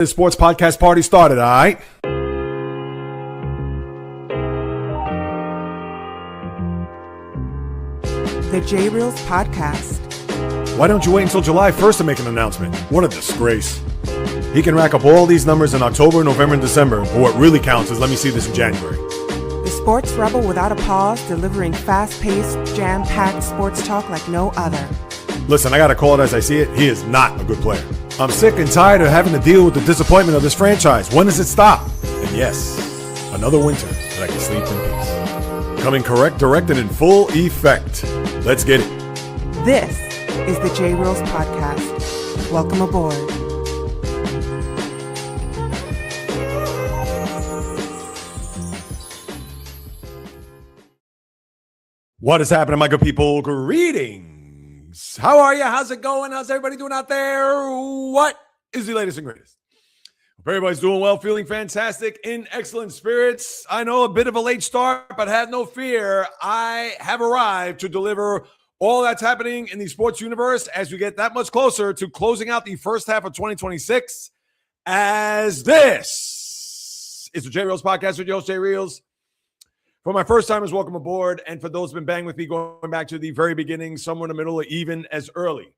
The sports podcast party started, all right? The J Reels Podcast. Why don't you wait until July 1st to make an announcement? What a disgrace. He can rack up all these numbers in October, November, and December, but what really counts is let me see this in January. The sports rebel without a pause, delivering fast-paced, jam-packed sports talk like no other. Listen, I gotta call it as I see it. He is not a good player. I'm sick and tired of having to deal with the disappointment of this franchise. When does it stop? And yes, another winter that I can sleep in peace. Coming correct, directed in full effect. Let's get it. This is the J Reels Podcast. Welcome aboard. What is happening, my good people? Greetings. How are you? How's it going? How's everybody doing out there? What is the latest and greatest? Hope everybody's doing well, feeling fantastic, in excellent spirits. I know a bit of a late start, but have no fear. I have arrived to deliver all that's happening in the sports universe as we get that much closer to closing out the first half of 2026. As this is the J Reels Podcast with your host, J Reels. For my first timers, welcome aboard. And for those who've been banging with me going back to the very beginning, somewhere in the middle, or even as early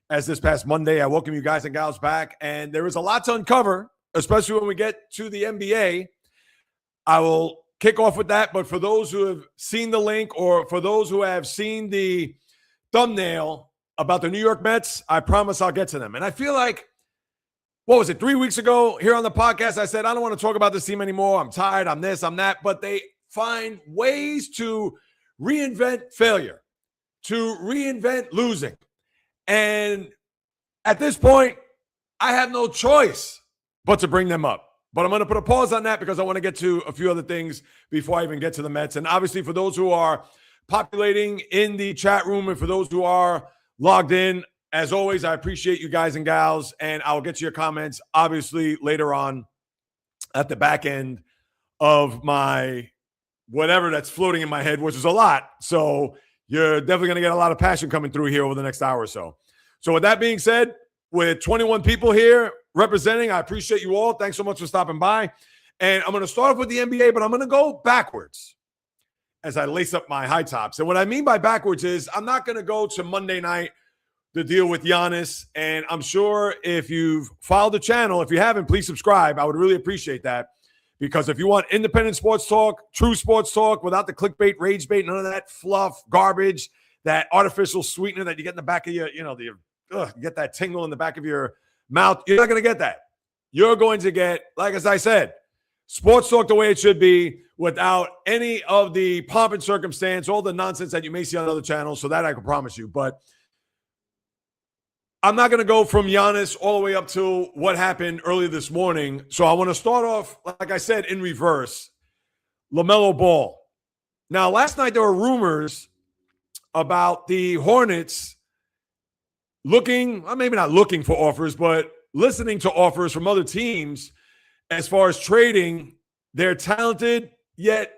as this past Monday, I welcome you guys and gals back. And there is a lot to uncover, especially when we get to the NBA. I will kick off with that. But for those who have seen the link, or for those who have seen the thumbnail about the New York Mets, I promise I'll get to them. And I feel like, what was it, 3 weeks ago here on the podcast, I said, I don't want to talk about this team anymore. I'm tired. I'm this, I'm that. But they find ways to reinvent failure, to reinvent losing. And at this point, I have no choice but to bring them up. But I'm going to put a pause on that because I want to get to a few other things before I even get to the Mets. And obviously, for those who are populating in the chat room and for those who are logged in, as always, I appreciate you guys and gals. And I'll get to your comments, obviously, later on at the back end of my whatever that's floating in my head, which is a lot. So you're definitely going to get a lot of passion coming through here over the next hour or so. So with that being said, with 21 people here representing, I appreciate you all. Thanks so much for stopping by. And I'm going to start off with the NBA, but I'm going to go backwards as I lace up my high tops. And what I mean by backwards is I'm not going to go to Monday night to deal with Giannis. And I'm sure if you've followed the channel, if you haven't, please subscribe. I would really appreciate that. Because if you want independent sports talk, true sports talk, without the clickbait, rage bait, none of that fluff, garbage, that artificial sweetener that you get in the back of your, you get that tingle in the back of your mouth, you're not going to get that. You're going to get, like as I said, sports talk the way it should be without any of the pomp and circumstance, all the nonsense that you may see on other channels. So that I can promise you. But I'm not going to go from Giannis all the way up to what happened earlier this morning. So I want to start off, like I said, in reverse. LaMelo Ball. Now, last night there were rumors about the Hornets looking, well, maybe not looking for offers, but listening to offers from other teams as far as trading their talented yet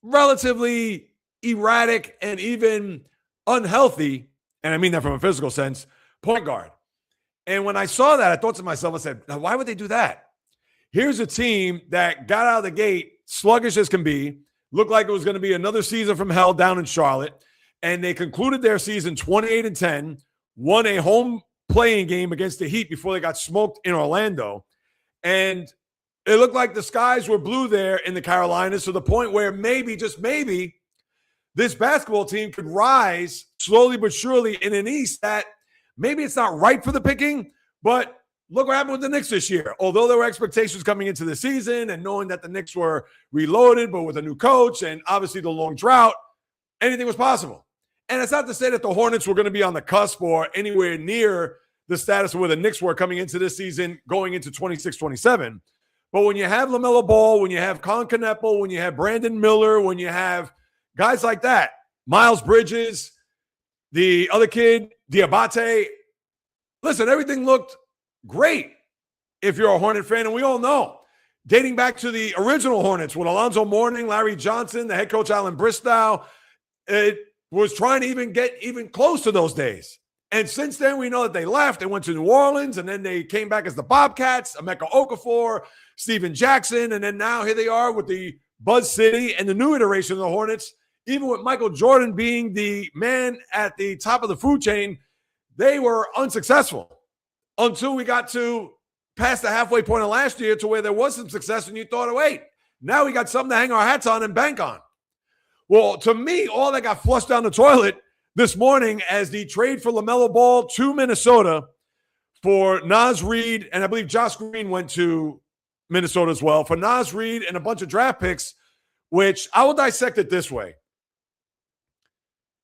relatively erratic and even unhealthy, and I mean that from a physical sense, point guard. And when I saw that, I thought to myself, I said, now why would they do that? Here's a team that got out of the gate sluggish as can be, looked like it was going to be another season from hell down in Charlotte, and they concluded their season 28-10, won a home playing game against the Heat before they got smoked in Orlando. And it looked like the skies were blue there in the Carolinas to the point where maybe, just maybe, this basketball team could rise slowly but surely in an East that maybe it's not right for the picking, but look what happened with the Knicks this year. Although there were expectations coming into the season and knowing that the Knicks were reloaded, but with a new coach and obviously the long drought, anything was possible. And it's not to say that the Hornets were going to be on the cusp or anywhere near the status of where the Knicks were coming into this season, going into 26-27. But when you have LaMelo Ball, when you have Colin Kneppel, when you have Brandon Miller, when you have guys like that, Miles Bridges, the other kid, Diabate. Listen, everything looked great if you're a Hornet fan, and we all know, dating back to the original Hornets with Alonzo Mourning, Larry Johnson, the head coach Alan Bristow, it was trying to even get even close to those days. And since then, we know that they left and went to New Orleans, and then they came back as the Bobcats, Emeka Okafor, Steven Jackson, and then now here they are with the Buzz City and the new iteration of the Hornets. Even with Michael Jordan being the man at the top of the food chain, they were unsuccessful until we got to past the halfway point of last year to where there was some success, and you thought, oh, wait, now we got something to hang our hats on and bank on. Well, to me, all that got flushed down the toilet this morning as the trade for LaMelo Ball to Minnesota for Naz Reid, and I believe Josh Green went to Minnesota as well, for Naz Reid and a bunch of draft picks, which I will dissect it this way.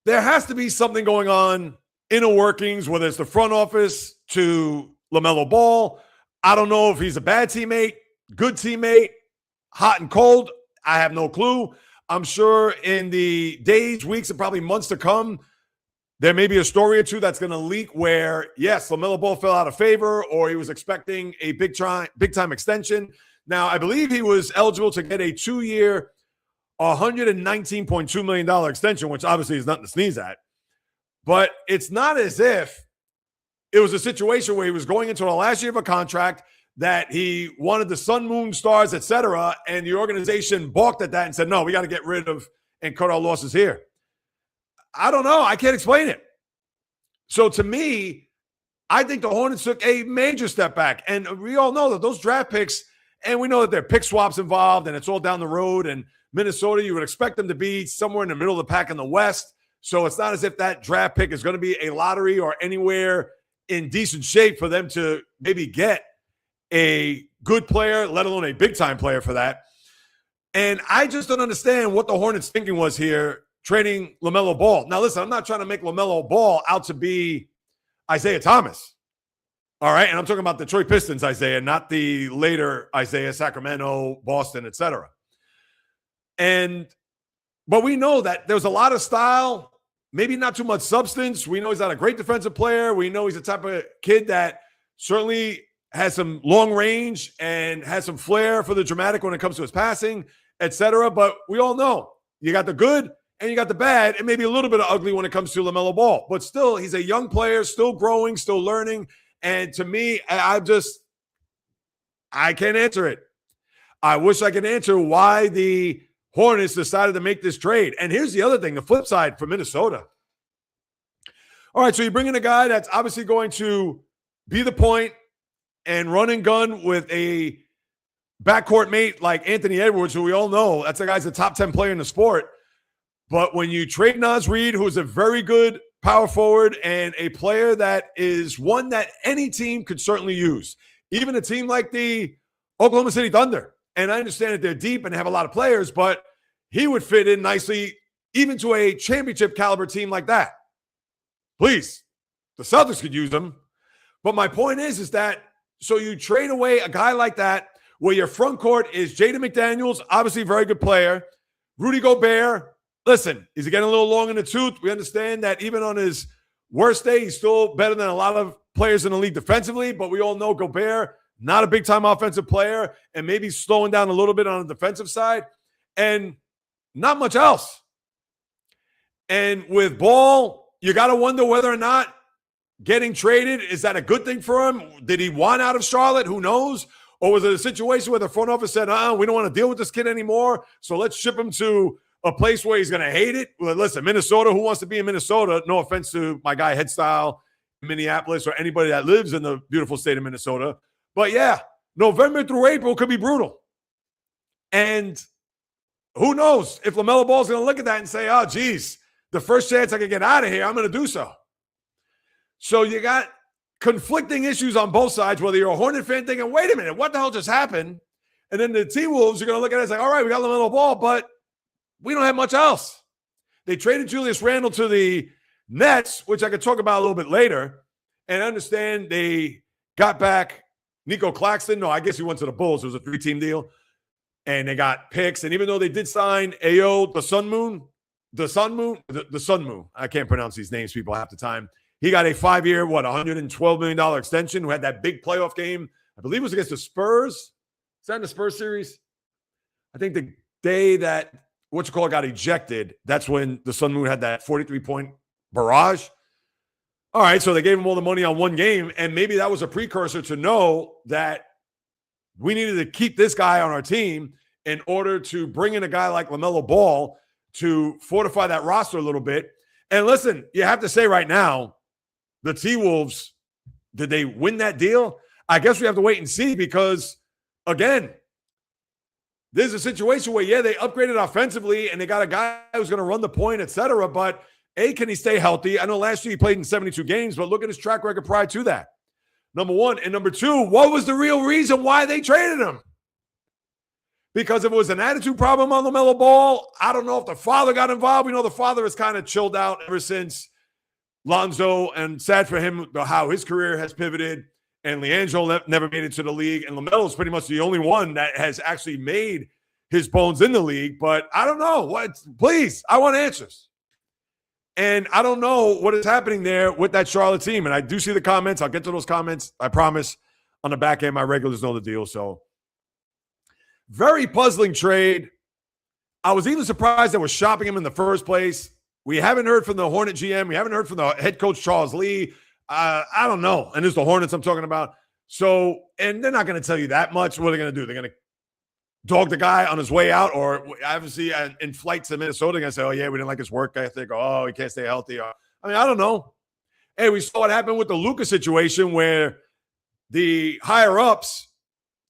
There has to be something going on inner workings, whether it's the front office to LaMelo Ball. I don't know if he's a bad teammate, good teammate, hot and cold. I have no clue. I'm sure in the days, weeks, and probably months to come, there may be a story or two that's going to leak where, yes, LaMelo Ball fell out of favor or he was expecting a big-time extension. Now, I believe he was eligible to get a 2-year, $119.2 million extension, which obviously is nothing to sneeze at. But it's not as if it was a situation where he was going into the last year of a contract that he wanted the sun, moon, stars, etc., and the organization balked at that and said, no, we got to get rid of and cut our losses here. I don't know. I can't explain it. So to me, I think the Hornets took a major step back. And we all know that those draft picks, and we know that there are pick swaps involved and it's all down the road. And Minnesota, you would expect them to be somewhere in the middle of the pack in the West. So it's not as if that draft pick is going to be a lottery or anywhere in decent shape for them to maybe get a good player, let alone a big-time player for that. And I just don't understand what the Hornets' thinking was here trading LaMelo Ball. Now, listen, I'm not trying to make LaMelo Ball out to be Isaiah Thomas. All right? And I'm talking about Detroit Pistons Isaiah, not the later Isaiah, Sacramento, Boston, etc. But we know that there's a lot of style, maybe not too much substance. We know he's not a great defensive player. We know he's the type of kid that certainly has some long range and has some flair for the dramatic when it comes to his passing, etc. But we all know you got the good and you got the bad, and maybe a little bit of ugly when it comes to LaMelo Ball. But still, he's a young player, still growing, still learning. And to me, I can't answer it. I wish I could answer why the Hornets decided to make this trade. And here's the other thing, the flip side for Minnesota. All right, so you bring in a guy that's obviously going to be the point and run and gun with a backcourt mate like Anthony Edwards, who we all know, that's a guy's a top 10 player in the sport. But when you trade Naz Reid, who is a very good power forward and a player that is one that any team could certainly use, even a team like the Oklahoma City Thunder. And I understand that they're deep and have a lot of players, but he would fit in nicely even to a championship caliber team like that. Please, the Celtics could use him. But my point is that so you trade away a guy like that where your front court is Jaden McDaniels, obviously a very good player, Rudy Gobert. Listen, he's getting a little long in the tooth. We understand that even on his worst day, he's still better than a lot of players in the league defensively, but we all know Gobert, not a big-time offensive player, and maybe slowing down a little bit on the defensive side, and not much else. And with Ball, you got to wonder whether or not getting traded, is that a good thing for him? Did he want out of Charlotte? Who knows? Or was it a situation where the front office said, we don't want to deal with this kid anymore, so let's ship him to a place where he's going to hate it? Well, listen, Minnesota, who wants to be in Minnesota? No offense to my guy Headstyle in Minneapolis or anybody that lives in the beautiful state of Minnesota. But yeah, November through April could be brutal. And who knows if LaMelo Ball's going to look at that and say, oh, geez, the first chance I can get out of here, I'm going to do so. So you got conflicting issues on both sides, whether you're a Hornet fan thinking, wait a minute, what the hell just happened? And then the T-Wolves are going to look at it and say, all right, we got LaMelo Ball, but we don't have much else. They traded Julius Randle to the Nets, which I could talk about a little bit later. And I understand they got back Nico Claxton. No, I guess he went to the Bulls. It was a 3-team deal. And they got picks. And even though they did sign Ayo the Sunmu, I can't pronounce these names, people, half the time. He got a 5-year, $112 million extension, who had that big playoff game. I believe it was against the Spurs. Is that in the Spurs series? I think the day that got ejected, that's when the Sun Moon had that 43-point barrage. All right, so they gave him all the money on one game, and maybe that was a precursor to know that we needed to keep this guy on our team in order to bring in a guy like LaMelo Ball to fortify that roster a little bit. And listen, you have to say right now, the T-Wolves, did they win that deal? I guess we have to wait and see because, again, there's a situation where, yeah, they upgraded offensively and they got a guy who's going to run the point, et cetera. But, A, can he stay healthy? I know last year he played in 72 games, but look at his track record prior to that. Number one. And number two, what was the real reason why they traded him? Because if it was an attitude problem on LaMelo Ball, I don't know if the father got involved. We know the father has kind of chilled out ever since Lonzo, and sad for him how his career has pivoted. And LiAngelo never made it to the league. And LaMelo is pretty much the only one that has actually made his bones in the league. But I don't know. Please, I want answers. And I don't know what is happening there with that Charlotte team. And I do see the comments. I'll get to those comments, I promise. On the back end, my regulars know the deal. So, very puzzling trade. I was even surprised that we're shopping him in the first place. We haven't heard from the Hornet GM. We haven't heard from the head coach, Charles Lee. I don't know. And it's the Hornets I'm talking about. So, and they're not going to tell you that much. What are they going to do? They're going to dog the guy on his way out, or obviously in flight to Minnesota, they're going to say, oh, yeah, we didn't like his work ethic. Oh, he can't stay healthy. Or, I mean, I don't know. Hey, we saw what happened with the Luka situation where the higher-ups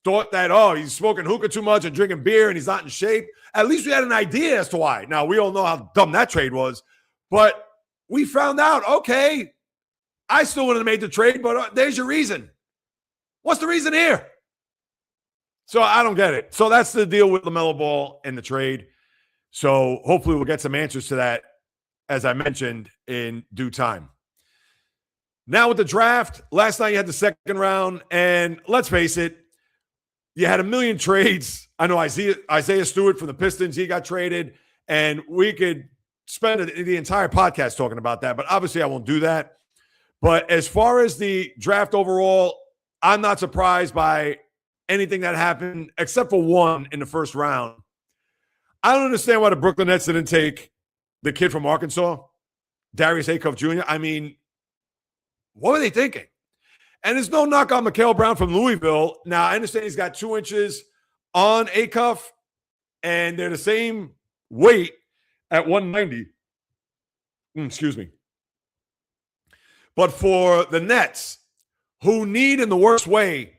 thought that, oh, he's smoking hookah too much and drinking beer and he's not in shape. At least we had an idea as to why. Now, we all know how dumb that trade was, but we found out, okay, I still wouldn't have made the trade, but there's your reason. What's the reason here? So I don't get it. So that's the deal with LaMelo Ball and the trade. So hopefully we'll get some answers to that, as I mentioned, in due time. Now with the draft, last night you had the second round, and let's face it, you had a million trades. I know Isaiah Stewart from the Pistons, he got traded, and we could spend the entire podcast talking about that, but obviously I won't do that. But as far as the draft overall, I'm not surprised by anything that happened except for one in the first round. I don't understand why the Brooklyn Nets didn't take the kid from Arkansas, Darius Acuff Jr. I mean, what were they thinking? And there's no knock on Mikal Brown from Louisville. Now, I understand he's got 2 inches on Acuff, and they're the same weight at 190. Excuse me. But for the Nets, who need in the worst way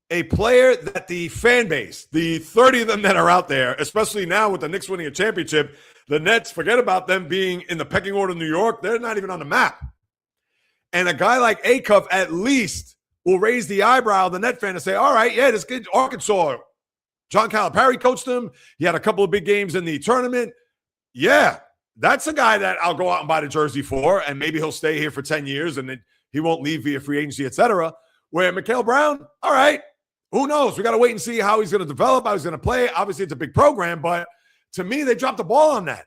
a player that the fan base, the 30 of them that are out there, especially now with the Knicks winning a championship, the Nets, forget about them being in the pecking order of New York. They're not even on the map. And a guy like Acuff at least will raise the eyebrow of the Net fan and say, all right, yeah, this kid, Arkansas, John Calipari coached him. He had a couple of big games in the tournament. Yeah, that's a guy that I'll go out and buy the jersey for, and maybe he'll stay here for 10 years and then he won't leave via free agency, etc. Where Mikal Brown, all right, who knows? We got to wait and see how he's going to develop, how he's going to play. Obviously, it's a big program, but to me, they dropped the ball on that.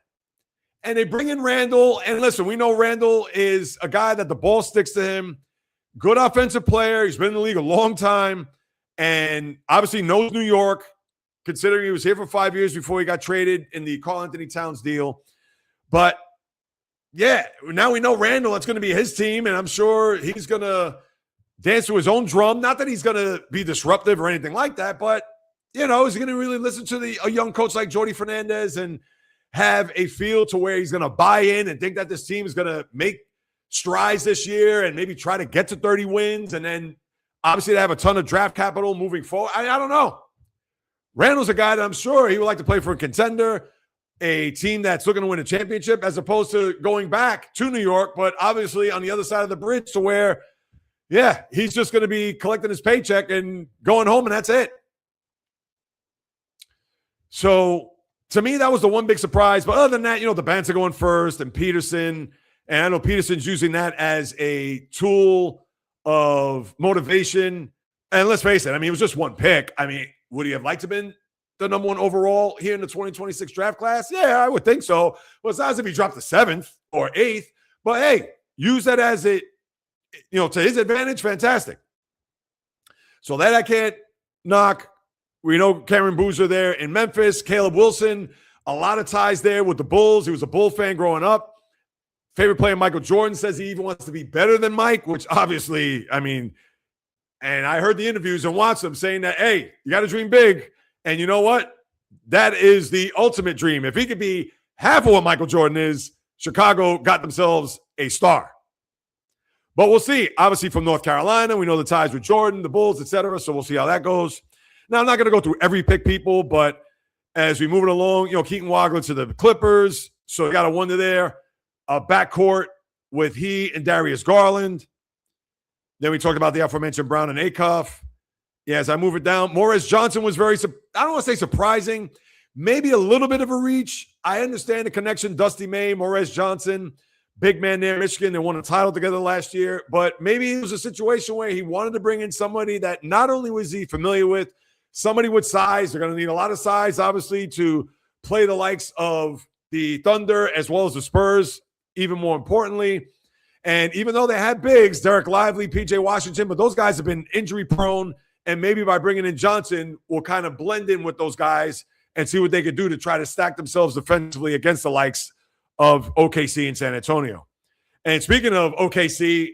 And they bring in Randall. And listen, we know Randall is a guy that the ball sticks to him. Good offensive player. He's been in the league a long time and obviously knows New York, considering he was here for 5 years before he got traded in the Karl-Anthony Towns deal. But, yeah, now we know Randall, it's going to be his team, and I'm sure he's going to dance to his own drum. Not that he's going to be disruptive or anything like that, but, you know, is he going to really listen to a young coach like Jordi Fernandez and have a feel to where he's going to buy in and think that this team is going to make strides this year and maybe try to get to 30 wins and then obviously they have a ton of draft capital moving forward? I don't know. Randall's a guy that I'm sure he would like to play for a contender, a team that's looking to win a championship, as opposed to going back to New York, but obviously on the other side of the bridge to where, yeah, he's just going to be collecting his paycheck and going home, and that's it. So to me, that was the one big surprise. But other than that, you know, the Bants are going first and Peterson, and I know Peterson's using that as a tool of motivation. And let's face it, I mean, it was just one pick. I mean, would he have liked to have been the number one overall here in the 2026 draft class? Yeah, I would think so. Well, it's not as if he dropped the 7th or 8th, but hey, use that as it, you know, to his advantage. Fantastic. So that I can't knock. We know Cameron Boozer there in Memphis, Caleb Wilson, a lot of ties there with the Bulls. He was a Bull fan growing up. Favorite player, Michael Jordan, says he even wants to be better than Mike, which obviously, I mean, and I heard the interviews and watched them saying that, hey, you got to dream big. And you know what? That is the ultimate dream. If he could be half of what Michael Jordan is, Chicago got themselves a star. But we'll see. Obviously, from North Carolina, we know the ties with Jordan, the Bulls, etc. So we'll see how that goes. Now, I'm not going to go through every pick, people, but as we move it along, Keaton Wagler to the Clippers. So you got a wonder there. A backcourt with he and Darius Garland. Then we talked about the aforementioned Brown and Acuff. Yeah, as I move it down, Morris Johnson was very, I don't want to say surprising, maybe a little bit of a reach. I understand the connection, Dusty May, Morris Johnson, big man there in Michigan. They won a title together last year, but maybe it was a situation where he wanted to bring in somebody that not only was he familiar with, somebody with size. They're going to need a lot of size, obviously, to play the likes of the Thunder as well as the Spurs, even more importantly. And even though they had bigs, Derek Lively, PJ Washington, but those guys have been injury prone. And maybe by bringing in Johnson, we'll kind of blend in with those guys and see what they could do to try to stack themselves defensively against the likes of OKC and San Antonio. And speaking of OKC,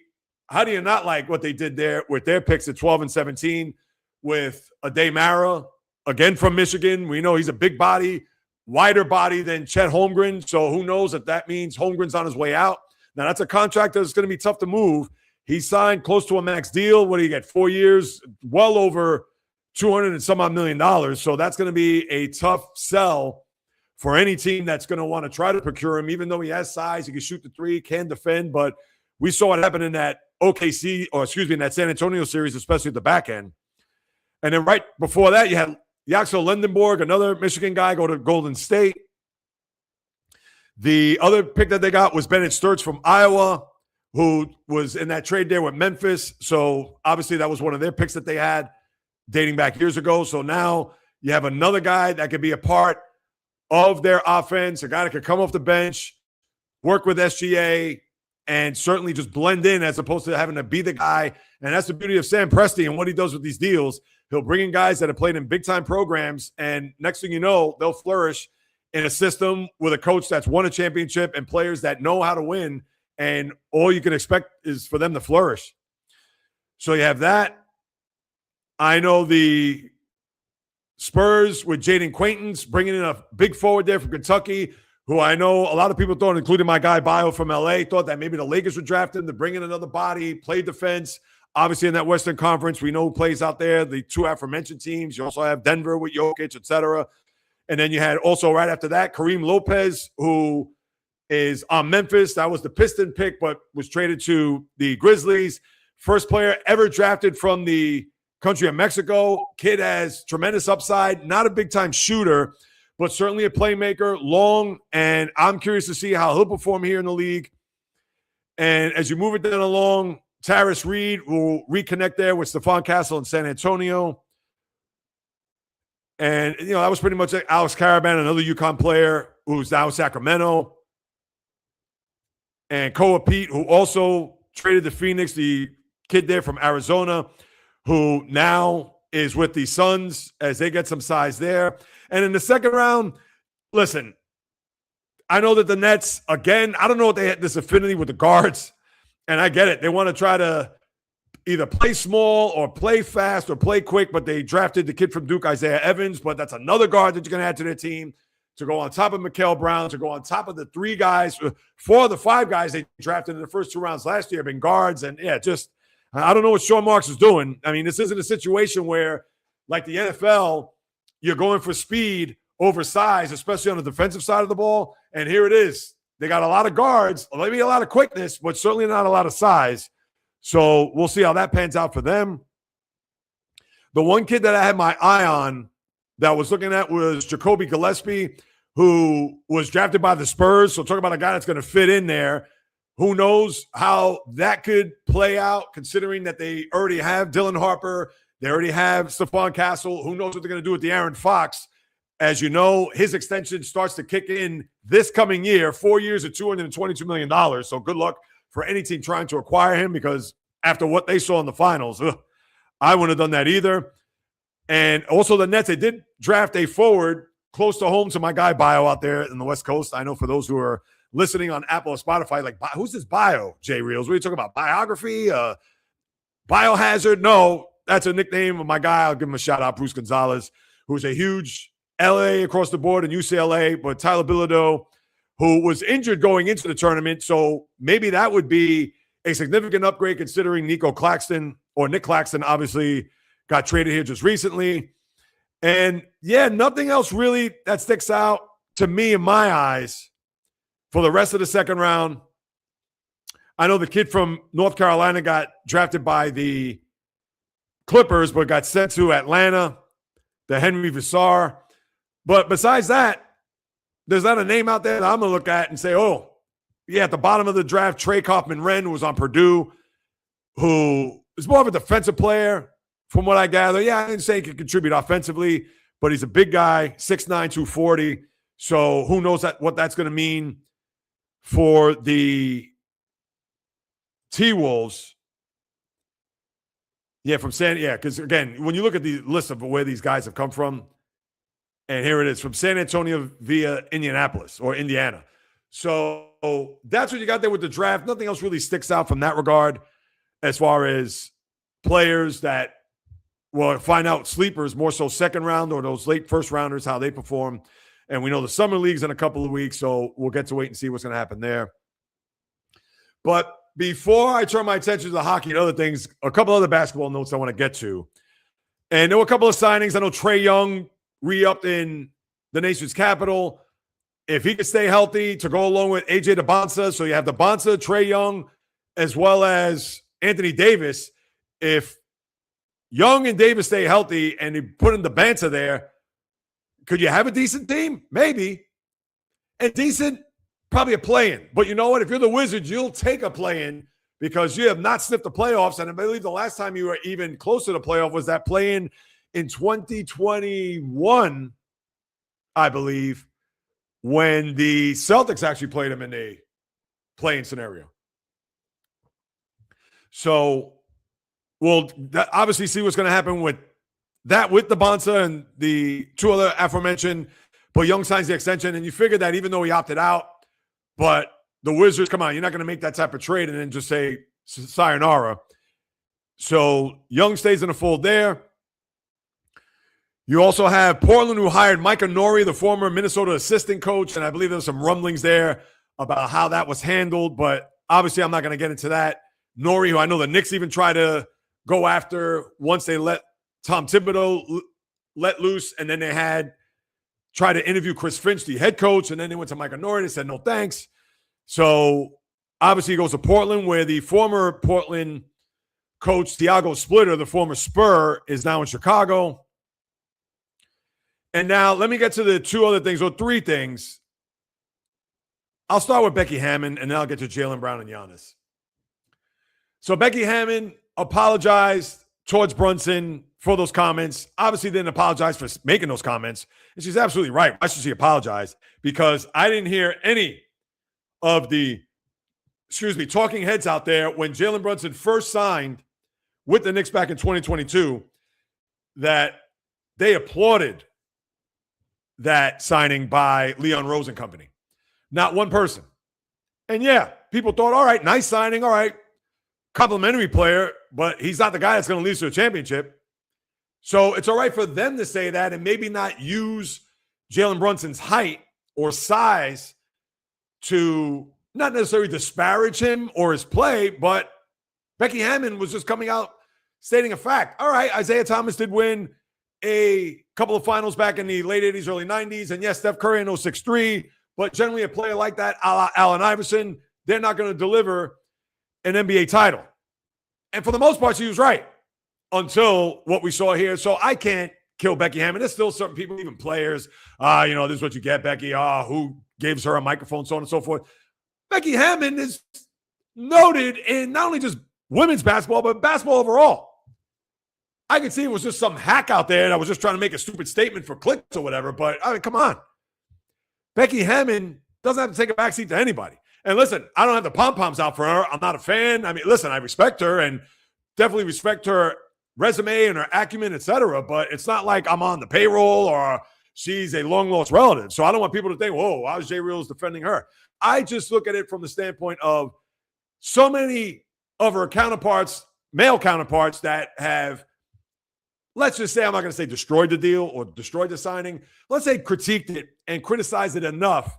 how do you not like what they did there with their picks at 12 and 17 with Ade Mara, again from Michigan? We know he's a big body, wider body than Chet Holmgren. So who knows if that means Holmgren's on his way out. Now, that's a contract that's going to be tough to move. He signed close to a max deal. What do you get? 4 years, well over $200 and some odd million. So that's going to be a tough sell for any team that's going to want to try to procure him, even though he has size, he can shoot the three, can defend. But we saw what happened in that in that San Antonio series, especially at the back end. And then right before that, you had Yaxel Lendenborg, another Michigan guy, go to Golden State. The other pick that they got was Bennett Sturts from Iowa, who was in that trade there with Memphis. So obviously that was one of their picks that they had dating back years ago. So now you have another guy that could be a part of their offense, a guy that could come off the bench, work with SGA, and certainly just blend in as opposed to having to be the guy. And that's the beauty of Sam Presti and what he does with these deals. He'll bring in guys that have played in big-time programs, and next thing you know, they'll flourish in a system with a coach that's won a championship and players that know how to win, and all you can expect is for them to flourish. So you have that. I know the Spurs with Jaden Quaintance bringing in a big forward there from Kentucky, who I know a lot of people thought, including my guy Bio from LA, thought that maybe the Lakers would draft him to bring in another body, play defense. Obviously, in that Western Conference, we know who plays out there, the two aforementioned teams. You also have Denver with Jokic, et cetera. And then you had also right after that, Kareem Lopez, who is on Memphis. That was the Piston pick, but was traded to the Grizzlies. First player ever drafted from the country of Mexico. Kid has tremendous upside, not a big-time shooter, but certainly a playmaker, long, and I'm curious to see how he'll perform here in the league. And as you move it down along, Tarris Reed will reconnect there with Stephon Castle in San Antonio. And, that was pretty much like Alex Caravan, another UConn player who's now in Sacramento. And Koa Pete, who also traded to Phoenix, the kid there from Arizona, who now is with the Suns as they get some size there. And in the second round, listen, I know that the Nets, again, I don't know if they had this affinity with the guards, and I get it. They want to try to either play small or play fast or play quick, but they drafted the kid from Duke, Isaiah Evans, but that's another guard that you're going to add to their team to go on top of Mikal Brown, to go on top of the 4 of the 5 guys they drafted in the first 2 rounds last year have been guards. And, I don't know what Sean Marks is doing. I mean, this isn't a situation where, like the NFL, you're going for speed over size, especially on the defensive side of the ball. And here it is. They got a lot of guards, maybe a lot of quickness, but certainly not a lot of size. So we'll see how that pans out for them. The one kid that I had my eye on that I was looking at was Jacoby Gillespie, who was drafted by the Spurs. So talk about a guy that's going to fit in there. Who knows how that could play out, considering that they already have Dylan Harper. They already have Stephon Castle. Who knows what they're going to do with the Aaron Fox. As you know, his extension starts to kick in this coming year, 4 years at $222 million. So good luck for any team trying to acquire him, because after what they saw in the finals, I wouldn't have done that either. And also the Nets, they did draft a forward close to home to my guy Bio out there in the West Coast. I know for those who are listening on Apple or Spotify, like, who's this bio, Jay Reels? What are you talking about? Biography? Biohazard? No, that's a nickname of my guy. I'll give him a shout out, Bruce Gonzalez, who's a huge LA across the board and UCLA, but Tyler Bilodeau, who was injured going into the tournament. So maybe that would be a significant upgrade considering Nick Claxton, obviously got traded here just recently. And yeah, nothing else really that sticks out to me in my eyes for the rest of the second round. I know the kid from North Carolina got drafted by the Clippers, but got sent to Atlanta, the Henry Vassar. But besides that, there's not a name out there that I'm going to look at and say, oh, yeah, at the bottom of the draft, Trey Kaufman-Renn, who was on Purdue, who is more of a defensive player from what I gather. Yeah, I didn't say he could contribute offensively, but he's a big guy, 6'9", 240. So who knows what that's going to mean for the T-Wolves. Yeah, because again, when you look at the list of where these guys have come from, and here it is, from San Antonio via Indianapolis or Indiana. So that's what you got there with the draft. Nothing else really sticks out from that regard as far as players that will find out sleepers, more so second round or those late first rounders, how they perform. And we know the summer league's in a couple of weeks, so we'll get to wait and see what's going to happen there. But before I turn my attention to the hockey and other things, a couple other basketball notes I want to get to. And there were a couple of signings. I know Trae Young re-upped in the nation's capital. If he could stay healthy to go along with AJ DeBonsa, so you have DeBonsa, Trae Young, as well as Anthony Davis. If Young and Davis stay healthy and you put in DeBonsa there, could you have a decent team? Maybe. And decent, probably a play-in. But you know what? If you're the Wizards, you'll take a play-in because you have not sniffed the playoffs. And I believe the last time you were even closer to playoff was that play-in in 2021, I believe, when the Celtics actually played them in a play-in scenario. So we'll obviously see what's going to happen with that, with the Bonsa and the two other aforementioned. But Young signs the extension, and you figure that even though he opted out, but the Wizards, come on, you're not going to make that type of trade and then just say sayonara. So Young stays in the fold there. You also have Portland, who hired Micah Nori, the former Minnesota assistant coach, and I believe there's some rumblings there about how that was handled, but obviously I'm not going to get into that. Nori, who I know the Knicks even tried to go after once they let Tom Thibodeau let loose, and then they had tried to interview Chris Finch, the head coach, and then they went to Micah Nori. They said, no thanks. So obviously he goes to Portland, where the former Portland coach, Thiago Splitter, the former Spur, is now in Chicago. And now let me get to the two other things, or three things. I'll start with Becky Hammon, and then I'll get to Jaylen Brown and Giannis. So Becky Hammon apologized towards Brunson for those comments. Obviously didn't apologize for making those comments. And she's absolutely right. Why should she apologize? Because I didn't hear any of the, talking heads out there when Jalen Brunson first signed with the Knicks back in 2022 that they applauded that signing by Leon Rose and company. Not one person. And yeah, people thought, all right, nice signing. All right, complimentary player, but he's not the guy that's going to lead to a championship. So it's all right for them to say that and maybe not use Jalen Brunson's height or size to not necessarily disparage him or his play, but Becky Hammon was just coming out stating a fact. All right, Isaiah Thomas did win a couple of finals back in the late 80s, early 90s. And yes, Steph Curry in 06-3, but generally a player like that, a la Allen Iverson, they're not going to deliver an NBA title. And for the most part, she was right until what we saw here. So I can't kill Becky Hammon. There's still certain people, even players, this is what you get, Becky. Who gives her a microphone, so on and so forth. Becky Hammon is noted in not only just women's basketball, but basketball overall. I could see it was just some hack out there that was just trying to make a stupid statement for clicks or whatever, but I mean, come on. Becky Hammon doesn't have to take a backseat to anybody. And listen, I don't have the pom-poms out for her. I'm not a fan. I mean, listen, I respect her and definitely respect her resume and her acumen, etc. But it's not like I'm on the payroll or, she's a long-lost relative. So I don't want people to think, whoa, how's Jay Reels defending her? I just look at it from the standpoint of so many of her counterparts, male counterparts, that have, let's just say, I'm not going to say destroyed the deal or destroyed the signing. Let's say critiqued it and criticized it enough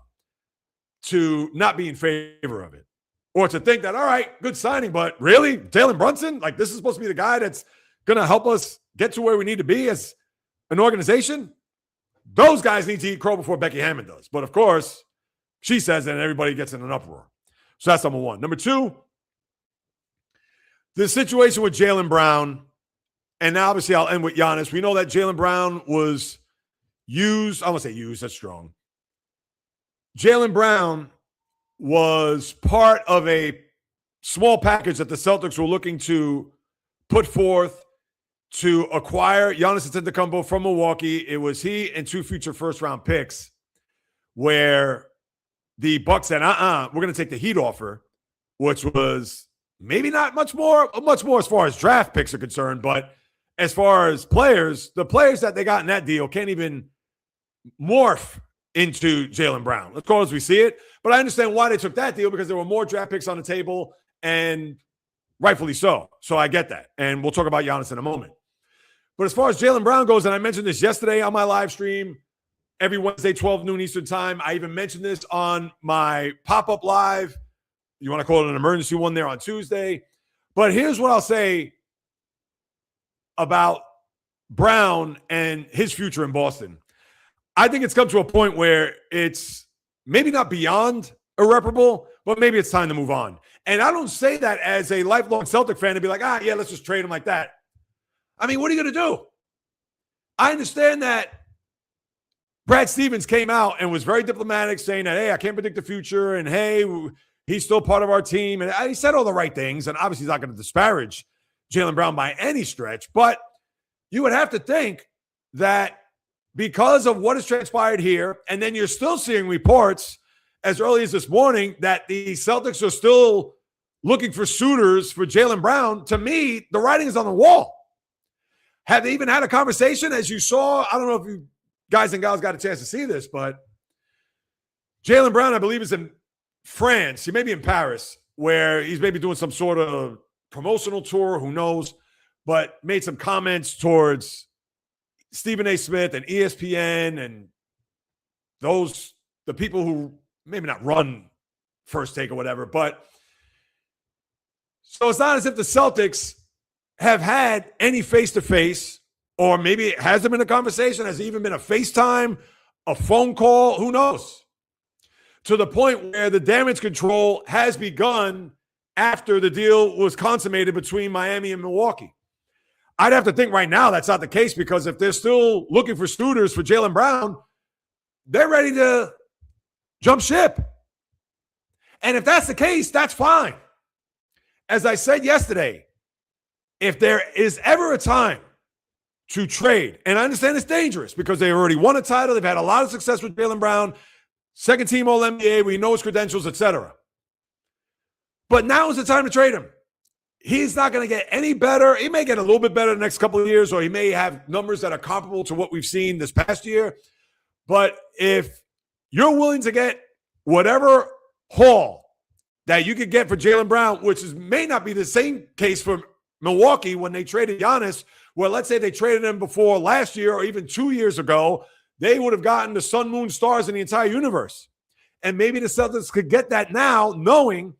to not be in favor of it. Or to think that, all right, good signing, but really, Jalen Brunson? Like, this is supposed to be the guy that's going to help us get to where we need to be as an organization? Those guys need to eat crow before Becky Hammon does. But, of course, she says that and everybody gets in an uproar. So that's number one. Number two, the situation with Jaylen Brown, and now obviously I'll end with Giannis. We know that Jaylen Brown was used. I won't say used, that's strong. Jaylen Brown was part of a small package that the Celtics were looking to put forth to acquire Giannis Antetokounmpo from Milwaukee. It was he and 2 future first-round picks, where the Bucks said, we're going to take the Heat offer, which was maybe not much more as far as draft picks are concerned, but as far as players, the players that they got in that deal can't even morph into Jaylen Brown. Let's call it as we see it. But I understand why they took that deal, because there were more draft picks on the table, and rightfully so. So I get that. And we'll talk about Giannis in a moment. But as far as Jaylen Brown goes, and I mentioned this yesterday on my live stream, every Wednesday, 12 noon Eastern time. I even mentioned this on my pop-up live. You want to call it an emergency one there on Tuesday. But here's what I'll say about Brown and his future in Boston. I think it's come to a point where it's maybe not beyond irreparable, but maybe it's time to move on. And I don't say that as a lifelong Celtic fan to be like, yeah, let's just trade him like that. I mean, what are you going to do? I understand that Brad Stevens came out and was very diplomatic, saying that, hey, I can't predict the future, and hey, he's still part of our team. And he said all the right things, and obviously he's not going to disparage Jaylen Brown by any stretch. But you would have to think that because of what has transpired here, and then you're still seeing reports as early as this morning that the Celtics are still looking for suitors for Jaylen Brown. To me, the writing is on the wall. Have they even had a conversation? As you saw, I don't know if you guys and gals got a chance to see this, but Jaylen Brown, I believe, is in France. He may be in Paris, where he's maybe doing some sort of promotional tour, who knows, but made some comments towards Stephen A. Smith and ESPN and the people who maybe not run First Take or whatever. But so it's not as if the Celtics have had any face-to-face, or maybe has there been a conversation? Has it even been a FaceTime, a phone call? Who knows? To the point where the damage control has begun after the deal was consummated between Miami and Milwaukee. I'd have to think right now that's not the case, because if they're still looking for suitors for Jaylen Brown, they're ready to jump ship. And if that's the case, that's fine. As I said yesterday, if there is ever a time to trade, and I understand it's dangerous because they already won a title, they've had a lot of success with Jaylen Brown, second team All-NBA, we know his credentials, etc. But now is the time to trade him. He's not going to get any better. He may get a little bit better the next couple of years, or he may have numbers that are comparable to what we've seen this past year. But if you're willing to get whatever haul that you could get for Jaylen Brown, which may not be the same case for Milwaukee when they traded Giannis, well, let's say they traded him before last year or even 2 years ago, they would have gotten the sun, moon, stars in the entire universe. And maybe the Celtics could get that now, knowing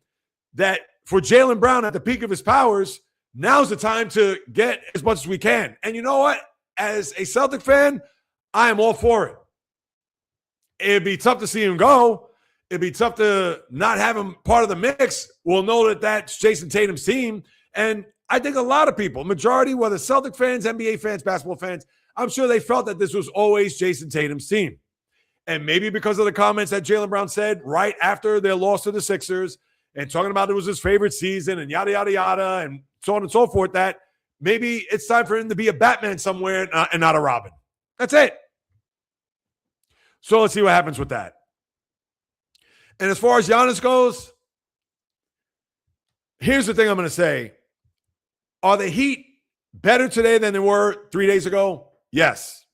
that for Jaylen Brown at the peak of his powers, now's the time to get as much as we can. And you know what? As a Celtic fan, I am all for it. It'd be tough to see him go. It'd be tough to not have him part of the mix. We'll know that that's Jason Tatum's team. And I think a lot of people, majority, whether Celtic fans, NBA fans, basketball fans, I'm sure they felt that this was always Jason Tatum's team. And maybe because of the comments that Jaylen Brown said right after their loss to the Sixers, and talking about it was his favorite season and yada, yada, yada, and so on and so forth, that maybe it's time for him to be a Batman somewhere and not a Robin. That's it. So let's see what happens with that. And as far as Giannis goes, here's the thing I'm going to say. Are the Heat better today than they were 3 days ago? Yes.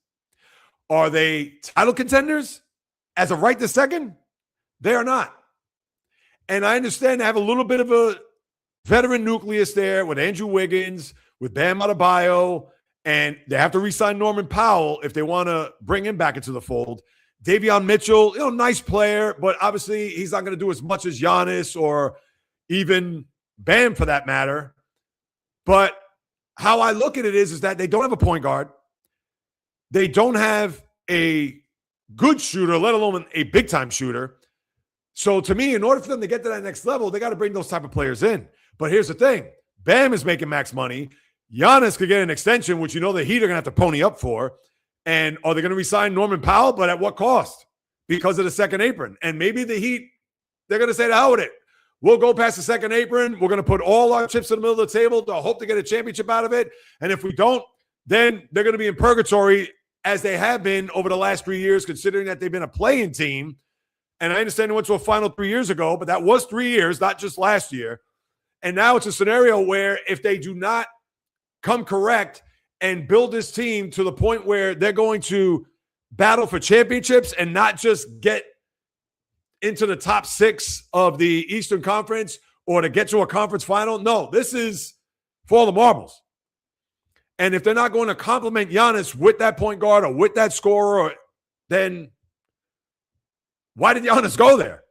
Are they title contenders as of right this second? They are not. And I understand they have a little bit of a veteran nucleus there with Andrew Wiggins, with Bam Adebayo, and they have to re-sign Norman Powell if they want to bring him back into the fold. Davion Mitchell, nice player, but obviously he's not going to do as much as Giannis or even Bam for that matter. But how I look at it is that they don't have a point guard. They don't have a good shooter, let alone a big-time shooter. So to me, in order for them to get to that next level, they got to bring those type of players in. But here's the thing. Bam is making max money. Giannis could get an extension, which the Heat are going to have to pony up for. And are they going to re-sign Norman Powell? But at what cost? Because of the second apron. And maybe the Heat, they're going to say, to hell with it. We'll go past the second apron. We're going to put all our chips in the middle of the table to hope to get a championship out of it. And if we don't, then they're going to be in purgatory as they have been over the last 3 years, considering that they've been a play-in team. And I understand they went to a final 3 years ago, but that was 3 years, not just last year. And now it's a scenario where if they do not come correct and build this team to the point where they're going to battle for championships and not just get into the top 6 of the Eastern Conference or to get to a conference final. No, this is for all the marbles. And if they're not going to complement Giannis with that point guard or with that scorer, then why did Giannis go there?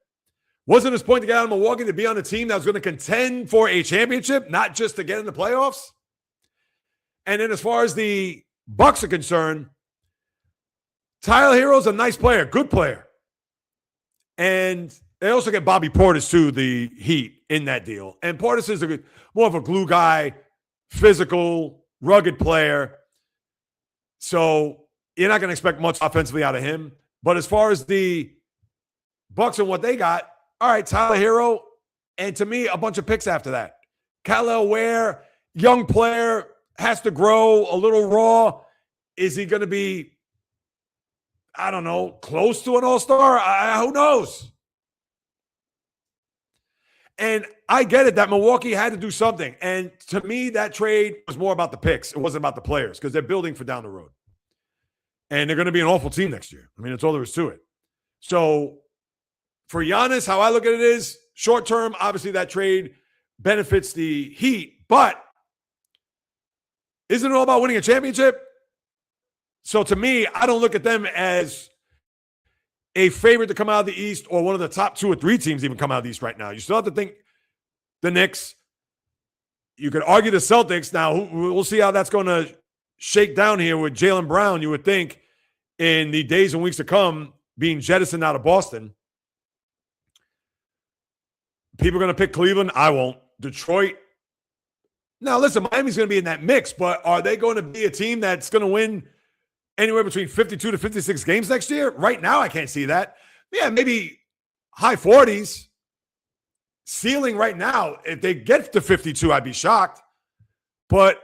Wasn't his point to get out of Milwaukee to be on a team that was going to contend for a championship, not just to get in the playoffs? And then as far as the Bucks are concerned, Tyler Hero's a nice player, good player. And they also get Bobby Portis, too, the Heat, in that deal. And Portis is more of a glue guy, physical, rugged player. So you're not going to expect much offensively out of him. But as far as the Bucks and what they got, all right, Tyler Hero, and to me, a bunch of picks after that. Kyle Ware, young player, has to grow, a little raw. Is he going to be, I don't know, close to an all-star? Who knows? And I get it that Milwaukee had to do something. And to me, that trade was more about the picks. It wasn't about the players because they're building for down the road. And they're going to be an awful team next year. I mean, that's all there is to it. So for Giannis, how I look at it is short term, obviously that trade benefits the Heat, but isn't it all about winning a championship? So to me, I don't look at them as a favorite to come out of the East or one of the top 2 or 3 teams even come out of the East right now. You still have to think the Knicks. You could argue the Celtics. Now, we'll see how that's going to shake down here with Jaylen Brown, you would think, in the days and weeks to come, being jettisoned out of Boston. People are going to pick Cleveland. I won't. Detroit. Now, listen, Miami's going to be in that mix, but are they going to be a team that's going to win anywhere between 52 to 56 games next year? Right now, I can't see that. Yeah, maybe high 40s. Ceiling right now, if they get to 52, I'd be shocked. But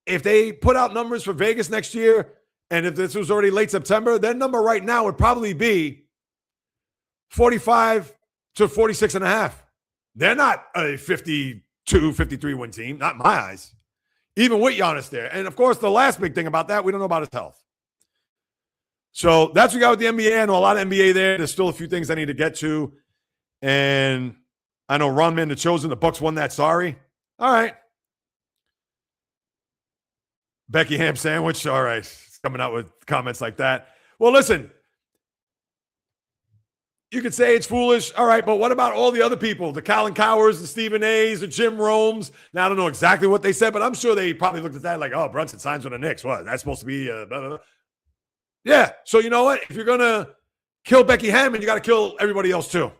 if they put out numbers for Vegas next year, and if this was already late September, their number right now would probably be 45 to 46 and a half. They're not a 52, 53 win team, not in my eyes, even with Giannis there. And, of course, the last big thing about that, we don't know about his health. So that's what we got with the NBA. I know a lot of NBA there. There's still a few things I need to get to. And I know Ron Man, the Chosen, the Bucks won that. Sorry. All right. Becky Ham Sandwich. All right. It's coming out with comments like that. Well, listen. You could say it's foolish. All right, but what about all the other people? The Colin Cowers, the Stephen A's, the Jim Romes. Now, I don't know exactly what they said, but I'm sure they probably looked at that like, oh, Brunson signs with the Knicks. What? That's supposed to be blah, blah, blah. Yeah, so you know what? If you're going to kill Becky Hammond, you got to kill everybody else too.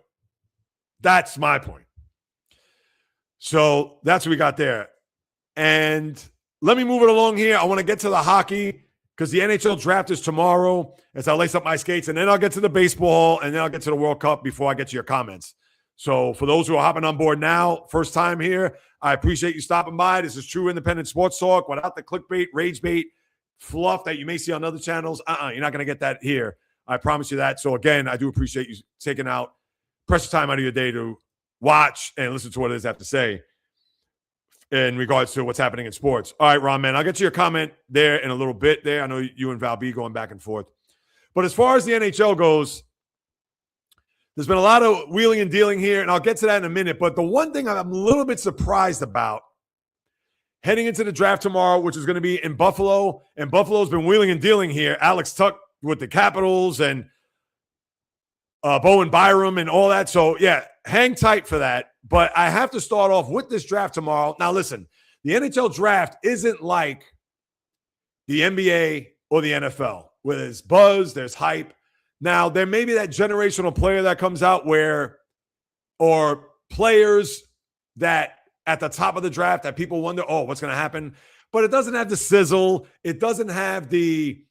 That's my point. So that's what we got there. And let me move it along here. I want to get to the hockey because the NHL draft is tomorrow as I lace up my skates, and then I'll get to the baseball, and then I'll get to the World Cup before I get to your comments. So for those who are hopping on board now, first time here, I appreciate you stopping by. This is true independent sports talk without the clickbait, rage bait, fluff that you may see on other channels. You're not going to get that here. I promise you that. So again, I do appreciate you taking out precious time out of your day to watch and listen to what it is I have to say in regards to what's happening in sports. All right, Ron, man, I'll get to your comment there in a little bit there. I know you and Val B going back and forth. But as far as the NHL goes, there's been a lot of wheeling and dealing here, and I'll get to that in a minute. But the one thing I'm a little bit surprised about heading into the draft tomorrow, which is going to be in Buffalo, and Buffalo's been wheeling and dealing here. Alex Tuch with the Capitals and Bowen Byram and all that. So, yeah, hang tight for that. But I have to start off with this draft tomorrow. Now, listen, the NHL draft isn't like the NBA or the NFL, where there's buzz, there's hype. Now, there may be that generational player that comes out or players that at the top of the draft that people wonder, oh, what's going to happen? But it doesn't have the sizzle. It doesn't have the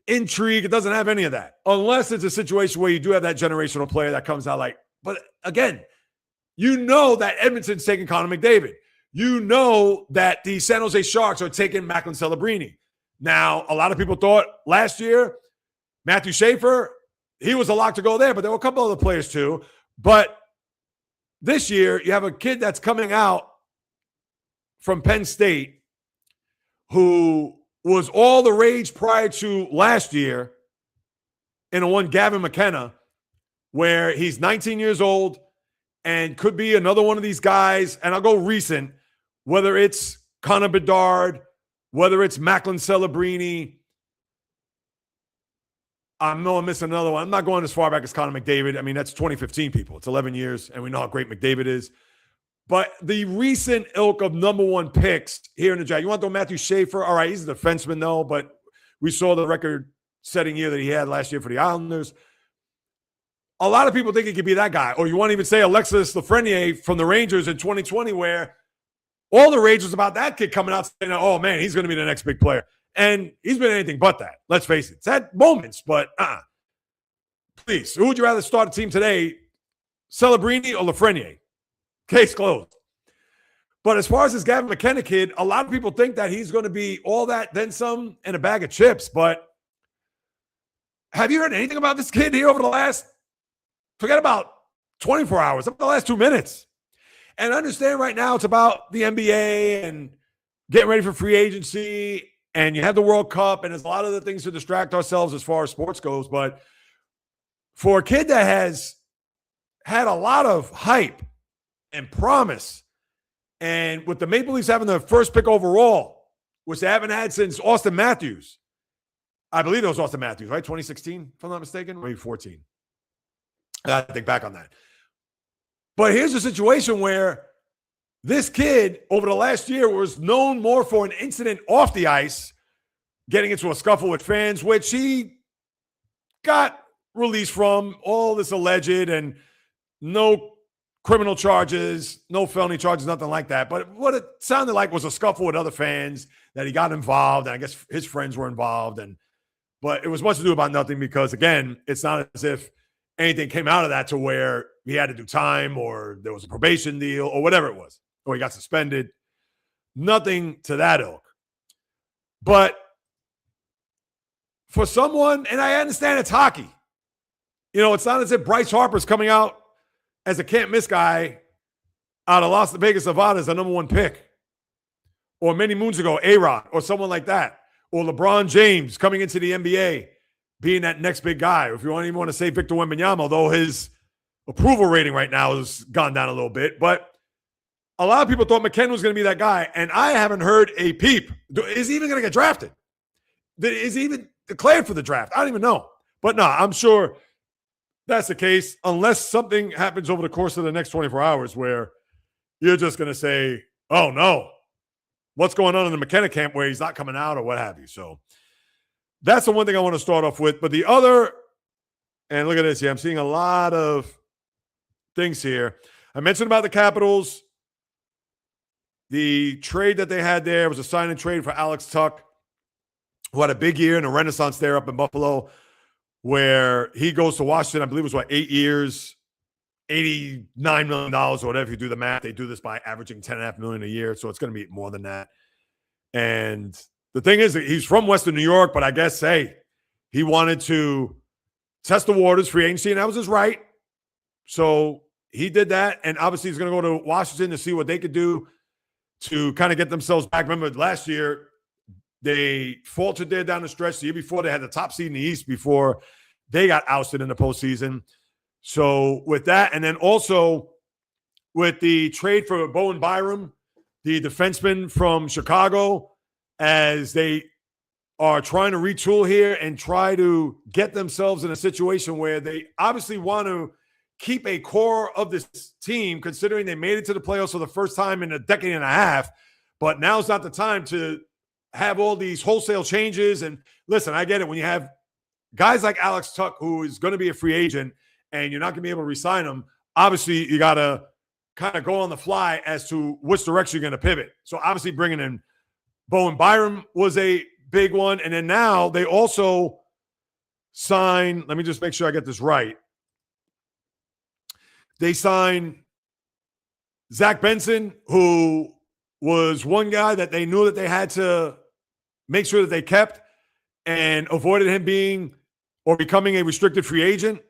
intrigue. It doesn't have any of that, unless it's a situation where you do have that generational player that comes out like, but again, you know that Edmonton's taking Connor McDavid. You know that the San Jose Sharks are taking Macklin Celebrini. Now, a lot of people thought last year, Matthew Schaefer, he was a lock to go there, but there were a couple other players too. But this year, you have a kid that's coming out from Penn State who was all the rage prior to last year in a one Gavin McKenna, where he's 19 years old and could be another one of these guys. And I'll go recent, whether it's Connor Bedard, whether it's Macklin Celebrini. I know I'm missing another one. I'm not going as far back as Connor McDavid. I mean, that's 2015, people. It's 11 years, and we know how great McDavid is. But the recent ilk of number one picks here in the draft, you want to throw Matthew Schaefer? All right, he's a defenseman, though, but we saw the record-setting year that he had last year for the Islanders. A lot of people think he could be that guy. Or you want to even say Alexis Lafreniere from the Rangers in 2020, where all the rage was about that kid coming out saying, oh, man, he's going to be the next big player. And he's been anything but that. Let's face it. It's had moments, but please, who would you rather start a team today, Celebrini or Lafreniere? Case closed. But as far as this Gavin McKenna kid, a lot of people think that he's going to be all that, then some, and a bag of chips. But have you heard anything about this kid here over the last, forget about 24 hours, up the last 2 minutes? And understand right now it's about the NBA and getting ready for free agency, and you have the World Cup, and there's a lot of other things to distract ourselves as far as sports goes. But for a kid that has had a lot of hype and promise, and with the Maple Leafs having the first pick overall, which they haven't had since Austin Matthews. I believe it was Austin Matthews, right? 2016, if I'm not mistaken, maybe 14. I have to think back on that. But here's a situation where this kid over the last year was known more for an incident off the ice, getting into a scuffle with fans, which he got released from, all this alleged, and no criminal charges, no felony charges, nothing like that. But what it sounded like was a scuffle with other fans that he got involved, and I guess his friends were involved. But it was much ado about nothing because, again, it's not as if anything came out of that to where he had to do time or there was a probation deal or whatever it was, or he got suspended. Nothing to that ilk. But for someone, and I understand it's hockey, it's not as if Bryce Harper's coming out as a can't-miss guy out of Las Vegas, Nevada as the number one pick. Or many moons ago, A-Rod or someone like that. Or LeBron James coming into the NBA being that next big guy. Or if you don't even want to say Victor Wembanyama, although his approval rating right now has gone down a little bit. But a lot of people thought McKenna was going to be that guy, and I haven't heard a peep. Is he even going to get drafted? Is he even declared for the draft? I don't even know. But no, I'm sure that's the case, unless something happens over the course of the next 24 hours where you're just going to say, oh, no, what's going on in the McKenna camp where he's not coming out or what have you. So that's the one thing I want to start off with. But the other, and look at this here, I'm seeing a lot of things here. I mentioned about the Capitals. The trade that they had there was a sign and trade for Alex Tuch, who had a big year and a renaissance there up in Buffalo, where he goes to Washington. I believe it was 8 years, $89 million or whatever. If you do the math, they do this by averaging $10.5 million a year. So it's going to be more than that. And the thing is that he's from Western New York, but I guess, hey, he wanted to test the waters, free agency, and that was his right. So he did that. And obviously he's going to go to Washington to see what they could do to kind of get themselves back. Remember last year, They faltered there down the stretch. The year before, they had the top seed in the East before they got ousted in the postseason. So with that, and then also with the trade for Bowen Byram, the defenseman from Chicago, as they are trying to retool here and try to get themselves in a situation where they obviously want to keep a core of this team, considering they made it to the playoffs for the first time in a decade and a half. But now's not the time to have all these wholesale changes. And listen, I get it. When you have guys like Alex Tuck, who is going to be a free agent, and you're not going to be able to re-sign him, obviously you got to kind of go on the fly as to which direction you're going to pivot. So obviously bringing in Bowen Byram was a big one. And then now they also sign, let me just make sure I get this right. They signed Zach Benson, who was one guy that they knew that they had to make sure that they kept and avoided him being or becoming a restricted free agent.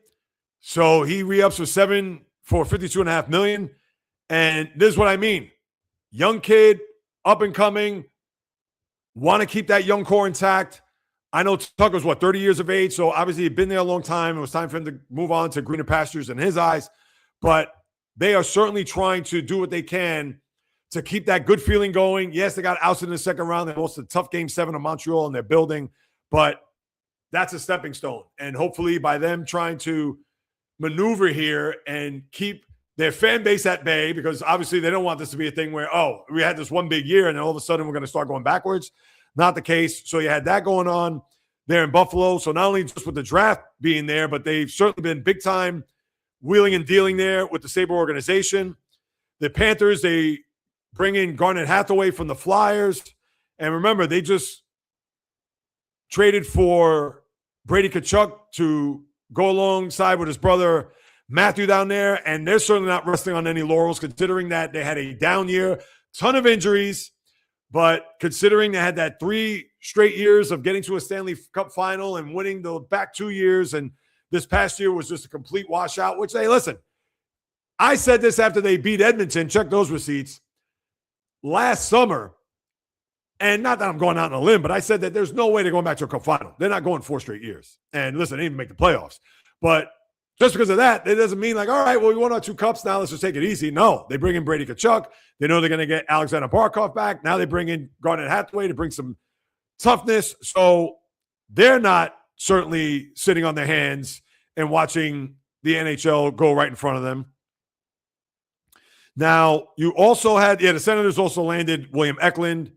So he re-ups for $52.5 million. And this is what I mean. Young kid, up and coming, want to keep that young core intact. I know Tucker's, 30 years of age, so obviously he'd been there a long time. It was time for him to move on to greener pastures in his eyes. But they are certainly trying to do what they can to keep that good feeling going. Yes, they got ousted in the second round. They lost a tough Game 7 of Montreal in their building, but that's a stepping stone. And hopefully by them trying to maneuver here and keep their fan base at bay, because obviously they don't want this to be a thing where, we had this one big year and then all of a sudden we're going to start going backwards. Not the case. So you had that going on there in Buffalo. So not only just with the draft being there, but they've certainly been big time wheeling and dealing there with the Sabre organization. The Panthers, they bring in Garnet Hathaway from the Flyers. And remember, they just traded for Brady Tkachuk to go alongside with his brother Matthew down there. And they're certainly not resting on any laurels, considering that they had a down year, ton of injuries. But considering they had that 3 straight years of getting to a Stanley Cup final and winning the back 2 years, and this past year was just a complete washout, which, hey, listen, I said this after they beat Edmonton, check those receipts, last summer, and not that I'm going out on a limb, but I said that there's no way they're going back to a cup final. They're not going 4 straight years. And listen, they didn't even make the playoffs. But just because of that, it doesn't mean like, all right, well, we won our 2 cups now, let's just take it easy. No, they bring in Brady Tkachuk. They know they're going to get Alexander Barkov back. Now they bring in Garnet Hathaway to bring some toughness. So they're not certainly sitting on their hands and watching the NHL go right in front of them. Now, you also had, the Senators also landed William Eklund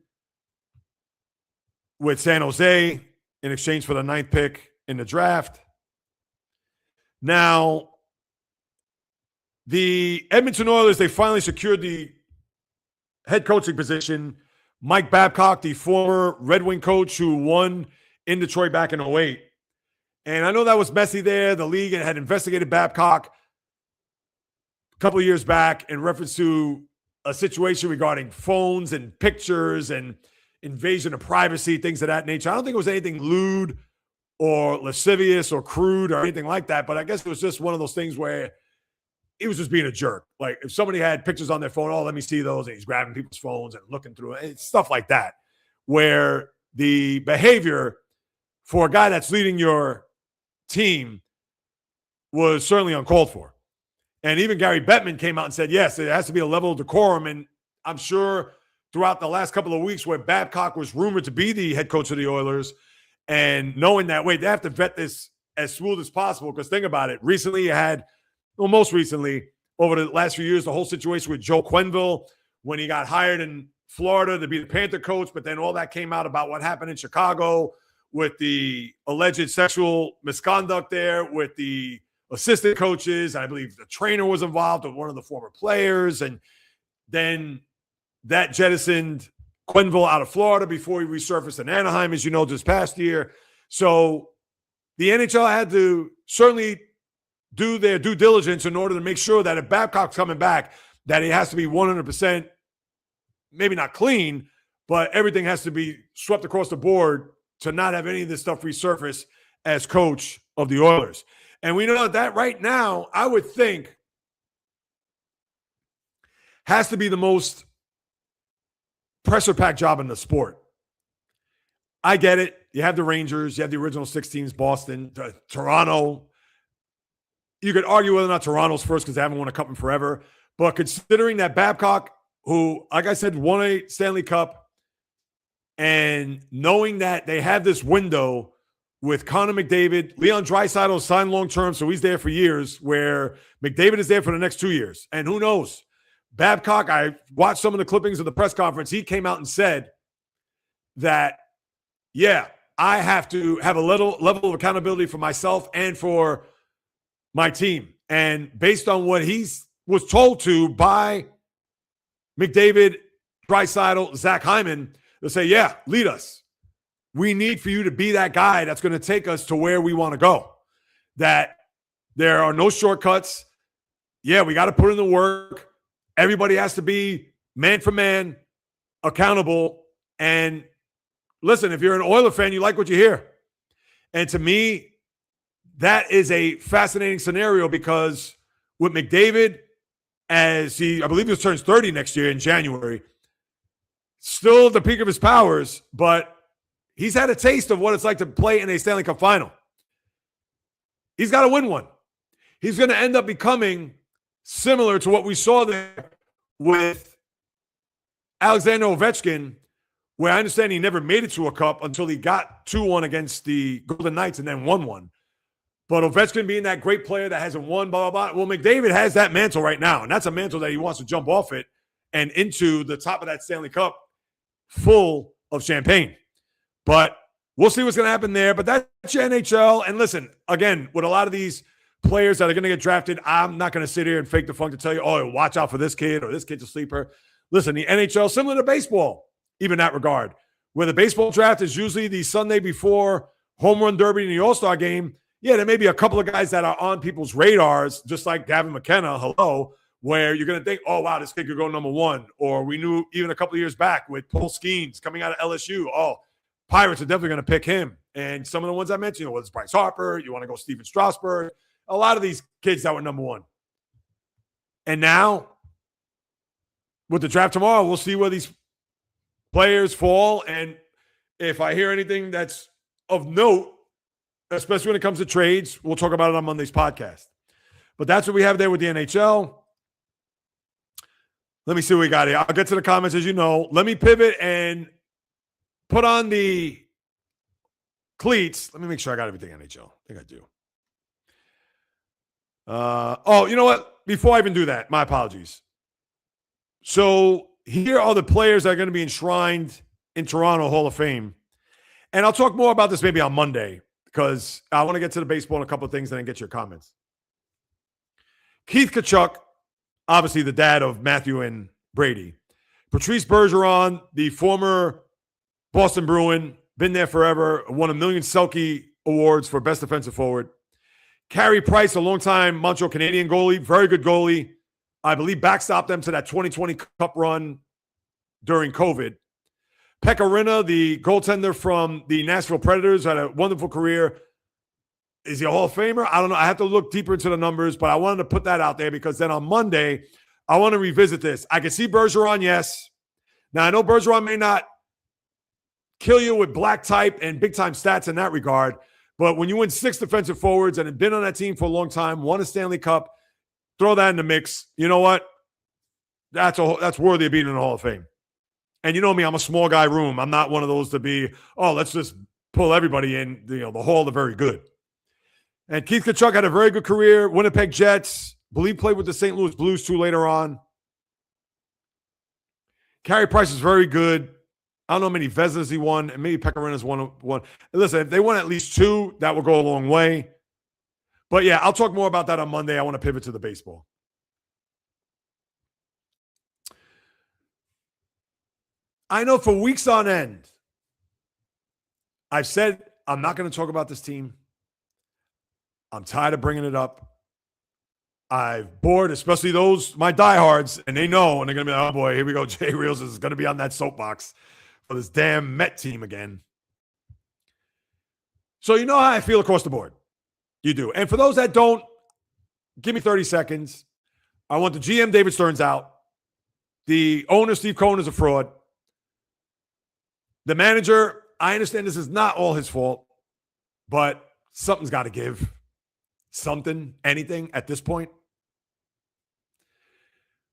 with San Jose in exchange for the 9th pick in the draft. Now, the Edmonton Oilers, they finally secured the head coaching position. Mike Babcock, the former Red Wing coach who won in Detroit back in 2008. And I know that was messy there. The league had investigated Babcock a couple of years back in reference to a situation regarding phones and pictures and invasion of privacy, things of that nature. I don't think it was anything lewd or lascivious or crude or anything like that, but I guess it was just one of those things where he was just being a jerk. Like if somebody had pictures on their phone, let me see those, and he's grabbing people's phones and looking through it. It's stuff like that, where the behavior for a guy that's leading your team was certainly uncalled for. And even Gary Bettman came out and said, yes, it has to be a level of decorum. And I'm sure throughout the last couple of weeks where Babcock was rumored to be the head coach of the Oilers, and knowing that, wait, they have to vet this as smooth as possible. Because think about it. Recently you had, most recently, over the last few years, the whole situation with Joe Quenneville when he got hired in Florida to be the Panther coach, but then all that came out about what happened in Chicago with the alleged sexual misconduct there with the assistant coaches. I believe the trainer was involved with one of the former players. And then that jettisoned Quenneville out of Florida before he resurfaced in Anaheim, as you know, this past year. So the NHL had to certainly do their due diligence in order to make sure that if Babcock's coming back, that he has to be 100%, maybe not clean, but everything has to be swept across the board to not have any of this stuff resurface as coach of the Oilers. And we know that right now, I would think, has to be the most pressure-packed job in the sport. I get it. You have the Rangers. You have the original 6 teams, Boston, Toronto. You could argue whether or not Toronto's first because they haven't won a cup in forever. But considering that Babcock, who, like I said, won a Stanley Cup, and knowing that they have this window with Connor McDavid, Leon Draisaitl signed long-term, so he's there for years, where McDavid is there for the next 2 years. And who knows? Babcock, I watched some of the clippings of the press conference. He came out and said that, yeah, I have to have a level of accountability for myself and for my team. And based on what he was told to by McDavid, Draisaitl, Zach Hyman, they'll say, yeah, lead us. We need for you to be that guy that's going to take us to where we want to go. That there are no shortcuts. Yeah, we got to put in the work. Everybody has to be man for man, accountable. And listen, if you're an Oiler fan, you like what you hear. And to me, that is a fascinating scenario because with McDavid, I believe he turns 30 next year in January, still at the peak of his powers, but he's had a taste of what it's like to play in a Stanley Cup final. He's got to win one. He's going to end up becoming similar to what we saw there with Alexander Ovechkin, where I understand he never made it to a cup until he got 2-1 against the Golden Knights and then won one. But Ovechkin being that great player that hasn't won, blah, blah, blah. Well, McDavid has that mantle right now, and that's a mantle that he wants to jump off it and into the top of that Stanley Cup full of champagne. But we'll see what's going to happen there. But that's your NHL. And listen, again, with a lot of these players that are going to get drafted, I'm not going to sit here and fake the funk to tell you, oh, watch out for this kid or this kid's a sleeper. Listen, the NHL, similar to baseball, even in that regard, where the baseball draft is usually the Sunday before home run derby and the All-Star game. Yeah, there may be a couple of guys that are on people's radars, just like Gavin McKenna, where you're going to think, oh, wow, this kid could go number 1. Or we knew even a couple of years back with Paul Skeens coming out of LSU, oh, Pirates are definitely going to pick him. And some of the ones I mentioned, whether it's Bryce Harper, you want to go Steven Strasburg, a lot of these kids that were number 1. And now, with the draft tomorrow, we'll see where these players fall. And if I hear anything that's of note, especially when it comes to trades, we'll talk about it on Monday's podcast. But that's what we have there with the NHL. Let me see what we got here. I'll get to the comments, as you know. Let me pivot and put on the cleats. Let me make sure I got everything NHL. I think I do. You know what? Before I even do that, my apologies. So here are the players that are going to be enshrined in Toronto Hall of Fame. And I'll talk more about this maybe on Monday because I want to get to the baseball and a couple of things and then get your comments. Keith Tkachuk, obviously the dad of Matthew and Brady. Patrice Bergeron, the former Boston Bruin, been there forever, won 1 million Selke awards for best defensive forward. Carey Price, a longtime Montreal Canadian goalie, very good goalie. I believe backstopped them to that 2020 Cup run during COVID. Pekka Rinne, the goaltender from the Nashville Predators, had a wonderful career. Is he a Hall of Famer? I don't know. I have to look deeper into the numbers, but I wanted to put that out there because then on Monday, I want to revisit this. I can see Bergeron, yes. Now, I know Bergeron may not kill you with black type and big-time stats in that regard, but when you win 6 defensive forwards and have been on that team for a long time, won a Stanley Cup, throw that in the mix. You know what? That's worthy of being in the Hall of Fame. And you know me, I'm a small guy room. I'm not one of those to be, oh, let's just pull everybody in, the Hall of Very Good. And Keith Tkachuk had a very good career. Winnipeg Jets. Believe played with the St. Louis Blues too later on. Carey Price is very good. I don't know how many Vezinas he won, and maybe Pekka Rinne's won. Listen, if they won at least 2, that will go a long way. But yeah, I'll talk more about that on Monday. I want to pivot to the baseball. I know for weeks on end, I've said I'm not going to talk about this team. I'm tired of bringing it up. I've bored, especially those, my diehards, and they know, and they're going to be like, oh boy, here we go. Jay Reels is going to be on that soapbox for this damn Met team again. So you know how I feel across the board. You do. And for those that don't, give me 30 seconds. I want the GM, David Stearns, out. The owner, Steve Cohen, is a fraud. The manager, I understand this is not all his fault, but something's got to give. Something, anything at this point.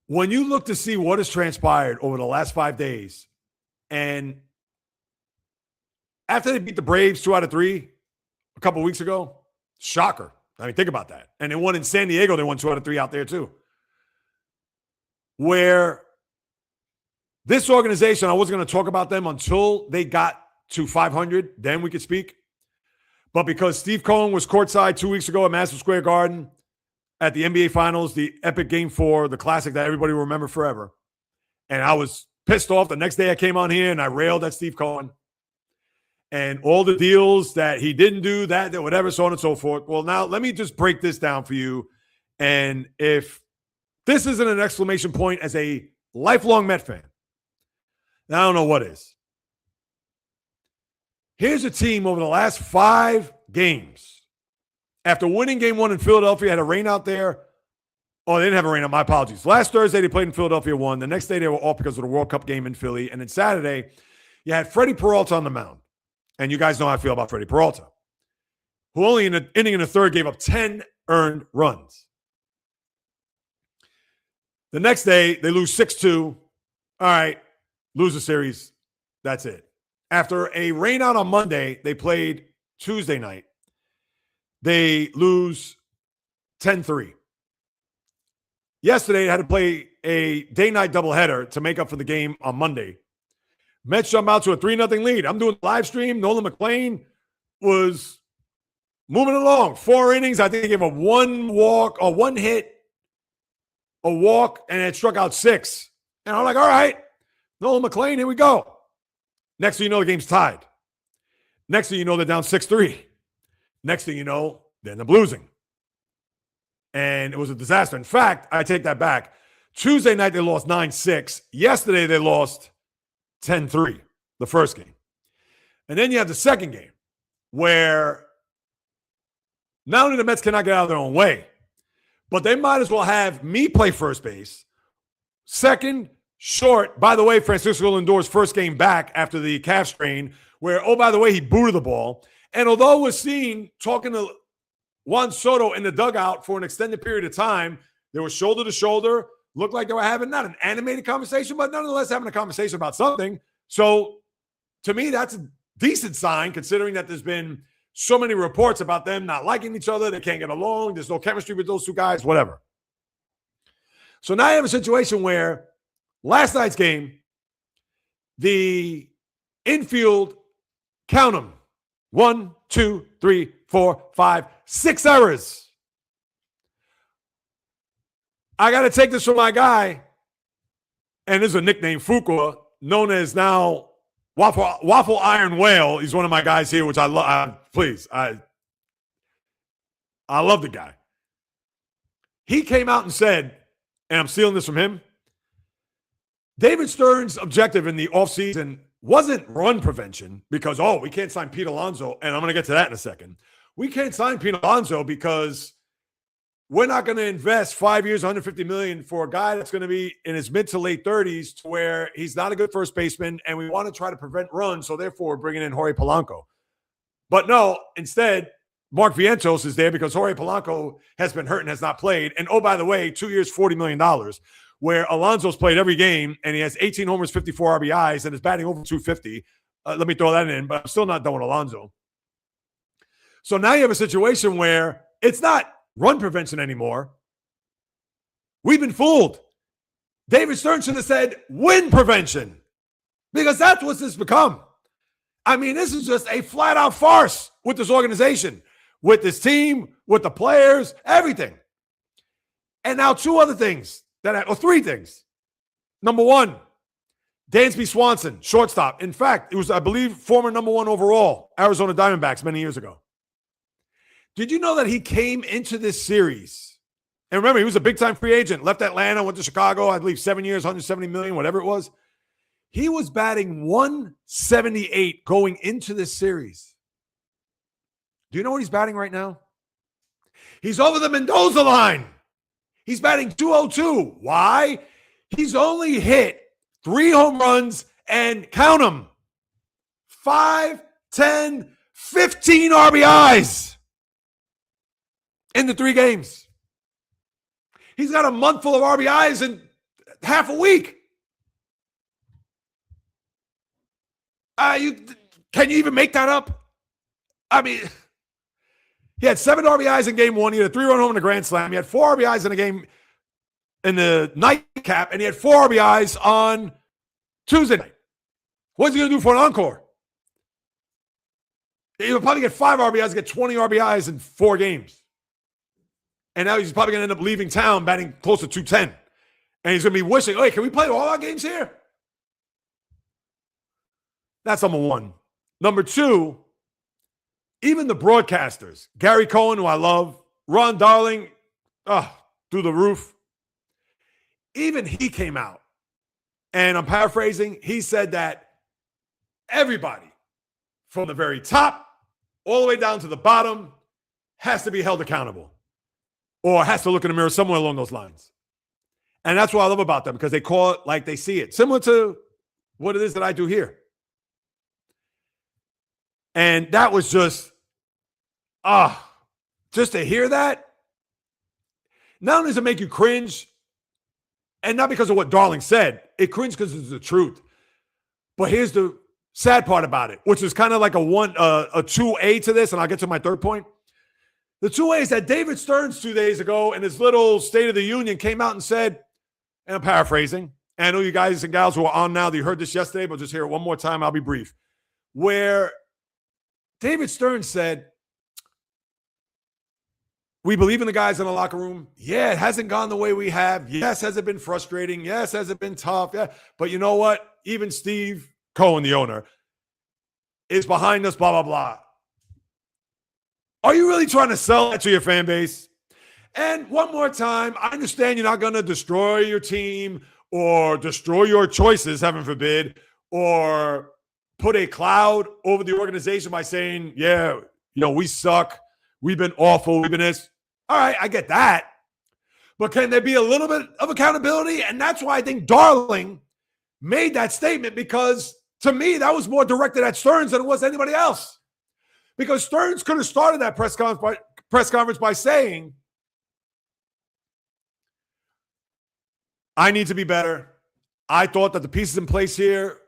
When you look to see what has transpired over the last 5 days, and after they beat the Braves 2 out of 3 a couple weeks ago, shocker. I mean, think about that. And they won in San Diego. They won 2 out of 3 out there too. Where this organization, I wasn't going to talk about them until they got to 500. Then we could speak. But because Steve Cohen was courtside 2 weeks ago at Madison Square Garden at the NBA Finals, the epic Game 4, the classic that everybody will remember forever. And I was pissed off. The next day I came on here and I railed at Steve Cohen and all the deals that he didn't do, that whatever, so on and so forth. Well, now let me just break this down for you. And if this isn't an exclamation point as a lifelong Met fan, I don't know what is. Here's a team over the last 5 games. After winning game 1 in Philadelphia, had a rain out there. Oh, they didn't have a rain out. My apologies. Last Thursday, they played in Philadelphia, won. The next day, they were off because of the World Cup game in Philly. And then Saturday, you had Freddie Peralta on the mound. And you guys know how I feel about Freddie Peralta, who only in an inning in the third gave up 10 earned runs. The next day, they lose 6-2. All right, lose the series. That's it. After a rainout on Monday, they played Tuesday night. They lose 10-3. Yesterday, they had to play a day-night doubleheader to make up for the game on Monday. Mets jump out to a 3-0 lead. I'm doing the live stream. Nolan McLean was moving along. 4 innings. I think he gave a 1 walk, or 1 hit, a walk, and it struck out 6. And I'm like, all right, Nolan McLean, here we go. Next thing you know, the game's tied. Next thing you know, they're down 6-3. Next thing you know, they end up losing. And it was a disaster. In fact, I take that back. Tuesday night, they lost 9-6. Yesterday, they lost 10-3, the first game. And then you have the second game where not only the Mets cannot get out of their own way, but they might as well have me play first base. Second, short. By the way, Francisco Lindor's first game back after the calf strain, where, oh, by the way, he booted the ball. And although we're seen talking to Juan Soto in the dugout for an extended period of time, they were shoulder to shoulder, looked like they were having not an animated conversation, but nonetheless having a conversation about something. So to me, that's a decent sign, considering that there's been so many reports about them not liking each other. They can't get along. There's no chemistry with those 2 guys, whatever. So now you have a situation where last night's game, the infield, count them, 1, 2, 3, 4, 5, 6 errors. I got to take this from my guy, and this is a nickname, Fuqua, known as now Waffle Iron Whale. He's one of my guys here, which I love. I love the guy. He came out and said, and I'm stealing this from him, David Stern's objective in the offseason wasn't run prevention because, we can't sign Pete Alonso, and I'm going to get to that in a second. We can't sign Pete Alonso because we're not going to invest 5 years, $150 million for a guy that's going to be in his mid to late 30s to where he's not a good first baseman, and we want to try to prevent runs, so therefore we're bringing in Jorge Polanco. But no, instead, Mark Vientos is there because Jorge Polanco has been hurt and has not played. And, oh, by the way, 2 years, $40 million, where Alonso's played every game, and he has 18 homers, 54 RBIs, and is batting over 250. Let me throw that in, but I'm still not done with Alonso. So now you have a situation where it's not run prevention anymore. We've been fooled. David Stern should have said win prevention, because that's what this become. I mean, this is just a flat-out farce with this organization, with this team, with the players, everything. And now 2 other things, 3 things. Number 1, Dansby Swanson, shortstop. In fact, it was, I believe, former number 1 overall, Arizona Diamondbacks many years ago. Did you know that he came into this series? And remember, he was a big-time free agent, left Atlanta, went to Chicago, I believe 7 years, $170 million, whatever it was. He was batting 178 going into this series. Do you know what he's batting right now? He's over the Mendoza line. He's batting 202. Why? He's only hit 3 home runs and count them, 5, 10, 15 RBIs in the 3 games. He's got a month full of RBIs in half a week. Can you even make that up? I mean, he had 7 RBIs in game 1. He had a 3-run home in the grand slam. He had 4 RBIs in a game in the nightcap, and he had 4 RBIs on Tuesday night. What's he going to do for an encore? He'll probably get 5 RBIs, get 20 RBIs in 4 games. And now he's probably going to end up leaving town batting close to 210. And he's going to be wishing, hey, can we play all our games here? That's number 1. Number 2, even the broadcasters, Gary Cohen, who I love, Ron Darling, through the roof. Even he came out, and I'm paraphrasing, he said that everybody from the very top all the way down to the bottom has to be held accountable or has to look in the mirror somewhere along those lines. And that's what I love about them, because they call it like they see it, similar to what it is that I do here. And that was just to hear that, not only does it make you cringe, and not because of what Darling said, it cringe because it's the truth. But here's the sad part about it, which is kind of like a 2A to this, and I'll get to my third point. The 2A is that David Stearns 2 days ago in his little State of the Union came out and said, and I'm paraphrasing, and I know you guys and gals who are on now, you heard this yesterday, but just hear it one more time, I'll be brief, where David Stearns said, we believe in the guys in the locker room. Yeah, it hasn't gone the way we have. Yes, has it been frustrating? Yes, has it been tough? Yeah, but you know what? Even Steve Cohen, the owner, is behind us, blah, blah, blah. Are you really trying to sell that to your fan base? And one more time, I understand you're not going to destroy your team or destroy your choices, heaven forbid, or put a cloud over the organization by saying, yeah, we suck. We've been awful. We've been this. All right, I get that. But can there be a little bit of accountability? And that's why I think Darling made that statement, because to me, that was more directed at Stearns than it was anybody else. Because Stearns could have started that press conference by saying, I need to be better. I thought that the pieces in place here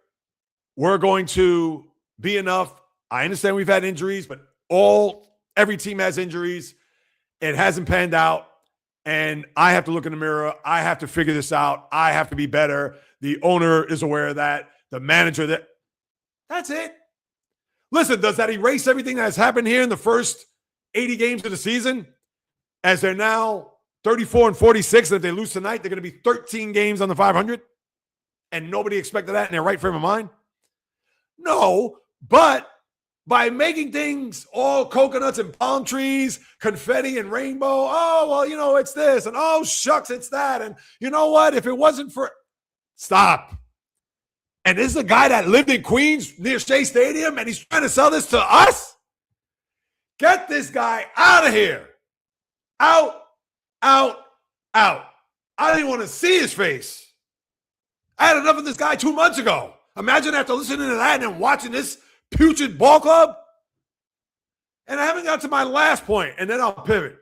were going to be enough. I understand we've had injuries, but every team has injuries. It hasn't panned out, and I have to look in the mirror. I have to figure this out. I have to be better. The owner is aware of that. The manager, that's it. Listen, does that erase everything that has happened here in the first 80 games of the season? As they're now 34 and 46, and if they lose tonight, they're going to be 13 games on the 500, and nobody expected that in their right frame of mind? No, but by making things all coconuts and palm trees, confetti and rainbow, it's this, and oh, shucks, it's that. And you know what? If it wasn't for... Stop. And this is a guy that lived in Queens near Shea Stadium, and he's trying to sell this to us? Get this guy out of here. Out, out, out. I didn't want to see his face. I had enough of this guy 2 months ago. Imagine after listening to that and then watching this putrid ball club. And I haven't got to my last point, and then I'll pivot.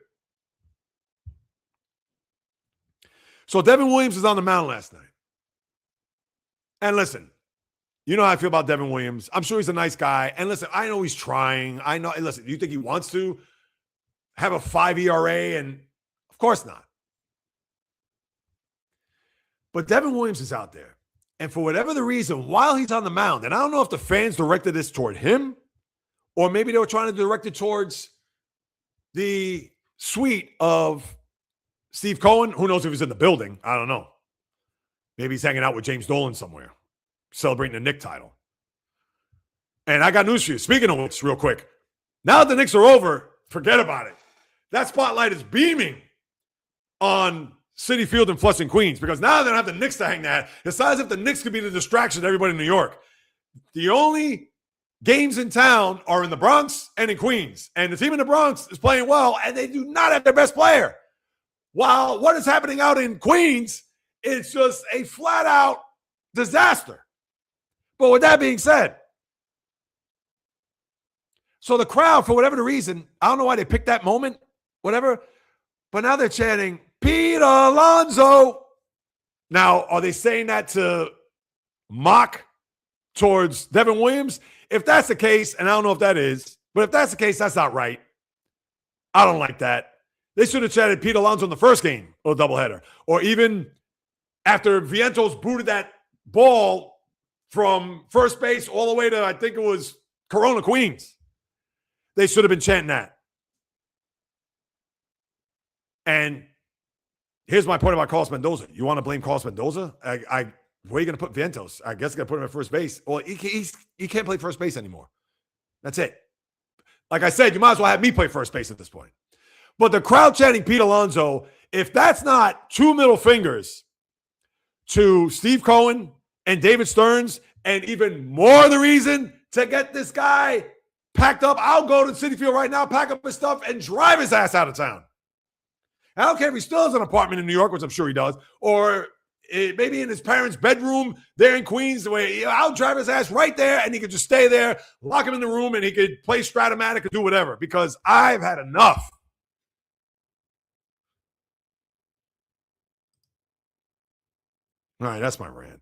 So Devin Williams is on the mound last night. And listen, you know how I feel about Devin Williams. I'm sure he's a nice guy. And listen, I know he's trying. I know. Listen, do you think he wants to have a 5 ERA? And of course not. But Devin Williams is out there. And for whatever the reason, while he's on the mound, and I don't know if the fans directed this toward him, or maybe they were trying to direct it towards the suite of Steve Cohen. Who knows if he's in the building? I don't know. Maybe he's hanging out with James Dolan somewhere, celebrating the Knicks title. And I got news for you. Speaking of which, real quick, now that the Knicks are over, forget about it. That spotlight is beaming on Citi Field in Flushing, Queens, because now they don't have the Knicks to hang that. It's not as if the Knicks could be the distraction to everybody in New York. The only games in town are in the Bronx and in Queens. And the team in the Bronx is playing well, and they do not have their best player. While what is happening out in Queens, it's just a flat-out disaster. But with that being said, So the crowd, for whatever the reason, I don't know why they picked that moment, whatever, but now they're chanting, Pete Alonso. Now, are they saying that to mock towards Devin Williams? If that's the case, and I don't know if that is, but if that's the case, that's not right. I don't like that. They should have chatted Pete Alonso in the first game of the doubleheader, or even after Vientos booted that ball from first base all the way to, I think it was Corona, Queens. They should have been chanting that. And here's my point about Carlos Mendoza. You want to blame Carlos Mendoza? Where are you going to put Vientos? I guess you're going to put him at first base. Well, he can't play first base anymore. That's it. Like I said, you might as well have me play first base at this point. But the crowd chanting Pete Alonso, if that's not two middle fingers to Steve Cohen and David Stearns, and even more the reason to get this guy packed up, I'll go to Citi Field right now, pack up his stuff, and drive his ass out of town. I don't care if he still has an apartment in New York, which I'm sure he does, or maybe in his parents' bedroom there in Queens. I'll drive his ass right there, and he could just stay there, lock him in the room, and he could play Stratomatic or do whatever, because I've had enough. All right, that's my rant.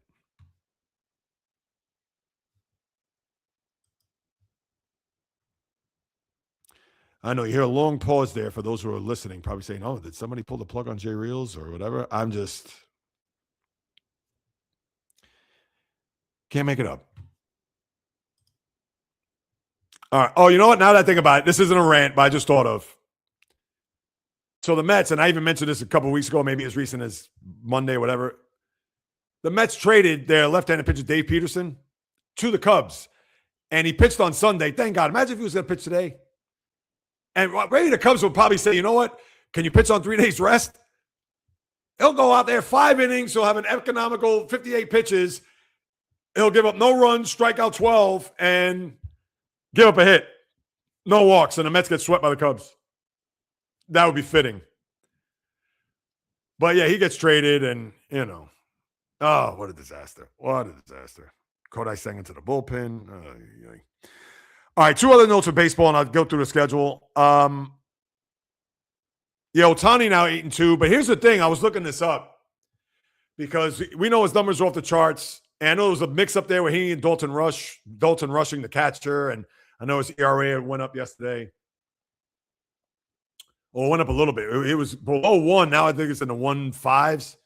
I know you hear a long pause there for those who are listening, probably saying, oh, did somebody pull the plug on Jay Reels or whatever? I'm just can't make it up. All right. Oh, you know what? Now that I think about it, this isn't a rant, but I just thought of. So the Mets, and I even mentioned this a couple of weeks ago, maybe as recent as Monday or whatever. The Mets traded their left-handed pitcher, Dave Peterson, to the Cubs. And he pitched on Sunday. Thank God. Imagine if he was going to pitch today. And maybe the Cubs would probably say, you know what? Can you pitch on 3 days rest? He'll go out there 5 innings. He'll have an economical 58 pitches. He'll give up no runs, strike out 12, and give up a hit. No walks, and the Mets get swept by the Cubs. That would be fitting. But, yeah, he gets traded, and, you know. Oh, what a disaster. What a disaster. Kodai Senga into the bullpen. All right, 2 other notes of baseball, and I'll go through the schedule. Ohtani now 8-2, but here's the thing. I was looking this up because we know his numbers are off the charts, and I know there was a mix-up there with he and Dalton rushing the catcher, and I know his ERA went up yesterday. Well, it went up a little bit. It was below 1. Now I think it's in the 1.5s.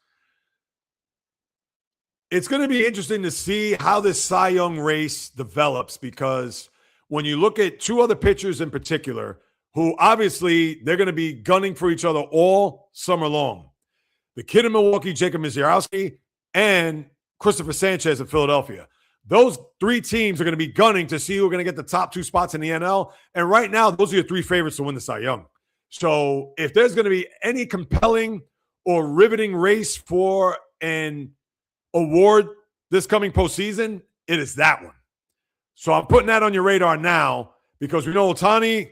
It's going to be interesting to see how this Cy Young race develops, because when you look at 2 other pitchers in particular, who obviously they're going to be gunning for each other all summer long. The kid in Milwaukee, Jacob Misiorowski, and Christopher Sanchez of Philadelphia. Those 3 teams are going to be gunning to see who are going to get the top 2 spots in the NL. And right now, those are your 3 favorites to win the Cy Young. So if there's going to be any compelling or riveting race for an award this coming postseason, it is that one. So I'm putting that on your radar now, because we know Ohtani,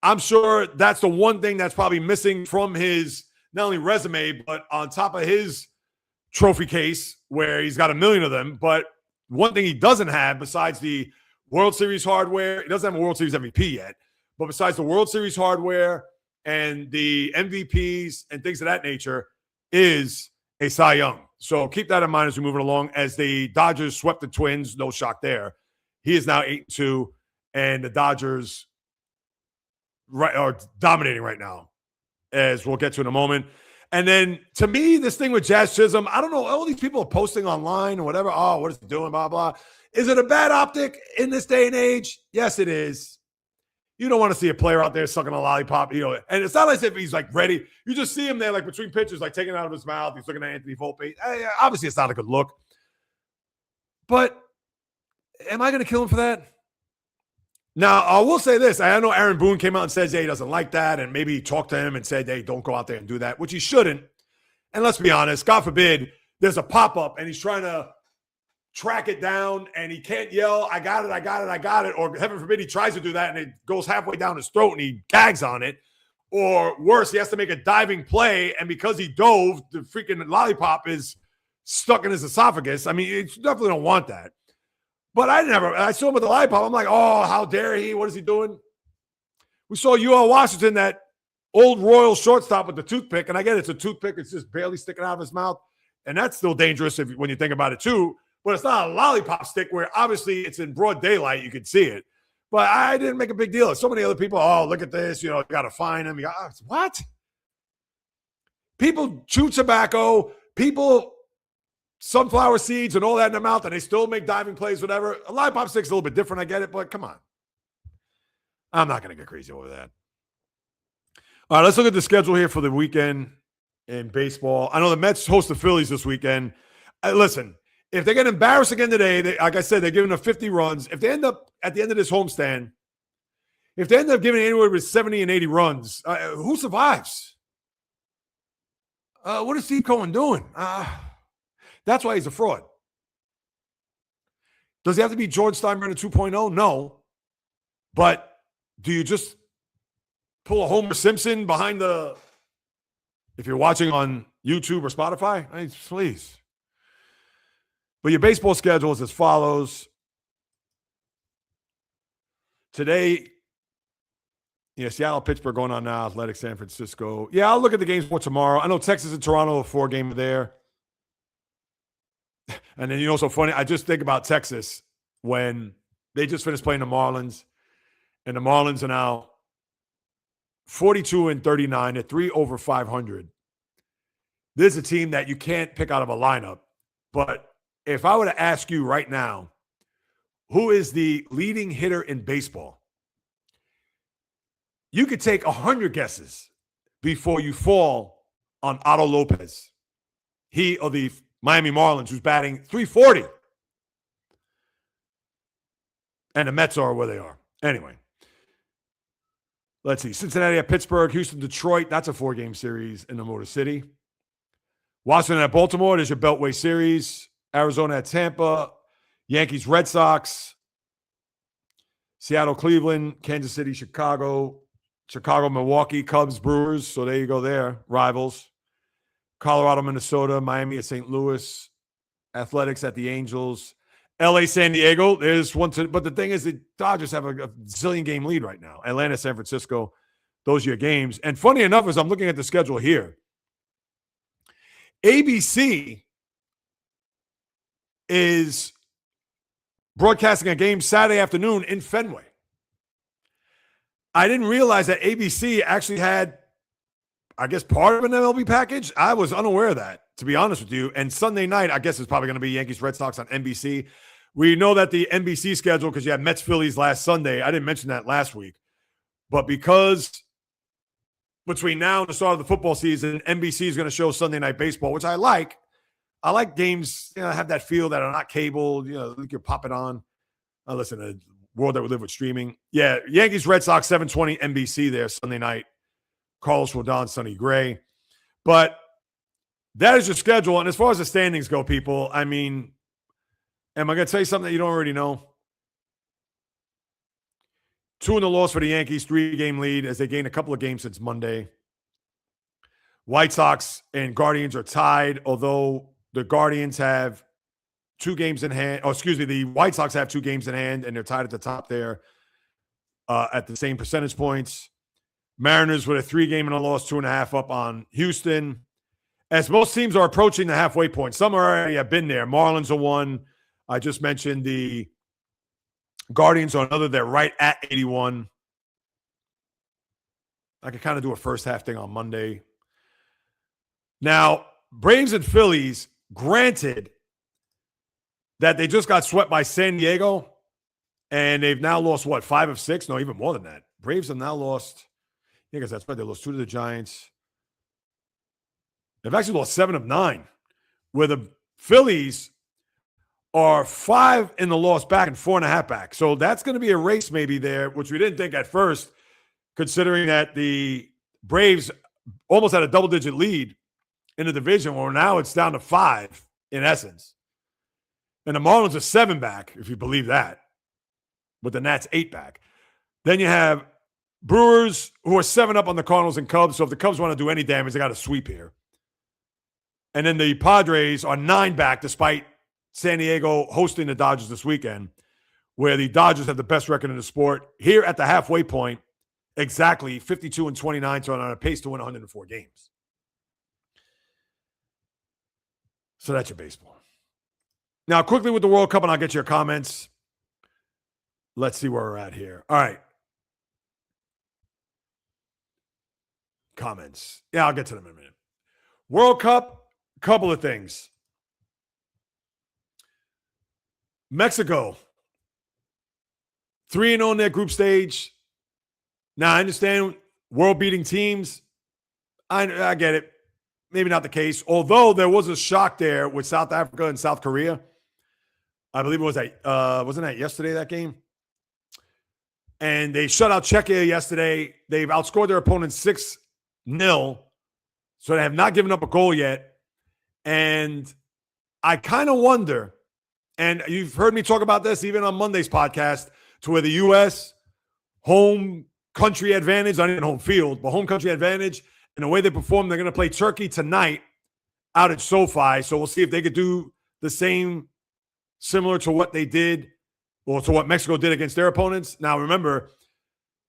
I'm sure that's the one thing that's probably missing from his not only resume, but on top of his trophy case, where he's got 1 million of them. But one thing he doesn't have, besides the World Series hardware, he doesn't have a World Series MVP yet, but besides the World Series hardware and the MVPs and things of that nature, is a Cy Young. So keep that in mind as we move it along. As the Dodgers swept the Twins, no shock there. He is now 8-2, and the Dodgers are dominating right now, as we'll get to in a moment. And then, to me, this thing with Jazz Chisholm, I don't know, all these people are posting online or whatever. Oh, what is he doing, blah, blah. Is it a bad optic in this day and age? Yes, it is. You don't want to see a player out there sucking a lollipop, and it's not as if he's, like, ready. You just see him there, like, between pitches, like, taking it out of his mouth. He's looking at Anthony Volpe. Obviously, it's not a good look. But am I going to kill him for that? Now, I will say this. I know Aaron Boone came out and says, hey, he doesn't like that, and maybe he talked to him and said, hey, don't go out there and do that, which he shouldn't. And let's be honest, God forbid, there's a pop-up, and he's trying to track it down, and he can't yell, I got it, or heaven forbid he tries to do that, and it goes halfway down his throat, and he gags on it. Or worse, he has to make a diving play, and because he dove, the freaking lollipop is stuck in his esophagus. I mean, you definitely don't want that. But I saw him with the lollipop. I'm like, oh, how dare he? What is he doing? We saw UL Washington, that old Royal shortstop with the toothpick. And I get it's a toothpick. It's just barely sticking out of his mouth. And that's still dangerous when you think about it too. But it's not a lollipop stick where obviously it's in broad daylight. You can see it. But I didn't make a big deal. So many other people, oh, look at this. You got to fine him. What? People chew tobacco. People sunflower seeds and all that in their mouth, and they still make diving plays, whatever. A lollipop stick's a little bit different. I get it, but come on. I'm not going to get crazy over that. All right, let's look at the schedule here for the weekend in baseball. I know the Mets host the Phillies this weekend. Listen, if they get embarrassed again today, like I said, they're giving them 50 runs. If they end up at the end of this homestand, if they end up giving anywhere with 70 and 80 runs, who survives? What is Steve Cohen doing? That's why he's a fraud. Does he have to be George Steinbrenner 2.0? No. But do you just pull a Homer Simpson behind if you're watching on YouTube or Spotify? Please. But your baseball schedule is as follows. Today, Seattle, Pittsburgh going on now. Athletic, San Francisco. Yeah, I'll look at the games for tomorrow. I know Texas and Toronto, a 4-game there. And then, so funny, I just think about Texas when they just finished playing the Marlins. And the Marlins are now 42-39 at 3 over 500. This is a team that you can't pick out of a lineup. But if I were to ask you right now, who is the leading hitter in baseball? You could take 100 guesses before you fall on Otto Lopez. He of the Miami Marlins, who's batting .340. And the Mets are where they are. Anyway. Let's see. Cincinnati at Pittsburgh, Houston, Detroit. That's a 4-game series in the Motor City. Washington at Baltimore. There's your Beltway series. Arizona at Tampa. Yankees, Red Sox. Seattle, Cleveland. Kansas City, Chicago. Chicago, Milwaukee. Cubs, Brewers. So there you go there. Rivals. Colorado, Minnesota. Miami at St. Louis. Athletics at the Angels. LA, San Diego, there's one but the thing is the Dodgers have a zillion game lead right now. Atlanta, San Francisco, those are your games. And funny enough, as I'm looking at the schedule here, ABC is broadcasting a game Saturday afternoon in Fenway. I didn't realize that ABC actually had, I guess, part of an MLB package. I was unaware of that, to be honest with you. And Sunday night, I guess, is probably going to be Yankees, Red Sox on NBC. We know that the NBC schedule, because you had Mets, Phillies last Sunday. I didn't mention that last week. But because between now and the start of the football season, NBC is going to show Sunday Night Baseball, which I like. I like games, have that feel that are not cable, you can pop it on. Listen, a world that we live with streaming. Yeah, Yankees, Red Sox, 7:20 NBC there Sunday night. Carlos Rodon, Sonny Gray. But that is your schedule. And as far as the standings go, people, I mean, am I going to tell you something that you don't already know? 2 in the loss for the Yankees, 3-game lead as they gain a couple of games since Monday. White Sox and Guardians are tied, although the Guardians have 2 games in hand. Oh, excuse me, the White Sox have 2 games in hand, and they're tied at the top there at the same percentage points. Mariners with a 3-game and a loss, 2.5 up on Houston. As most teams are approaching the halfway point. Some already have been there. Marlins are 1. I just mentioned the Guardians are another. They're right at 81. I could kind of do a first half thing on Monday. Now, Braves and Phillies, granted that they just got swept by San Diego, and they've now lost, 5 of 6? No, even more than that. Braves have now lost, I guess that's right, they lost 2 to the Giants. They've actually lost 7 of 9, where the Phillies are 5 in the loss back and 4.5 back. So that's going to be a race maybe there, which we didn't think at first, considering that the Braves almost had a double-digit lead in the division, where now it's down to 5 in essence. And the Marlins are 7 back, if you believe that. But the Nats 8 back. Then you have Brewers, who are 7 up on the Cardinals and Cubs. So if the Cubs want to do any damage, they got to sweep here. And then the Padres are 9 back, despite San Diego hosting the Dodgers this weekend. where the Dodgers have the best record in the sport. Here at the halfway point, exactly 52-29, so on a pace to win 104 games. So that's your baseball. Now, quickly with the World Cup, and I'll get your comments. Let's see where we're at here. All right. Comments. Yeah, I'll get to them in a minute. World Cup, couple of things. Mexico, 3-0 in their group stage. Now, I understand world-beating teams. I get it. Maybe not the case. Although there was a shock there with South Africa and South Korea. I believe it was wasn't that yesterday, that game? And they shut out Czechia yesterday. They've outscored their opponents 6-0. So they have not given up a goal yet. And I kind of wonder, and you've heard me talk about this even on Monday's podcast, to where the U.S. home country advantage, not even home field, but home country advantage, and the way they perform, they're going to play Turkey tonight out at SoFi. So we'll see if they could do the same, similar to what they did, or to what Mexico did against their opponents. Now, remember,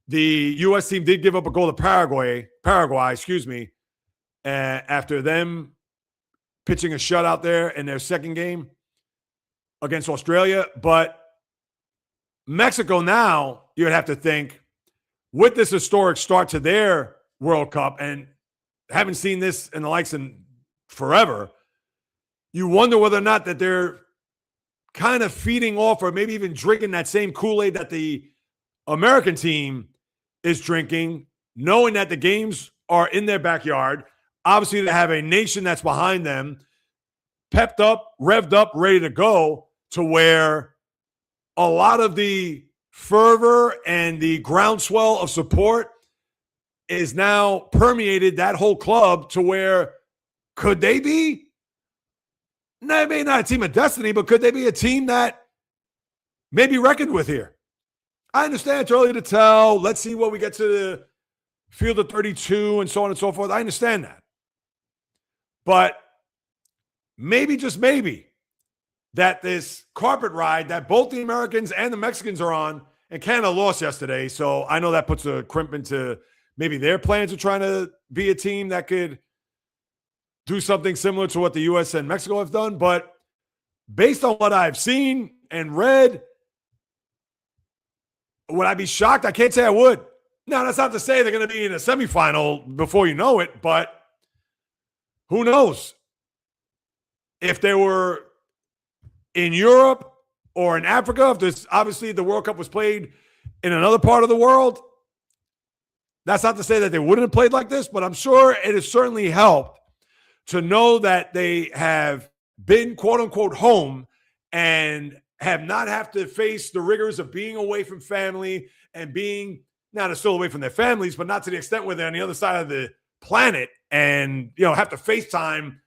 the U.S. team did give up a goal to Paraguay, after them pitching a shutout there in their second game against Australia. But Mexico now, you would have to think, with this historic start to their World Cup, and haven't seen this in the likes in forever, you wonder whether or not that they're kind of feeding off or maybe even drinking that same Kool-Aid that the American team is drinking, knowing that the games are in their backyard. Obviously, they have a nation that's behind them, pepped up, revved up, ready to go, to where a lot of the fervor and the groundswell of support is now permeated that whole club, to where could they be, maybe not a team of destiny, but could they be a team that may be reckoned with here? I understand it's early to tell. Let's see what we get to the field of 32 and so on and so forth. I understand that. But maybe, just maybe, that this carpet ride that both the Americans and the Mexicans are on, and Canada lost yesterday, so I know that puts a crimp into maybe their plans of trying to be a team that could do something similar to what the U.S. and Mexico have done. But based on what I've seen and read, would I be shocked? I can't say I would. Now, that's not to say they're going to be in a semifinal before you know it, but who knows? If they were in Europe or in Africa, if this, obviously the World Cup was played in another part of the world, that's not to say that they wouldn't have played like this, but I'm sure it has certainly helped to know that they have been, quote unquote, home and have not have to face the rigors of being away from family and being, not still away from their families, but not to the extent where they're on the other side of the planet and, have to FaceTime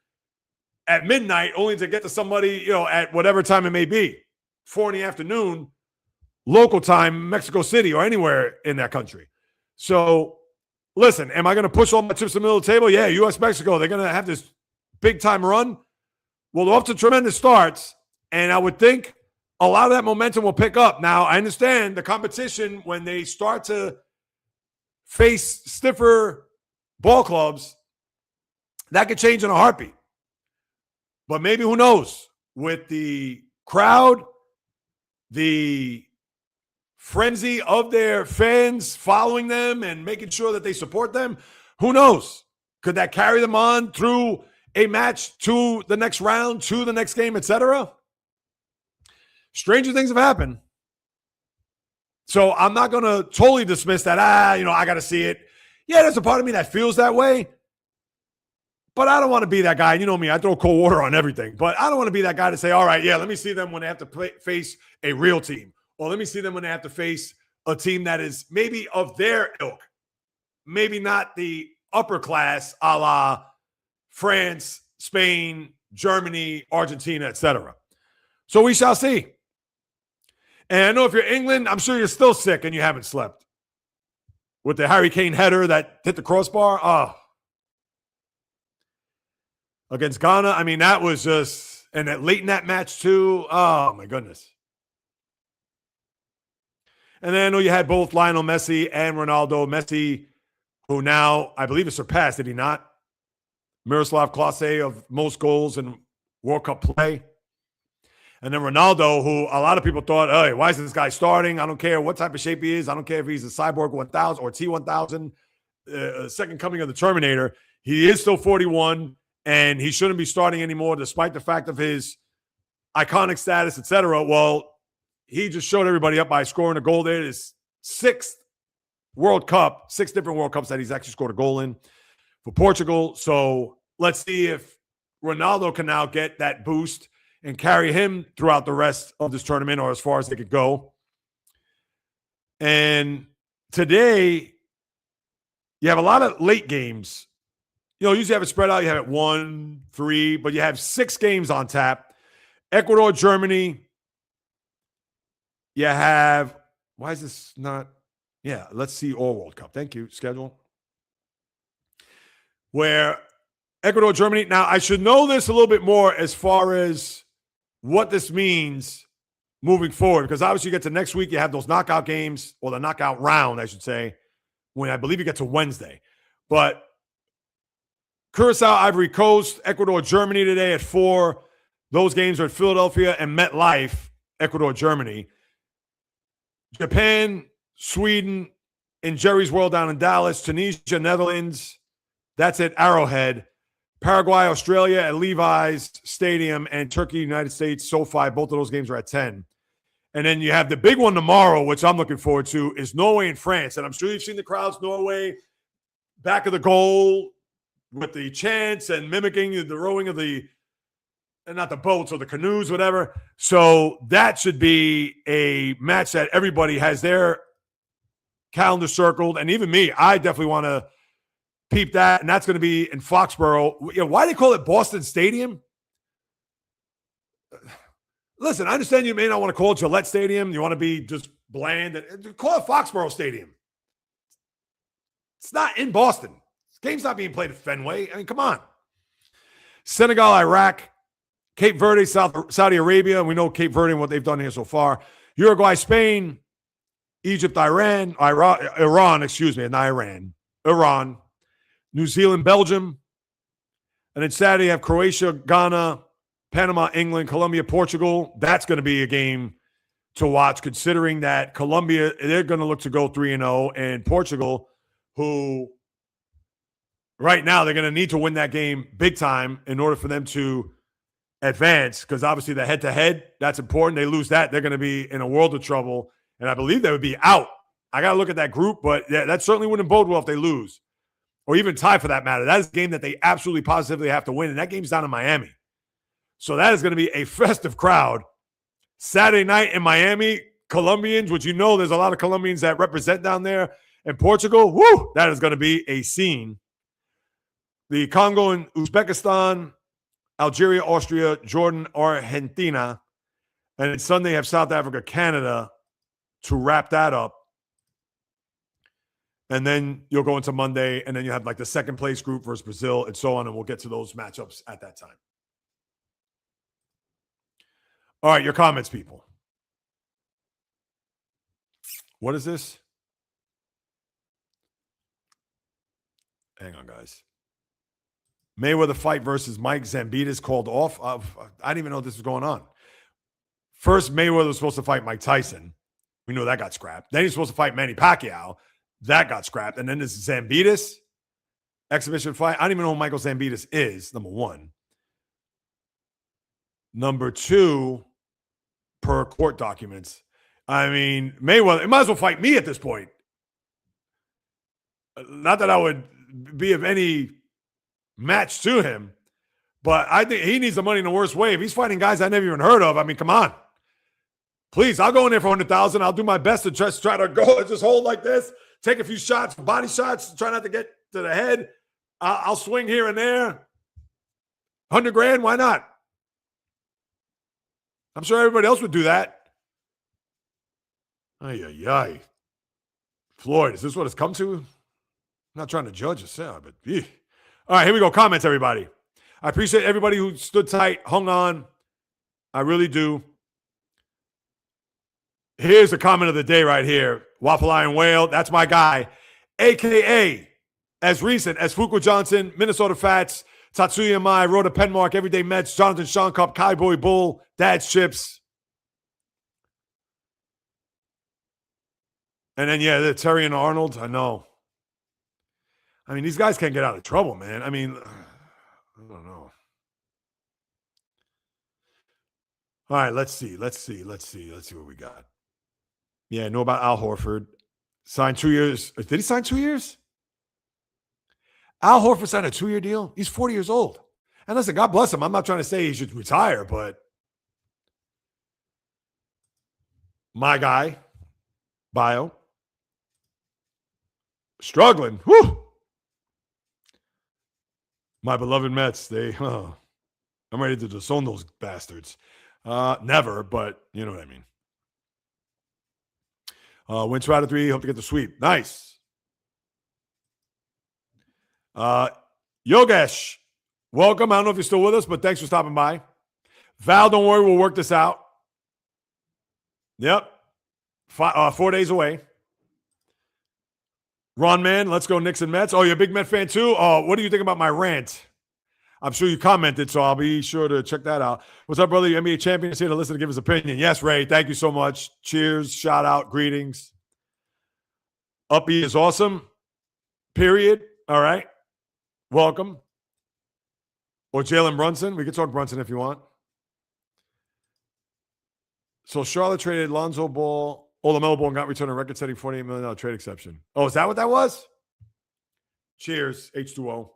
at midnight only to get to somebody, at whatever time it may be, 4 p.m, local time, Mexico City or anywhere in that country. So listen, am I going to push all my chips in the middle of the table? Yeah, U.S., Mexico, they're going to have this big-time run. Well, they're off to tremendous starts, and I would think a lot of that momentum will pick up. Now, I understand the competition when they start to face stiffer ball clubs, that could change in a heartbeat. But maybe, who knows, with the crowd, the frenzy of their fans following them and making sure that they support them, who knows? Could that carry them on through a match, to the next round, to the next game, etc.? Stranger things have happened. So I'm not going to totally dismiss that. I got to see it. Yeah, there's a part of me that feels that way. But I don't want to be that guy. You know me, I throw cold water on everything. But I don't want to be that guy to say, all right, yeah, let me see them when they have to face a real team. Or let me see them when they have to face a team that is maybe of their ilk. Maybe not the upper class, a la France, Spain, Germany, Argentina, etc. So we shall see. And I know if you're England, I'm sure you're still sick and you haven't slept. With the Harry Kane header that hit the crossbar. Against Ghana, I mean, that was just, and that late in that match too. Oh, my goodness. And then I know you had both Lionel Messi and Ronaldo. Messi, who now I believe has surpassed, did he not? Miroslav Klose of most goals in World Cup play. And then Ronaldo, who a lot of people thought, hey, why is this guy starting? I don't care what type of shape he is. I don't care if he's a Cyborg 1000 or T1000, second coming of the Terminator. He is still 41, and he shouldn't be starting anymore, despite the fact of his iconic status, etc. Well, he just showed everybody up by scoring a goal there. His sixth World Cup, 6 different World Cups that he's actually scored a goal in for Portugal. So let's see if Ronaldo can now get that boost and carry him throughout the rest of this tournament, or as far as they could go. And today, you have a lot of late games. You know, usually have it spread out. You have it 1, 3, but you have 6 games on tap. Ecuador, Germany. You have, why is this not? Yeah, let's see all World Cup. Thank you. Schedule. Where Ecuador, Germany. Now, I should know this a little bit more as far as what this means moving forward, because obviously you get to next week, you have those knockout games, or the knockout round, I should say, when I believe you get to Wednesday. But Curacao, Ivory Coast, Ecuador, Germany today at 4. Those games are at Philadelphia and MetLife, Ecuador, Germany. Japan, Sweden, in Jerry's World down in Dallas. Tunisia, Netherlands, that's at Arrowhead. Paraguay, Australia at Levi's Stadium, and Turkey, United States, SoFi. Both of those games are at 10. And then you have the big one tomorrow, which I'm looking forward to, is Norway and France. And I'm sure you've seen the crowds, Norway, back of the goal with the chants and mimicking the rowing of the, and not the boats or the canoes, whatever. So that should be a match that everybody has their calendar circled. And even me, I definitely want to peep that, and that's going to be in Foxborough. You know, why do they call it Boston Stadium? Listen, I understand you may not want to call it Gillette Stadium. You want to be just bland. Call it Foxborough Stadium. It's not in Boston. This game's not being played at Fenway. I mean, come on. Senegal, Iraq, Cape Verde, Saudi Arabia. We know Cape Verde and what they've done here so far. Uruguay, Spain, Egypt, Iran, New Zealand, Belgium. And then Saturday, you have Croatia, Ghana, Panama, England, Colombia, Portugal. That's going to be a game to watch, considering that Colombia, they're going to look to go 3-0, and Portugal, who right now they're going to need to win that game big time in order for them to advance, because obviously the head-to-head, that's important. They lose that, they're going to be in a world of trouble, and I believe they would be out. I got to look at that group, but yeah, that certainly wouldn't bode well if they lose, or even tie for that matter. That is a game that they absolutely positively have to win, and that game's down in Miami. So that is going to be a festive crowd. Saturday night in Miami, Colombians, which you know there's a lot of Colombians that represent down there, and Portugal, whoo, that is going to be a scene. The Congo and Uzbekistan, Algeria, Austria, Jordan, Argentina, and then Sunday you have South Africa, Canada to wrap that up. And then you'll go into Monday, and then you have like the second place group versus Brazil and so on, and we'll get to those matchups at that time. All right, your comments, people. What is this? Hang on, guys. Mayweather fight versus Mike Zambitas called off. I didn't even know this was going on. First, Mayweather was supposed to fight Mike Tyson. We know that got scrapped. Then he's supposed to fight Manny Pacquiao. That got scrapped. And then this Zambitas exhibition fight. I don't even know who Michael Zambitas is, number one. Number two, per court documents. I mean, Mayweather, it might as well fight me at this point. Not that I would be of any match to him, but I think he needs the money in the worst way. If he's fighting guys I never even heard of, I mean, come on. Please, I'll go in there for 100,000. I'll do my best to just try to go and just hold like this, take a few shots, body shots, try not to get to the head. I'll swing here and there. 100 grand, why not? I'm sure everybody else would do that. Ay, ay, ay. Floyd, is this what it's come to? I'm not trying to judge this, but yeah. All right, here we go. Comments, everybody. I appreciate everybody who stood tight, hung on. I really do. Here's the comment of the day right here. Waffle Iron Whale, that's my guy. AKA, as recent as Fuqua Johnson, Minnesota Fats, Tatsuya Mai, Rhoda Penmark, Everyday Mets, Jonathan Sean Cup, Cowboy Bull, Dad's Chips. And then, yeah, the Terry and Arnold. I know. I mean, these guys can't get out of trouble, man. I mean, I don't know. All right, let's see what we got. Yeah, know about Al Horford. Signed 2 years. Did he sign 2 years? Al Horford signed a 2-year deal. He's 40 years old. And listen, God bless him. I'm not trying to say he should retire, but my guy, Bio, struggling. Whew. My beloved Mets, I'm ready to disown those bastards. Never, but you know what I mean. Win 2 out of 3. Hope to get the sweep. Nice. Yogesh, welcome. I don't know if you're still with us, but thanks for stopping by. Val, don't worry. We'll work this out. Yep. 4 days away. Ron Man, let's go Knicks and Mets. Oh, you're a big Met fan too? Oh, what do you think about my rant? I'm sure you commented, so I'll be sure to check that out. What's up, brother? Your NBA champion is here to listen to give his opinion. Yes, Ray. Thank you so much. Cheers. Shout out. Greetings. Uppy is awesome. Period. All right. Welcome. Or Jalen Brunson. We can talk Brunson if you want. So Charlotte traded Lonzo Ball, LaMelo Ball, and got returned a record-setting $48 million trade exception. Oh, is that what that was? Cheers. H2O.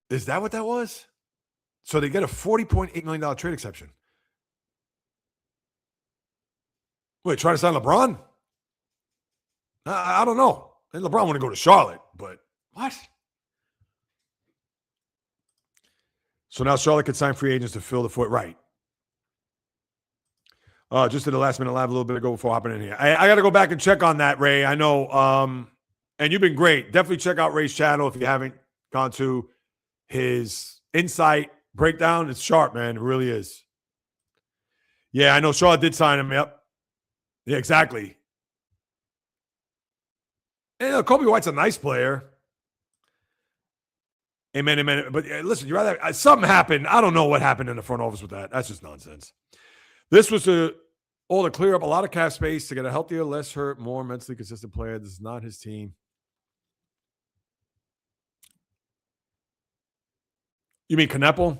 Is that what that was? So they get a $40.8 million trade exception. Wait, try to sign LeBron? I don't know. And LeBron want to go to Charlotte, but what? So now Charlotte could sign free agents to fill the foot right. Just did the last minute live a little bit ago before hopping in here. I got to go back and check on that, Ray. I know. And you've been great. Definitely check out Ray's channel if you haven't gone to his insight breakdown. It's sharp, man. It really is. Yeah, I know Charlotte did sign him. Yep. Yeah, exactly. And Kobe White's a nice player. Amen. But listen, you rather something happened. I don't know what happened in the front office with that. That's just nonsense. This was to clear up a lot of cap space to get a healthier, less hurt, more mentally consistent player. This is not his team. You mean Kneppel?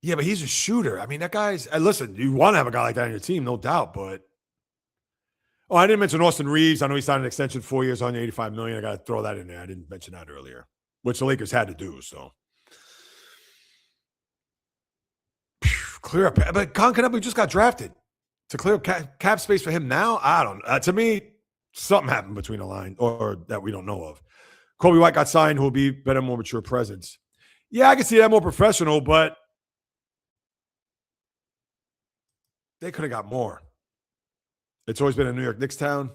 Yeah, but he's a shooter. I mean, that guy's. Listen, you want to have a guy like that on your team, no doubt. But I didn't mention Austin Reeves. I know he signed an extension 4 years on $85 million. I got to throw that in there. I didn't mention that earlier, which the Lakers had to do. So clear up. But Colin Kneppel just got drafted to clear up cap space for him now. I don't. To me, something happened between the line or that we don't know of. Kobe White got signed, who will be better, more mature presence. Yeah, I can see that more professional, but they could have got more. It's always been a New York Knicks town.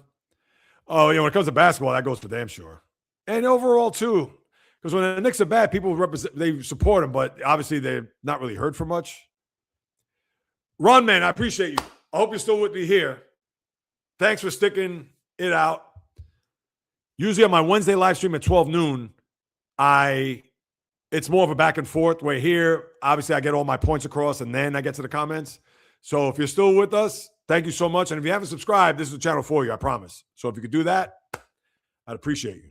Oh, when it comes to basketball, that goes for damn sure. And overall, too. Because when the Knicks are bad, people they support them, but obviously they're not really heard for much. Ron, man, I appreciate you. I hope you're still with me here. Thanks for sticking it out. Usually on my Wednesday live stream at 12 noon, it's more of a back and forth. Where here, obviously, I get all my points across, and then I get to the comments. So if you're still with us, thank you so much. And if you haven't subscribed, this is the channel for you, I promise. So if you could do that, I'd appreciate you.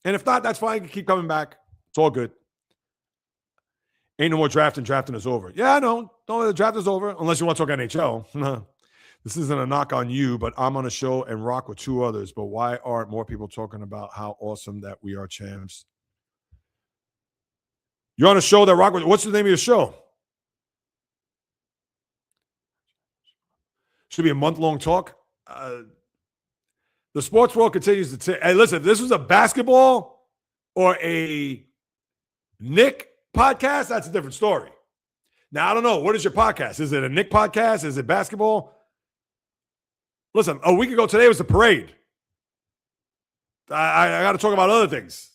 And if not, that's fine. You can keep coming back. It's all good. Ain't no more drafting. Drafting is over. Yeah, I know. No, the draft is over, unless you want to talk NHL. This isn't a knock on you, but I'm on a show and rock with 2 others. But why aren't more people talking about how awesome that we are champs? You're on a show that rock with. What's the name of your show? Should be a month-long talk. The sports world continues to say, hey, listen, if this was a basketball or a Nick podcast, that's a different story. Now, I don't know. What is your podcast? Is it a Nick podcast? Is it basketball? Listen, a week ago today was the parade. I got to talk about other things.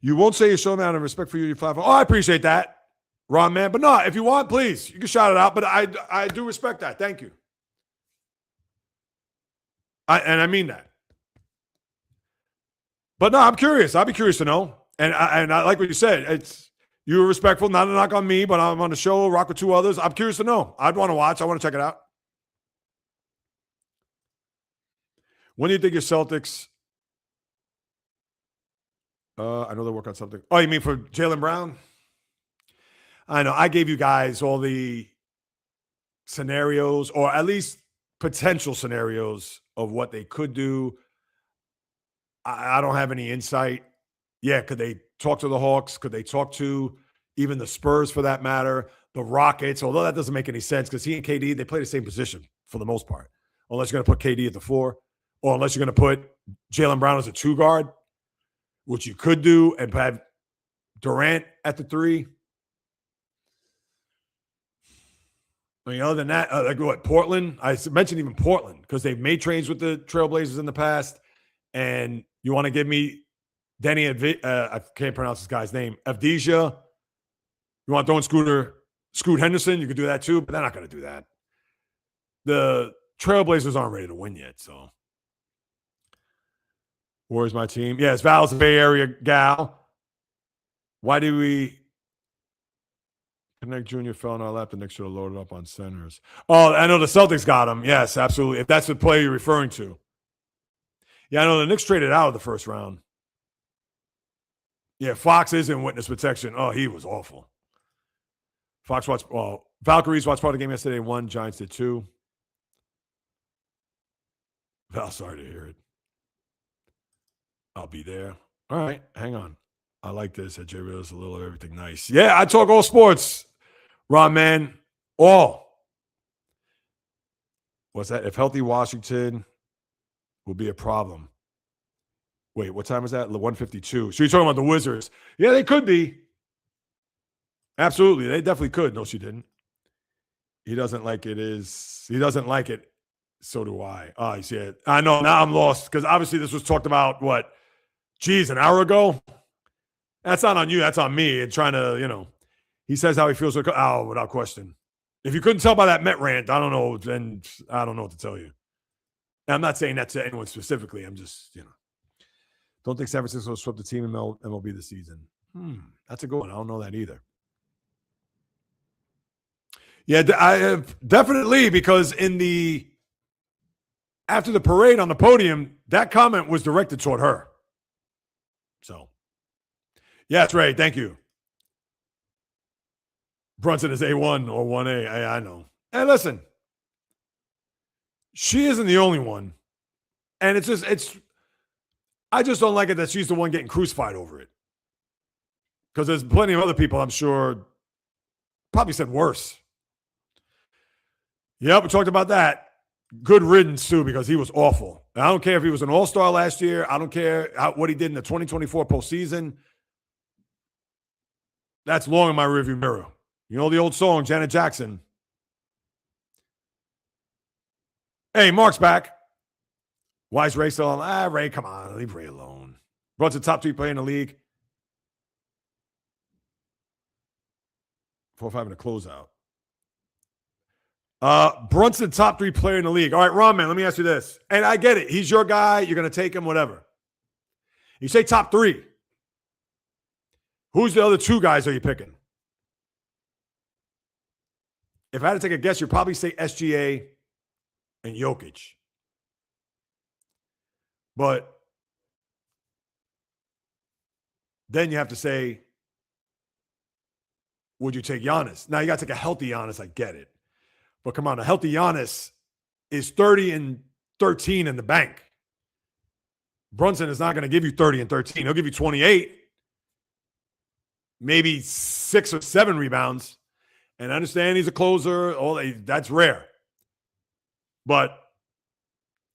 You won't say your show now out of respect for you, your platform. Oh, I appreciate that, Ron, man. But no, if you want, please, you can shout it out. But I do respect that. Thank you. And I mean that. But no, I'm curious. I'll be curious to know. And I like what you said. You were respectful, not a knock on me, but I'm on the show, rock with two others. I'm curious to know. I'd want to watch. I want to check it out. When do you think your Celtics? I know they're working on something. Oh, you mean for Jaylen Brown? I know. I gave you guys all the scenarios, or at least potential scenarios of what they could do. I don't have any insight. Yeah, could they talk to the Hawks? Could they talk to even the Spurs for that matter? The Rockets, although that doesn't make any sense because he and KD, they play the same position for the most part. Unless you're going to put KD at the 4, or unless you're going to put Jaylen Brown as a 2 guard, which you could do, and have Durant at the 3. I mean, other than that, like what, Portland? I mentioned even Portland because they've made trades with the Trailblazers in the past. And you want to give me Denny, I can't pronounce this guy's name, Avdija. You want throwing Scoot Henderson? You could do that too, but they're not going to do that. The Trailblazers aren't ready to win yet, so. Where's my team? Yes, Val's a Bay Area gal. Why do we connect Junior fell on our lap? The Knicks should have loaded up on centers. Oh, I know the Celtics got him. Yes, absolutely. If that's the play you're referring to. Yeah, I know the Knicks traded out of the first round. Yeah, Fox is in witness protection. Oh, he was awful. Fox watched, Valkyries watched part of the game yesterday and won. Giants did too. Val, sorry to hear it. I'll be there. All right, hang on. I like this. At J Reels, a little of everything nice. Yeah, I talk all sports, Ron, man. All. What's that? If healthy Washington will be a problem. Wait, what time is that? 1:52. So you're talking about the Wizards. Yeah, they could be. Absolutely. They definitely could. No, she didn't. He doesn't like it is. He doesn't like it. So do I. Oh, you see it. I know. Now I'm lost because obviously this was talked about, what? Geez, an hour ago? That's not on you. That's on me. And trying to, he says how he feels. Without question. If you couldn't tell by that Met rant, I don't know. Then I don't know what to tell you. And I'm not saying that to anyone specifically. I'm just, don't think San Francisco will sweep the team in MLB this season. That's a good one. I don't know that either. Yeah, I definitely, because after the parade on the podium, that comment was directed toward her. So, yeah, that's right. Thank you. Brunson is A1 or 1A. I know. And listen, she isn't the only one. And I just don't like it that she's the one getting crucified over it. Because there's plenty of other people, I'm sure, probably said worse. Yep, we talked about that. Good riddance, too, because he was awful. And I don't care if he was an all-star last year. I don't care what he did in the 2024 postseason. That's long in my rearview mirror. You know the old song, Janet Jackson. Hey, Mark's back. Why is Ray still on? Ray, come on. Leave Ray alone. Brunson, top 3 player in the league. 4-5 in the closeout. Brunson, top 3 player in the league. All right, Ron, man, let me ask you this. And I get it. He's your guy. You're going to take him, whatever. You say top 3. Who's the other 2 guys are you picking? If I had to take a guess, you'd probably say SGA and Jokic. But then you have to say, would you take Giannis? Now, you got to take a healthy Giannis. I get it. But come on, a healthy Giannis is 30 and 13 in the bank. Brunson is not going to give you 30 and 13. He'll give you 28, maybe 6 or 7 rebounds. And I understand he's a closer. That's rare. And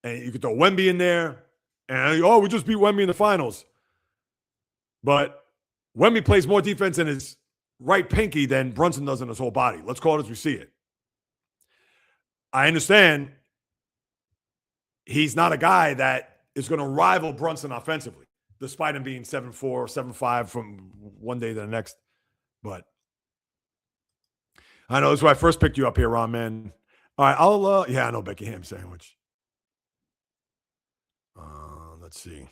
you could throw Wemby in there. And, we just beat Wemby in the finals. But Wemby plays more defense in his right pinky than Brunson does in his whole body. Let's call it as we see it. I understand he's not a guy that is going to rival Brunson offensively. despite him being 7'4", 7'5" from one day to the next. But I know that's why I first picked you up here, Ron, man. All right, I know Becky Ham sandwich. Let's see.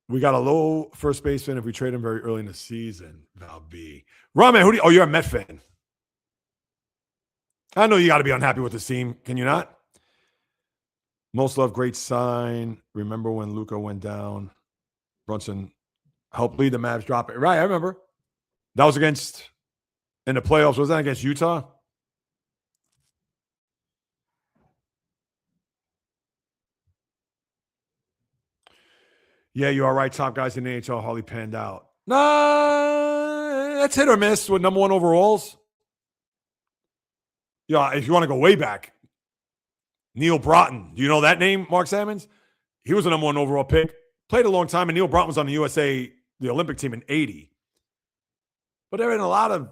We got a low first baseman if we trade him very early in the season. Val B. Ron, man, you're a Met fan. I know you got to be unhappy with this team. Can you not? Most love, great sign. Remember when Luka went down? Brunson helped lead the Mavs drop it. Right, I remember. That was against, in the playoffs, was that against Utah? Yeah, you are right. Top guys in the NHL hardly panned out. Nah, that's hit or miss with number one overalls. Yeah, if you want to go way back, Neil Broughton. Do you know that name, Mark Salmons? He was a number one overall pick. Played a long time, and Neil Broughton was on the USA, the Olympic team in 80. But there have been a lot of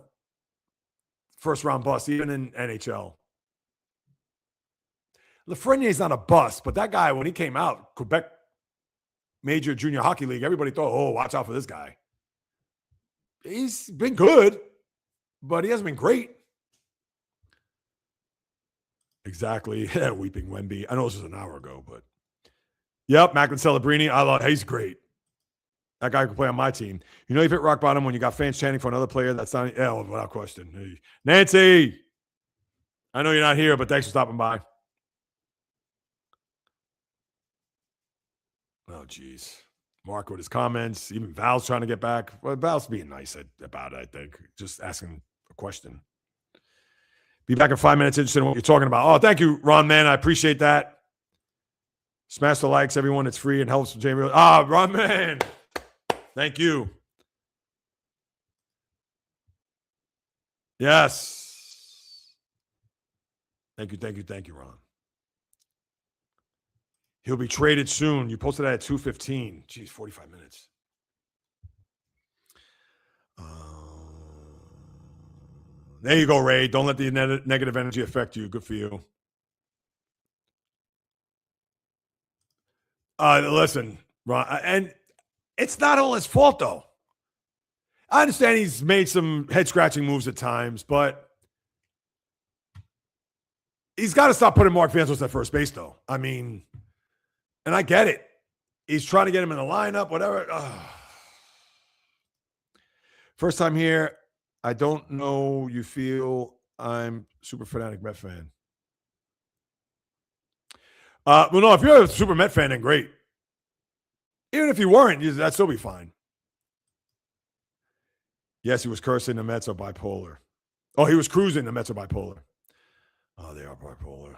first-round busts, even in NHL. Lafreniere's not a bust, but that guy, when he came out, Quebec Major Junior Hockey League, everybody thought, oh, watch out for this guy. He's been good, but he hasn't been great. Exactly. Yeah, Weeping Wemby. I know this was an hour ago, but yep, Macklin Celebrini. He's great. That guy could play on my team. You know, you've hit rock bottom when you got fans chanting for another player that's not, without question. Hey, Nancy, I know you're not here, but thanks for stopping by. Oh, geez. Mark with his comments. Even Val's trying to get back. Well, Val's being nice about it, I think. Just asking a question. Be back in 5 minutes, interested in what you're talking about. Oh, thank you, Ron, man. I appreciate that. Smash the likes, everyone. It's free and helps Jamie. Ron, man. Thank you. Yes. Thank you, Ron. He'll be traded soon. You posted that at 2:15. Geez, 45 minutes. There you go, Ray. Don't let the negative energy affect you. Good for you. Listen, Ron, and it's not all his fault, though. I understand he's made some head-scratching moves at times, but he's got to stop putting Mark Vantos at first base, though. I mean, and I get it. He's trying to get him in the lineup, whatever. First time here. I don't know you feel I'm super fanatic Met fan. Well, no, if you're a super Met fan, then great. Even if you weren't, that'd still be fine. Yes, he was cursing the Mets are bipolar. Oh, he was cruising the Mets are bipolar. Oh, they are bipolar.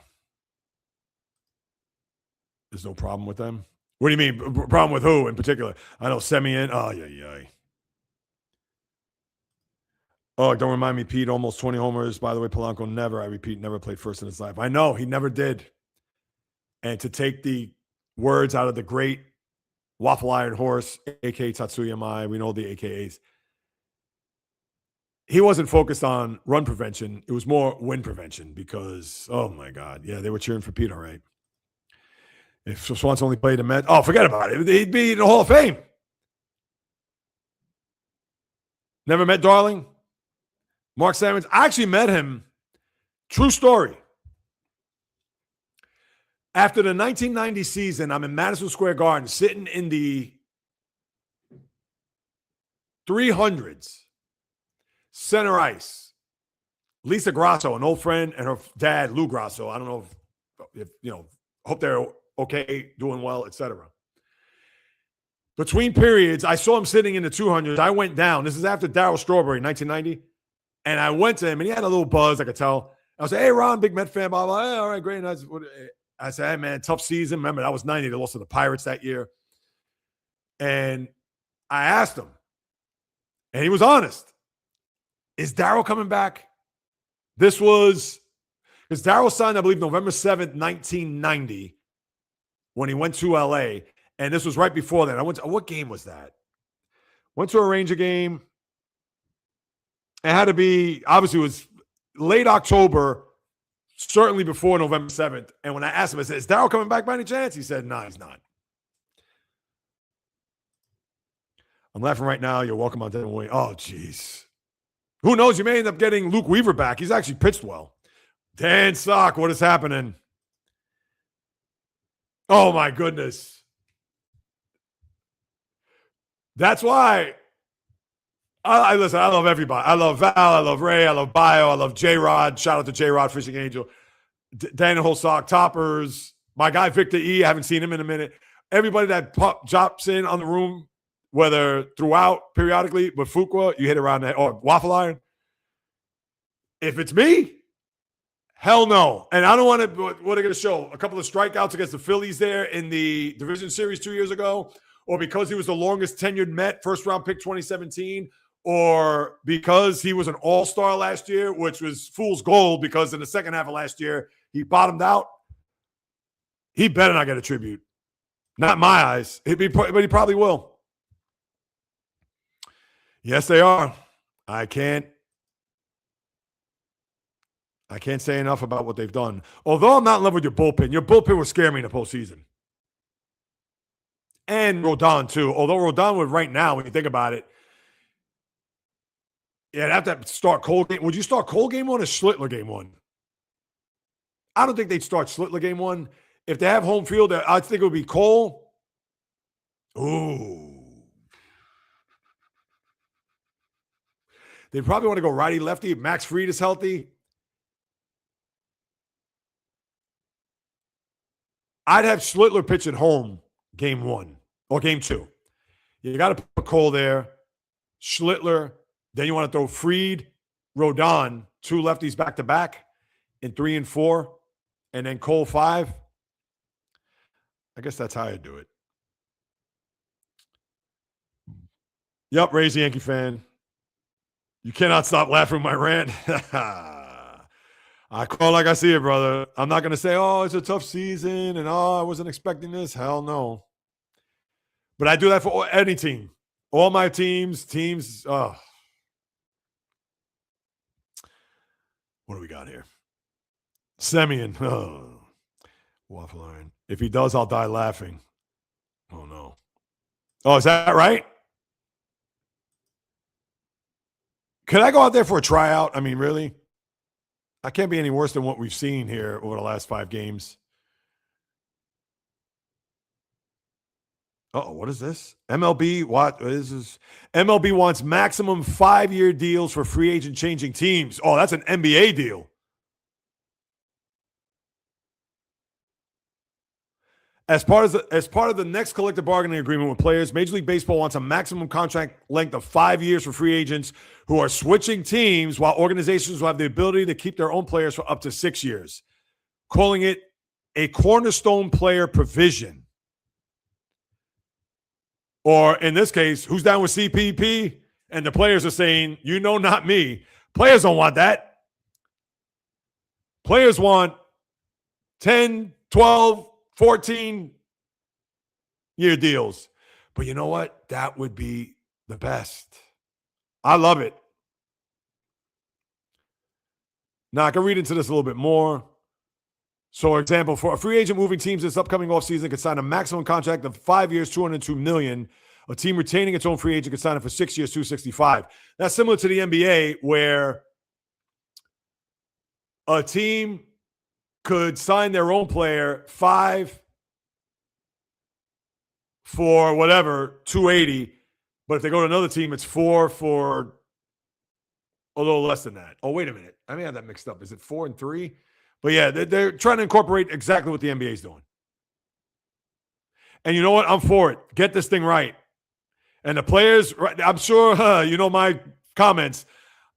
There's no problem with them? What do you mean? Problem with who in particular? I know Semien. Oh, yeah. Oh, don't remind me, Pete, almost 20 homers. By the way, Polanco never played first in his life. I know, he never did. And to take the words out of the great Waffle Iron Horse, a.k.a. Tatsuya Mai, we know the AKAs. He wasn't focused on run prevention. It was more win prevention because, oh, my God. Yeah, they were cheering for Pete, all right. If Swanson only played a Met, forget about it. He'd be in the Hall of Fame. Never met Darling? Mark Salmons. I actually met him. True story. After the 1990 season, I'm in Madison Square Garden sitting in the 300s, center ice. Lisa Grasso, an old friend, and her dad, Lou Grasso. I don't know if hope they're okay, doing well, etc. Between periods, I saw him sitting in the 200s. I went down. This is after Darryl Strawberry, 1990. And I went to him, and he had a little buzz, I could tell. I was like, hey, Ron, big Met fan, blah, blah. Hey, all right, great. And I said, hey, man, tough season. Remember, that was 90. They lost to the Pirates that year. And I asked him, and he was honest. Is Darryl coming back? This was, because Darryl signed, I believe, November 7th, 1990, when he went to L.A., and this was right before that. I went to, what game was that? Went to a Ranger game. It had to be, obviously, it was late October, certainly before November 7th. And when I asked him, I said, is Darryl coming back by any chance? He said, no, he's not. I'm laughing right now. You're welcome on Devin Williams. Oh, jeez. Who knows? You may end up getting Luke Weaver back. He's actually pitched well. Dan Sock, what is happening? Oh, my goodness. That's why I listen. I love everybody. I love Val. I love Ray. I love Bio. I love J-Rod. Shout out to J-Rod, Fishing Angel. Daniel Holsock, Toppers. My guy, Victor E. I haven't seen him in a minute. Everybody that drops in on the room, whether throughout, periodically, but Fuqua, you hit around that, or Waffle Iron. If it's me, hell no. And I don't want to, what are they going to show? A couple of strikeouts against the Phillies there in the Division Series 2 years ago? Or because he was the longest tenured Met, first round pick 2017? Or because he was an all-star last year, which was fool's gold because in the second half of last year, he bottomed out. He better not get a tribute. Not in my eyes. But he probably will. Yes, they are. I can't say enough about what they've done. Although I'm not in love with your bullpen would scare me in the postseason. And Rodon, too. Although Rodon would right now, when you think about it, yeah, I'd have to start Cole game. Would you start Cole game one or Schlittler game one? I don't think they'd start Schlittler game one. If they have home field, I think it would be Cole. Ooh. They probably want to go righty-lefty. If Max Fried is healthy. I'd have Schlittler pitch at home game one or game two. You got to put Cole there. Schlittler. Then you want to throw Fried, Rodon, two lefties back-to-back in 3 and 4, and then Cole 5. I guess that's how I do it. Yep, Ray's a Yankee fan. You cannot stop laughing at my rant. I call like I see it, brother. I'm not going to say, oh, it's a tough season, and I wasn't expecting this. Hell no. But I do that for any team. All my teams, what do we got here? Semien. Oh, Waffle Iron. If he does, I'll die laughing. Oh, no. Oh, is that right? Could I go out there for a tryout? I mean, really? I can't be any worse than what we've seen here over the last 5 games. Uh-oh, what is this? MLB, what is this? MLB wants maximum 5-year deals for free agent changing teams. Oh, that's an NBA deal. As part of the next collective bargaining agreement with players, Major League Baseball wants a maximum contract length of 5 years for free agents who are switching teams, while organizations will have the ability to keep their own players for up to 6 years, calling it a cornerstone player provision. Or in this case, who's down with CPP? And the players are saying, not me. Players don't want that. Players want 10, 12, 14-year deals. But you know what? That would be the best. I love it. Now, I can read into this a little bit more. So, for example, for a free agent moving teams this upcoming offseason could sign a maximum contract of 5 years, $202 million. A team retaining its own free agent could sign it for 6 years, $265. That's similar to the NBA, where a team could sign their own player 5 for whatever, $280. But if they go to another team, it's 4 for a little less than that. Oh, wait a minute. I may have that mixed up. Is it 4 and 3? But yeah, they're trying to incorporate exactly what the NBA is doing. And you know what? I'm for it. Get this thing right. And the players, I'm sure, my comments.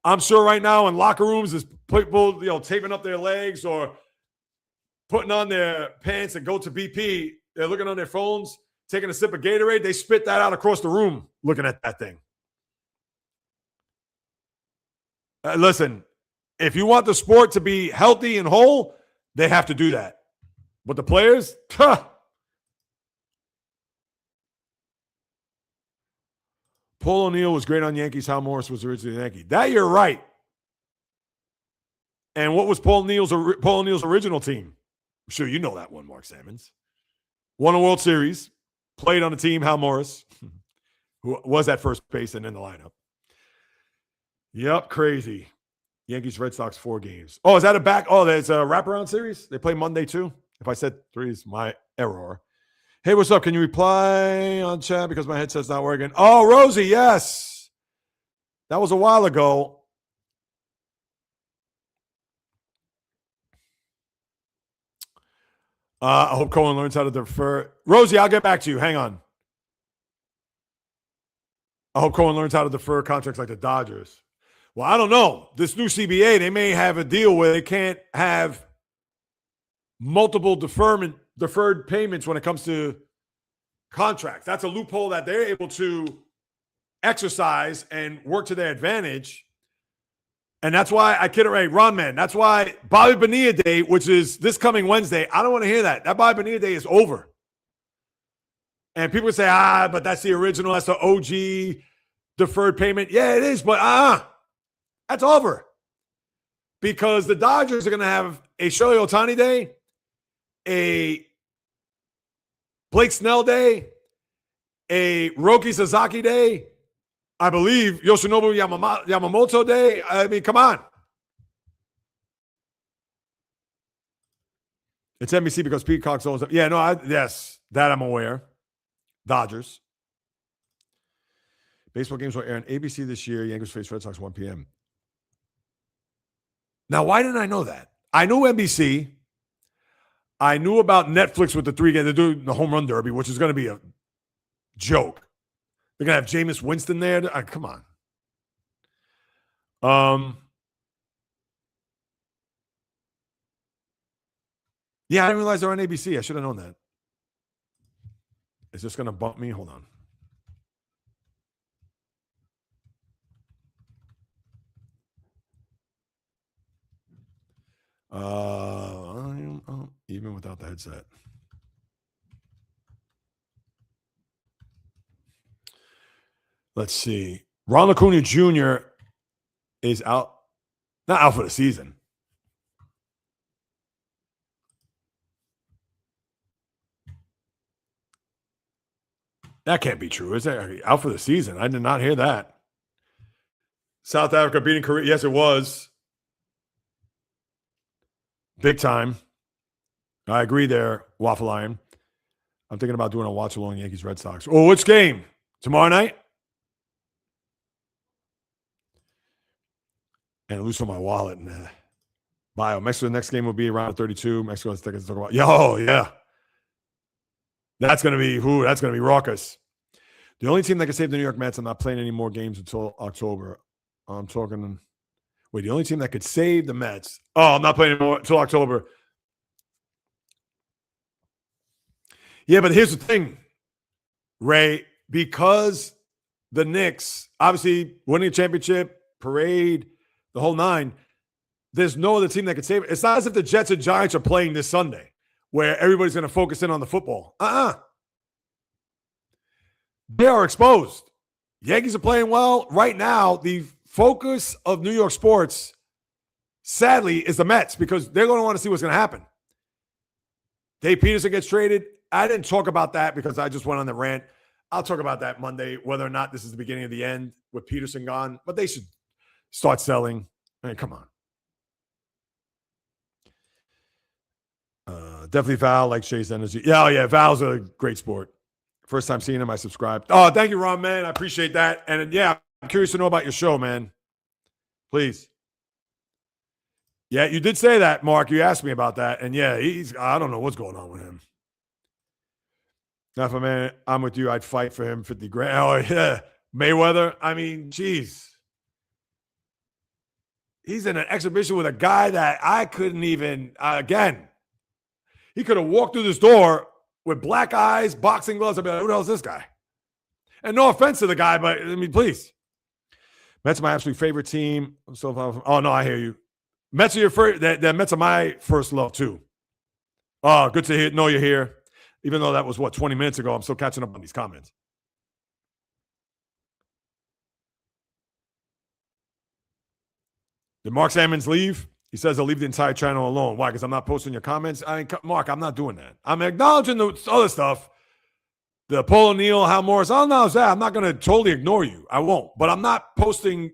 I'm sure right now in locker rooms, there's people, taping up their legs or putting on their pants and go to BP. They're looking on their phones, taking a sip of Gatorade. They spit that out across the room looking at that thing. Listen, if you want the sport to be healthy and whole, they have to do that. But the players, Paul O'Neill was great on Yankees. Hal Morris was originally a Yankee. That you're right. And what was Paul O'Neill's original team? I'm sure you know that one, Mark Sammons. Won a World Series. Played on the team, Hal Morris. who was at first base and in the lineup. Yep, crazy. Yankees, Red Sox, 4 games. Oh, is that a back? Oh, there's a wraparound series? They play Monday too? If I said 3, it's my error. Hey, what's up? Can you reply on chat because my headset's not working? Oh, Rosie, yes. That was a while ago. I hope Cohen learns how to defer. Rosie, I'll get back to you. Hang on. I hope Cohen learns how to defer contracts like the Dodgers. Well, I don't know. This new CBA, they may have a deal where they can't have multiple deferred payments when it comes to contracts. That's a loophole that they're able to exercise and work to their advantage. And that's why I kid away, Ron Man. That's why Bobby Bonilla Day, which is this coming Wednesday, I don't want to hear that. That Bobby Bonilla Day is over. And people say, but that's the original. That's the OG deferred payment. Yeah, it is, but that's over. Because the Dodgers are going to have a Shohei Ohtani Day, a Blake Snell Day, a Roki Sasaki Day, I believe Yoshinobu Yamamoto Day. I mean, come on. It's NBC because Peacock's always up. Yeah, no, yes, that I'm aware. Dodgers. Baseball games will air on ABC this year. Yankees face Red Sox 1 p.m. Now, why didn't I know that? I knew NBC. I knew about Netflix with the 3 games. They're doing the home run derby, which is going to be a joke. They're going to have Jameis Winston there. Come on. Yeah, I didn't realize they're on ABC. I should have known that. Is this going to bump me? Hold on. Even without the headset. Let's see. Ron Acuna Jr. is out. Not out for the season. That can't be true. Is that out for the season? I did not hear that. South Africa beating Korea. Yes, it was. Big time. I agree there, Waffle Iron. I'm thinking about doing a watch along Yankees Red Sox. Oh, which game? Tomorrow night? And lose on my wallet and bio. Mexico, the next game will be around 32. Mexico has tickets to talk about. Yo, yeah. That's gonna be raucous. The only team that can save the New York Mets, I'm not playing any more games until October. I'm talking. Wait, the only team that could save the Mets. Oh, I'm not playing anymore until October. Yeah, but here's the thing, Ray. Because the Knicks, obviously winning a championship, parade, the whole 9, there's no other team that can save it. It's not as if the Jets and Giants are playing this Sunday where everybody's going to focus in on the football. They are exposed. Yankees are playing well. Right now, the focus of New York sports, sadly, is the Mets because they're going to want to see what's going to happen. Dave Peterson gets traded. I didn't talk about that because I just went on the rant. I'll talk about that Monday, whether or not this is the beginning of the end with Peterson gone. But they should start selling. I mean, come on. Definitely Val, like Chase Energy. Yeah, Val's a great sport. First time seeing him, I subscribed. Oh, thank you, Ron, man. I appreciate that. And yeah, I'm curious to know about your show, man. Please. Yeah, you did say that, Mark. You asked me about that. And yeah, I don't know what's going on with him. Now, if I'm with you, I'd fight for him 50 grand. Oh, yeah. Mayweather. I mean, geez. He's in an exhibition with a guy that I couldn't even, again, he could have walked through this door with black eyes, boxing gloves. I'd be like, who the hell is this guy? And no offense to the guy, but I mean, please. Mets are my absolute favorite team. Oh, no, I hear you. Mets are your first, the Mets are my first love, too. Oh, good to know you're here. Even though that was, 20 minutes ago, I'm still catching up on these comments. Did Mark Sammons leave? He says he'll leave the entire channel alone. Why? Because I'm not posting your comments? Mark, I'm not doing that. I'm acknowledging the other stuff. The Paul O'Neill, Hal Morris. Oh, no, I'm not going to totally ignore you. I won't. But I'm not posting.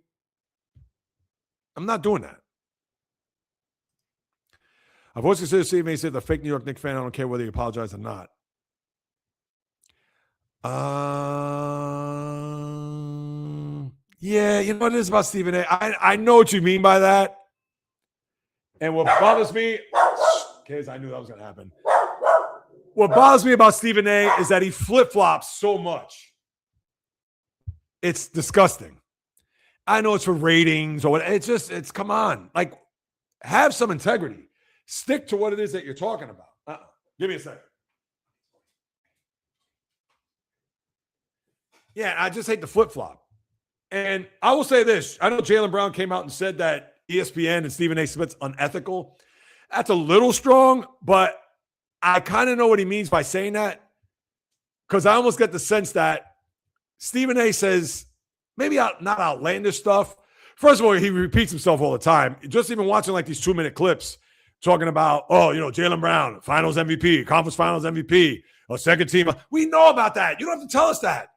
I'm not doing that. I've always considered Steve May said the fake New York Knicks fan. I don't care whether you apologize or not. Yeah, you know what it is about Stephen A. I know what you mean by that. And what bothers me, because I knew that was going to happen. What bothers me about Stephen A is that he flip-flops so much. It's disgusting. I know it's for ratings or what. It's come on. Like, have some integrity. Stick to what it is that you're talking about. Give me a second. Yeah, I just hate the flip-flop. And I will say this. I know Jaylen Brown came out and said that ESPN and Stephen A. Smith's unethical. That's a little strong, but I kind of know what he means by saying that, because I almost get the sense that Stephen A. says maybe not outlandish stuff. First of all, he repeats himself all the time. Just even watching like these 2-minute clips talking about, Jaylen Brown, finals MVP, conference finals MVP, a second team. We know about that. You don't have to tell us that.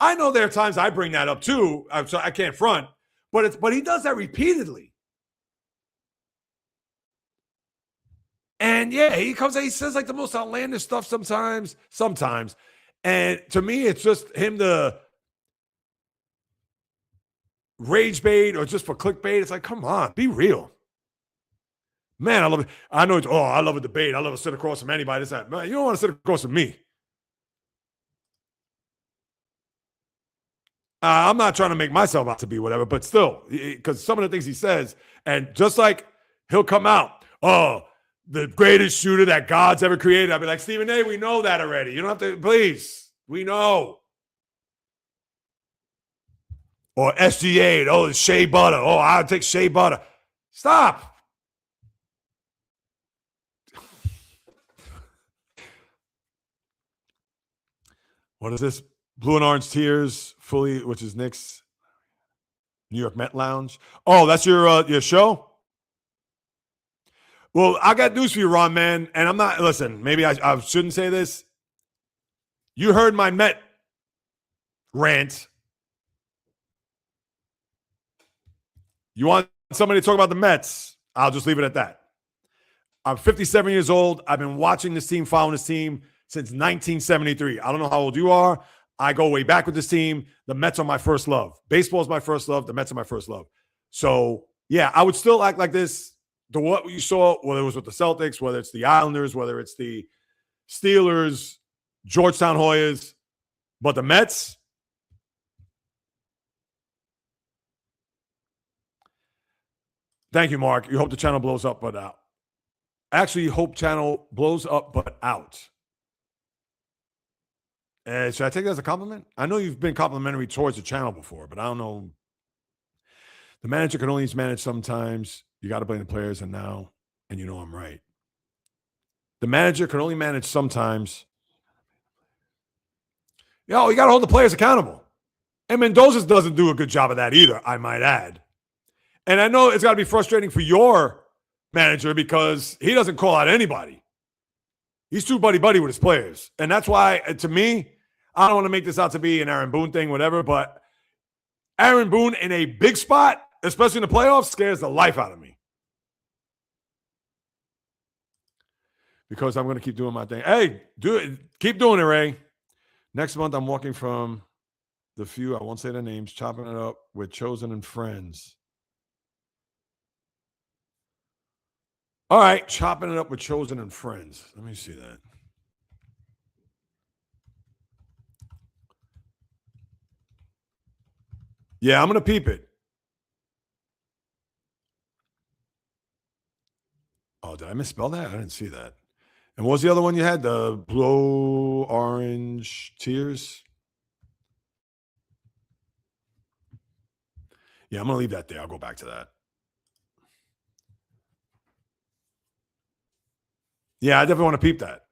I know there are times I bring that up too, so I can't front, but he does that repeatedly. And yeah, he says like the most outlandish stuff sometimes. And to me, it's just him to rage bait or just for clickbait. It's like, come on, be real. Man, I love it. I know I love a debate. I love to sit across from anybody. It's like, man, you don't want to sit across from me. I'm not trying to make myself out to be whatever, but still, because some of the things he says, and just like he'll come out, the greatest shooter that God's ever created. I'll be like, Stephen A., we know that already. You don't have to, please. We know. Or SGA, it's Shea Butter. I'll take Shea Butter. Stop. What is this? Blue and Orange Tears, fully, which is Knicks New York Met Lounge. Oh, that's your show? Well, I got news for you, Ron, man. And I'm not, listen, maybe I shouldn't say this. You heard my Met rant. You want somebody to talk about the Mets? I'll just leave it at that. I'm 57 years old. I've been watching this team, following this team since 1973. I don't know how old you are. I go way back with this team. The Mets are my first love. Baseball is my first love. The Mets are my first love. So, yeah, I would still act like this. What you saw, whether it was with the Celtics, whether it's the Islanders, whether it's the Steelers, Georgetown Hoyas, but the Mets, thank you, Mark. You hope the channel blows up, but out. Actually, you hope channel blows up, but out. Should I take that as a compliment? I know you've been complimentary towards the channel before, but I don't know. The manager can only manage sometimes. You got to blame the players, and you know I'm right. The manager can only manage sometimes. You got to hold the players accountable. And Mendoza doesn't do a good job of that either, I might add. And I know it's got to be frustrating for your manager because he doesn't call out anybody. He's too buddy-buddy with his players. And that's why, to me, I don't want to make this out to be an Aaron Boone thing, whatever, but Aaron Boone in a big spot, especially in the playoffs, scares the life out of me. Because I'm going to keep doing my thing. Hey, do it. Keep doing it, Ray. Next month, I'm walking from the few, I won't say their names, chopping it up with Chosen and Friends. All right, chopping it up with Chosen and Friends. Let me see that. Yeah, I'm going to peep it. Oh, did I misspell that? I didn't see that. And what was the other one you had? The Blue Orange Tears? Yeah, I'm going to leave that there. I'll go back to that. Yeah, I definitely want to peep that.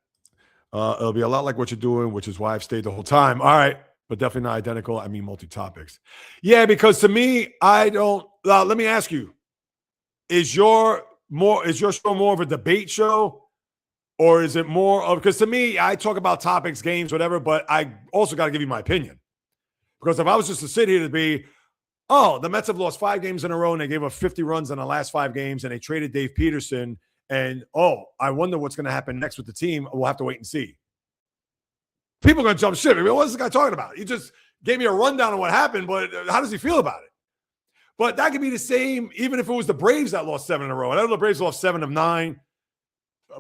It'll be a lot like what you're doing, which is why I've stayed the whole time. All right, but definitely not identical. I mean multi-topics. Yeah, because to me, I don't let me ask you, is your show more of a debate show? Or is it more of, because to me, I talk about topics, games, whatever, but I also got to give you my opinion. Because if I was just to sit here to be, oh, the Mets have lost 5 games in a row and they gave up 50 runs in the last 5 games and they traded Dave Peterson. And, oh, I wonder what's going to happen next with the team. We'll have to wait and see. People are going to jump ship. I mean, what's this guy talking about? He just gave me a rundown of what happened, but how does he feel about it? But that could be the same even if it was the Braves that lost 7 in a row. I know the Braves lost 7 of 9.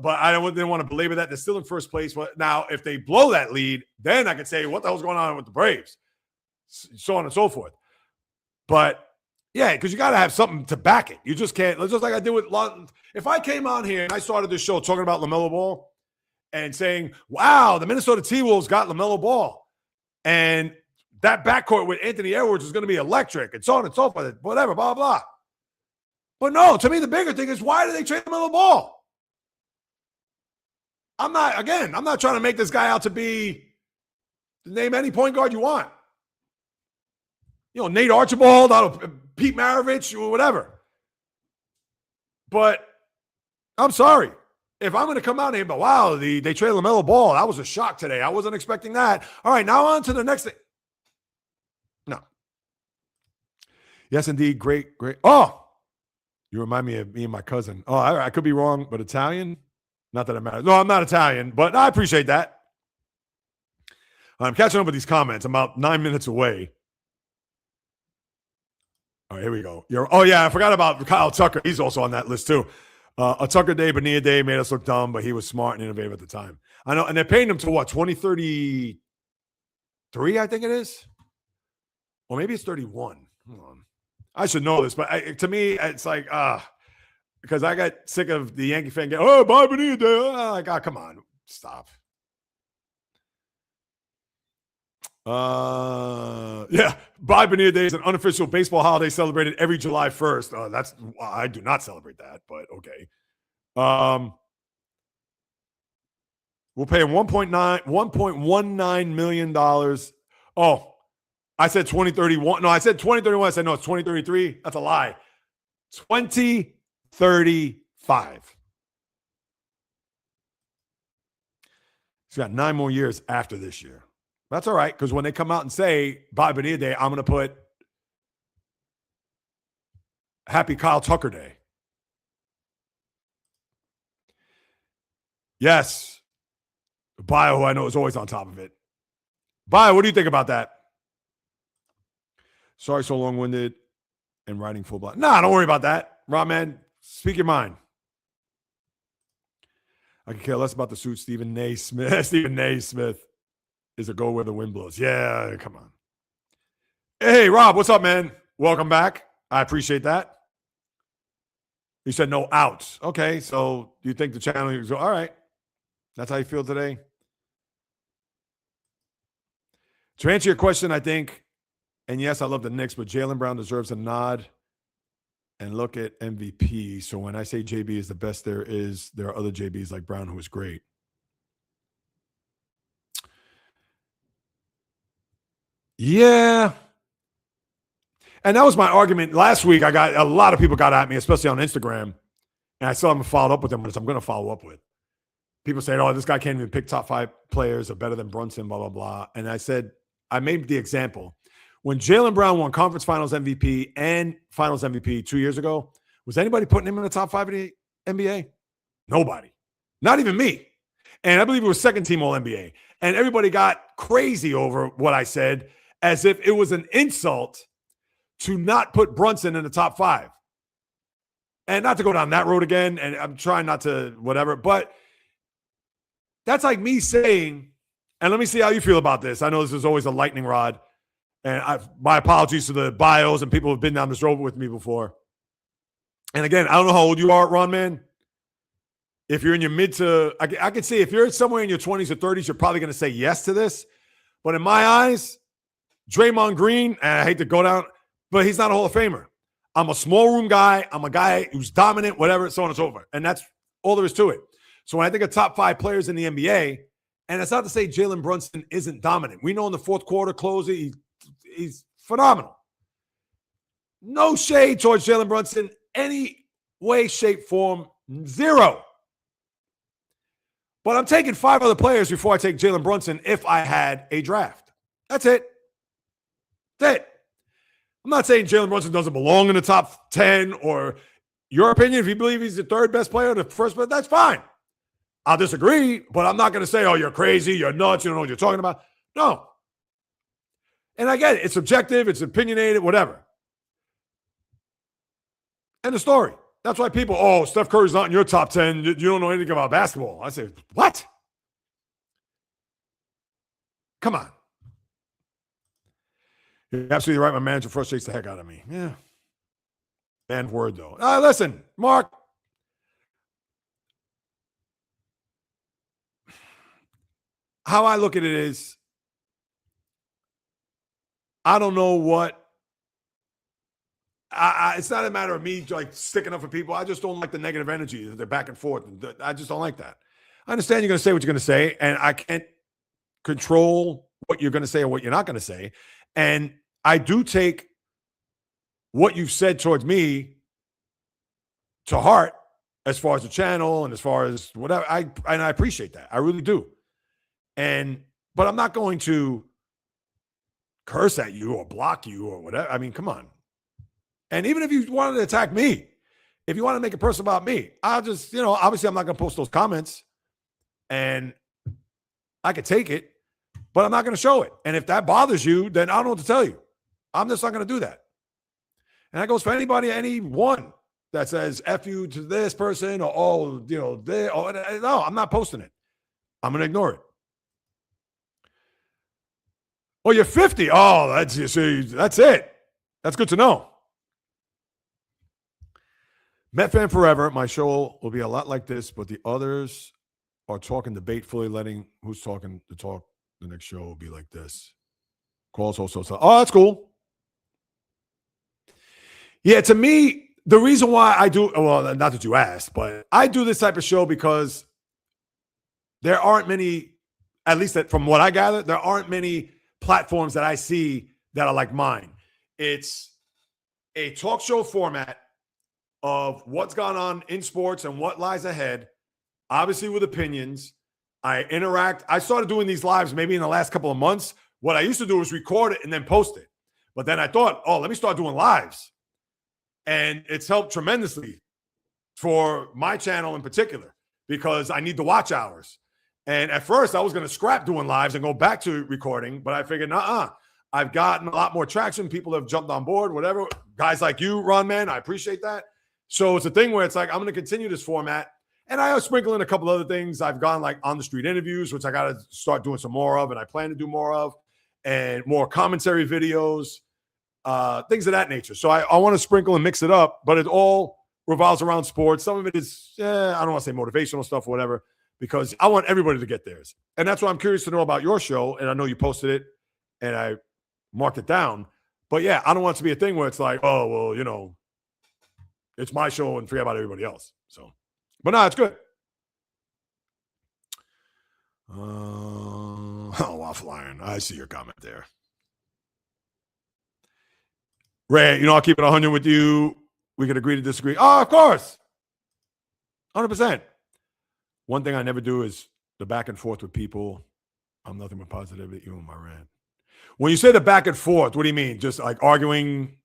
But I didn't want to belabor that. They're still in first place. Now, if they blow that lead, then I could say, what the hell's going on with the Braves? So on and so forth. But, yeah, because you got to have something to back it. You just can't. Just like I did with – if I came on here and I started this show talking about LaMelo Ball and saying, wow, the Minnesota T-Wolves got LaMelo Ball. And that backcourt with Anthony Edwards is going to be electric and so on and so forth, whatever, blah, blah. But, no, to me, the bigger thing is why did they trade LaMelo Ball? I'm not trying to make this guy out to be, name any point guard you want. You know, Nate Archibald, Pete Maravich, or whatever. But I'm sorry. If I'm going to come out and say, wow, they traded LaMelo Ball. That was a shock today. I wasn't expecting that. All right, now on to the next thing. No. Yes, indeed. Great. Oh, you remind me of me and my cousin. Oh, I could be wrong, but Italian? Not that it matters. No, I'm not Italian, but I appreciate that. I'm catching up with these comments. I'm about 9 minutes away. All right, here we go. I forgot about Kyle Tucker. He's also on that list too. A Tucker Day, Bonilla Day made us look dumb, but he was smart and innovative at the time. I know, and they're paying him to what, 2033, I think it is? Or maybe it's 31. Hold on. I should know this, but to me, it's like, because I got sick of the Yankee fan getting, oh, Bob Bonilla Day. Like, come on, stop. Yeah, Bob Bonilla Day is an unofficial baseball holiday celebrated every July 1st. I do not celebrate that, but okay. We'll pay him $1.19 million. Oh, I said 2031. No, I said 2031. I said, no, it's 2033. That's a lie. 2035. He's got 9 more years after this year. That's all right, because when they come out and say, Bob Bonilla Day, I'm going to put Happy Kyle Tucker Day. Yes. Bio, who I know is always on top of it. Bio, what do you think about that? Sorry, so long-winded and writing full block. Nah, don't worry about that. Rob, man, speak your mind. I can care less about the suit. Stephen Naismith is a go where the wind blows. Yeah, come on. Hey, Rob, what's up, man? Welcome back. I appreciate that. You said no outs. Okay, so you think the channel is all right. That's how you feel today? To answer your question, I think, and yes, I love the Knicks, but Jaylen Brown deserves a nod. And look at MVP. So when I say JB is the best there are other JBs like Brown who is great. Yeah. And that was my argument. Last week, I got a lot of people got at me, especially on Instagram. And I still haven't followed up with them, but I'm going to follow up with. People say, oh, this guy can't even pick top 5 players or better than Brunson, blah, blah, blah. And I said, I made the example. When Jaylen Brown won Conference Finals MVP and Finals MVP 2 years ago, was anybody putting him in the top 5 of the NBA? Nobody. Not even me. And I believe it was second team All-NBA. And everybody got crazy over what I said as if it was an insult to not put Brunson in the top 5. And not to go down that road again, and I'm trying not to whatever, but that's like me saying, and let me see how you feel about this. I know this is always a lightning rod. And my apologies to the bios and people who have been down this road with me before. And again, I don't know how old you are, Ron, man. If you're in your I could say if you're somewhere in your 20s or 30s, you're probably going to say yes to this. But in my eyes, Draymond Green, and I hate to go down, but he's not a Hall of Famer. I'm a small room guy. I'm a guy who's dominant, whatever, so on and so forth. And that's all there is to it. So when I think of top 5 players in the NBA, and it's not to say Jalen Brunson isn't dominant. We know in the fourth quarter closing, he's phenomenal. No shade towards Jalen Brunson. Any way, shape, form, zero. But I'm taking 5 other players before I take Jalen Brunson if I had a draft. That's it. That's it. I'm not saying Jalen Brunson doesn't belong in the top 10 or your opinion. If you believe he's the 3rd best player, the 1st best, that's fine. I'll disagree, but I'm not going to say, oh, you're crazy, you're nuts, you don't know what you're talking about. No. And I get it. It's subjective, it's opinionated, whatever. End of story. That's why people, oh, Steph Curry's not in your top 10. You don't know anything about basketball. I say, what? Come on. You're absolutely right. My manager frustrates the heck out of me. Yeah. Bad word, though. Listen, Mark. How I look at it is, I don't know what. It's not a matter of me like sticking up for people. I just don't like the negative energy. They're back and forth. I just don't like that. I understand you're going to say what you're going to say, and I can't control what you're going to say or what you're not going to say. And I do take what you've said towards me to heart as far as the channel and as far as whatever. I appreciate that. I really do. But I'm not going to curse at you or block you or whatever. I mean, come on. And even if you wanted to attack me, if you want to make it personal about me, I'll just, obviously I'm not going to post those comments and I could take it, but I'm not going to show it. And if that bothers you, then I don't know what to tell you. I'm just not going to do that. And that goes for anybody, anyone that says F you to this person or, no, I'm not posting it. I'm going to ignore it. Oh, you're 50. Oh, that's it. That's good to know. Met fan forever. My show will be a lot like this, but the others are talking debate, fully letting who's talking to talk. The next show will be like this. Calls also. Oh, that's cool. Yeah, to me, the reason why I do, well, not that you asked, but I do this type of show because there aren't many, at least from what I gather, there aren't many platforms that I see that are like mine. It's a talk show format of what's gone on in sports and what lies ahead, obviously with opinions. I interact. I started doing these lives maybe in the last couple of months. What I used to do was record it and then post it. But then I thought, let me start doing lives. And it's helped tremendously for my channel in particular because I need the watch hours. And at first I was going to scrap doing lives and go back to recording, but I figured, I've gotten a lot more traction. People have jumped on board, whatever. Guys like you, Ron, man, I appreciate that. So it's a thing where it's like, I'm going to continue this format. And I sprinkle in a couple other things. I've gone like on the street interviews, which I got to start doing some more of. And I plan to do more of, and more commentary videos, things of that nature. So I want to sprinkle and mix it up, but it all revolves around sports. Some of it is, I don't want to say motivational stuff or whatever, because I want everybody to get theirs. And that's why I'm curious to know about your show. And I know you posted it and I marked it down. But yeah, I don't want it to be a thing where it's like, oh, well, it's my show and forget about everybody else. So, but no, it's good. Waffle Iron. I see your comment there. Ray, I'll keep it 100 with you. We can agree to disagree. Oh, of course. 100%. One thing I never do is the back and forth with people. I'm nothing but positivity, even my rant. When you say the back and forth, what do you mean? Just like arguing?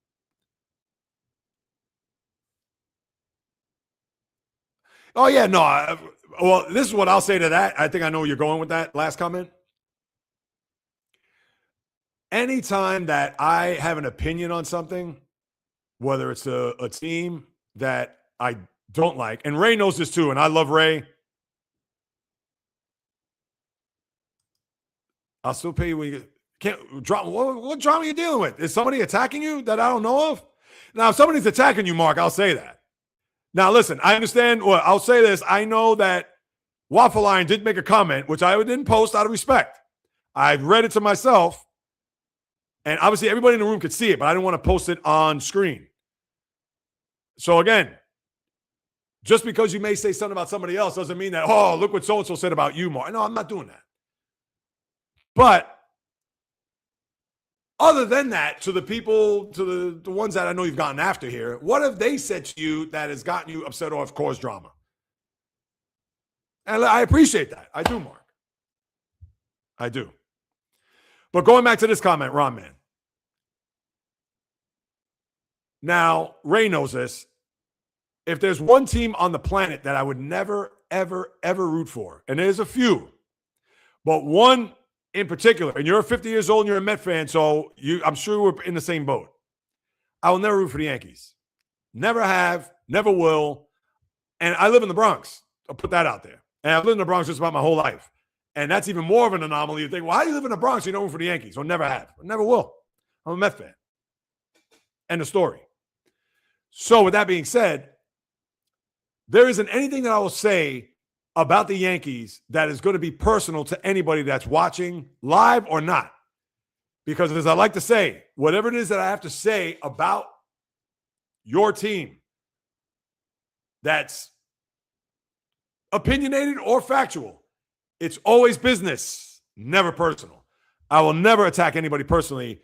Oh, yeah, no. Well, this is what I'll say to that. I think I know where you're going with that last comment. Anytime that I have an opinion on something, whether it's a team that I don't like, and Ray knows this too, and I love Ray, I'll still pay you when you can't drama. What drama are you dealing with? Is somebody attacking you that I don't know of? Now, if somebody's attacking you, Mark, I'll say that. Now, listen, I understand. Well, I'll say this. I know that Waffle Iron did make a comment, which I didn't post out of respect. I read it to myself, and obviously everybody in the room could see it, but I didn't want to post it on screen. So again, just because you may say something about somebody else doesn't mean that, oh, look what so-and-so said about you, Mark. No, I'm not doing that. But other than that, to the people, to the ones that I know you've gotten after here, what have they said to you that has gotten you upset or have caused drama? And I appreciate that. I do, Mark. I do. But going back to this comment, Ron Man. Now, Ray knows this. If there's one team on the planet that I would never, ever, ever root for, and there's a few, but one in particular, and you're 50 years old and you're a Met fan, so I'm sure we're in the same boat. I will never root for the Yankees. Never have, never will. And I live in the Bronx. I'll put that out there. And I've lived in the Bronx just about my whole life. And that's even more of an anomaly. You think, well, how do you live in the Bronx? You don't root for the Yankees. Well, never have. Never will. I'm a Met fan. End of story. So with that being said, there isn't anything that I will say about the Yankees that is going to be personal to anybody that's watching live or not. Because as I like to say, whatever it is that I have to say about your team that's opinionated or factual, it's always business, never personal. I will never attack anybody personally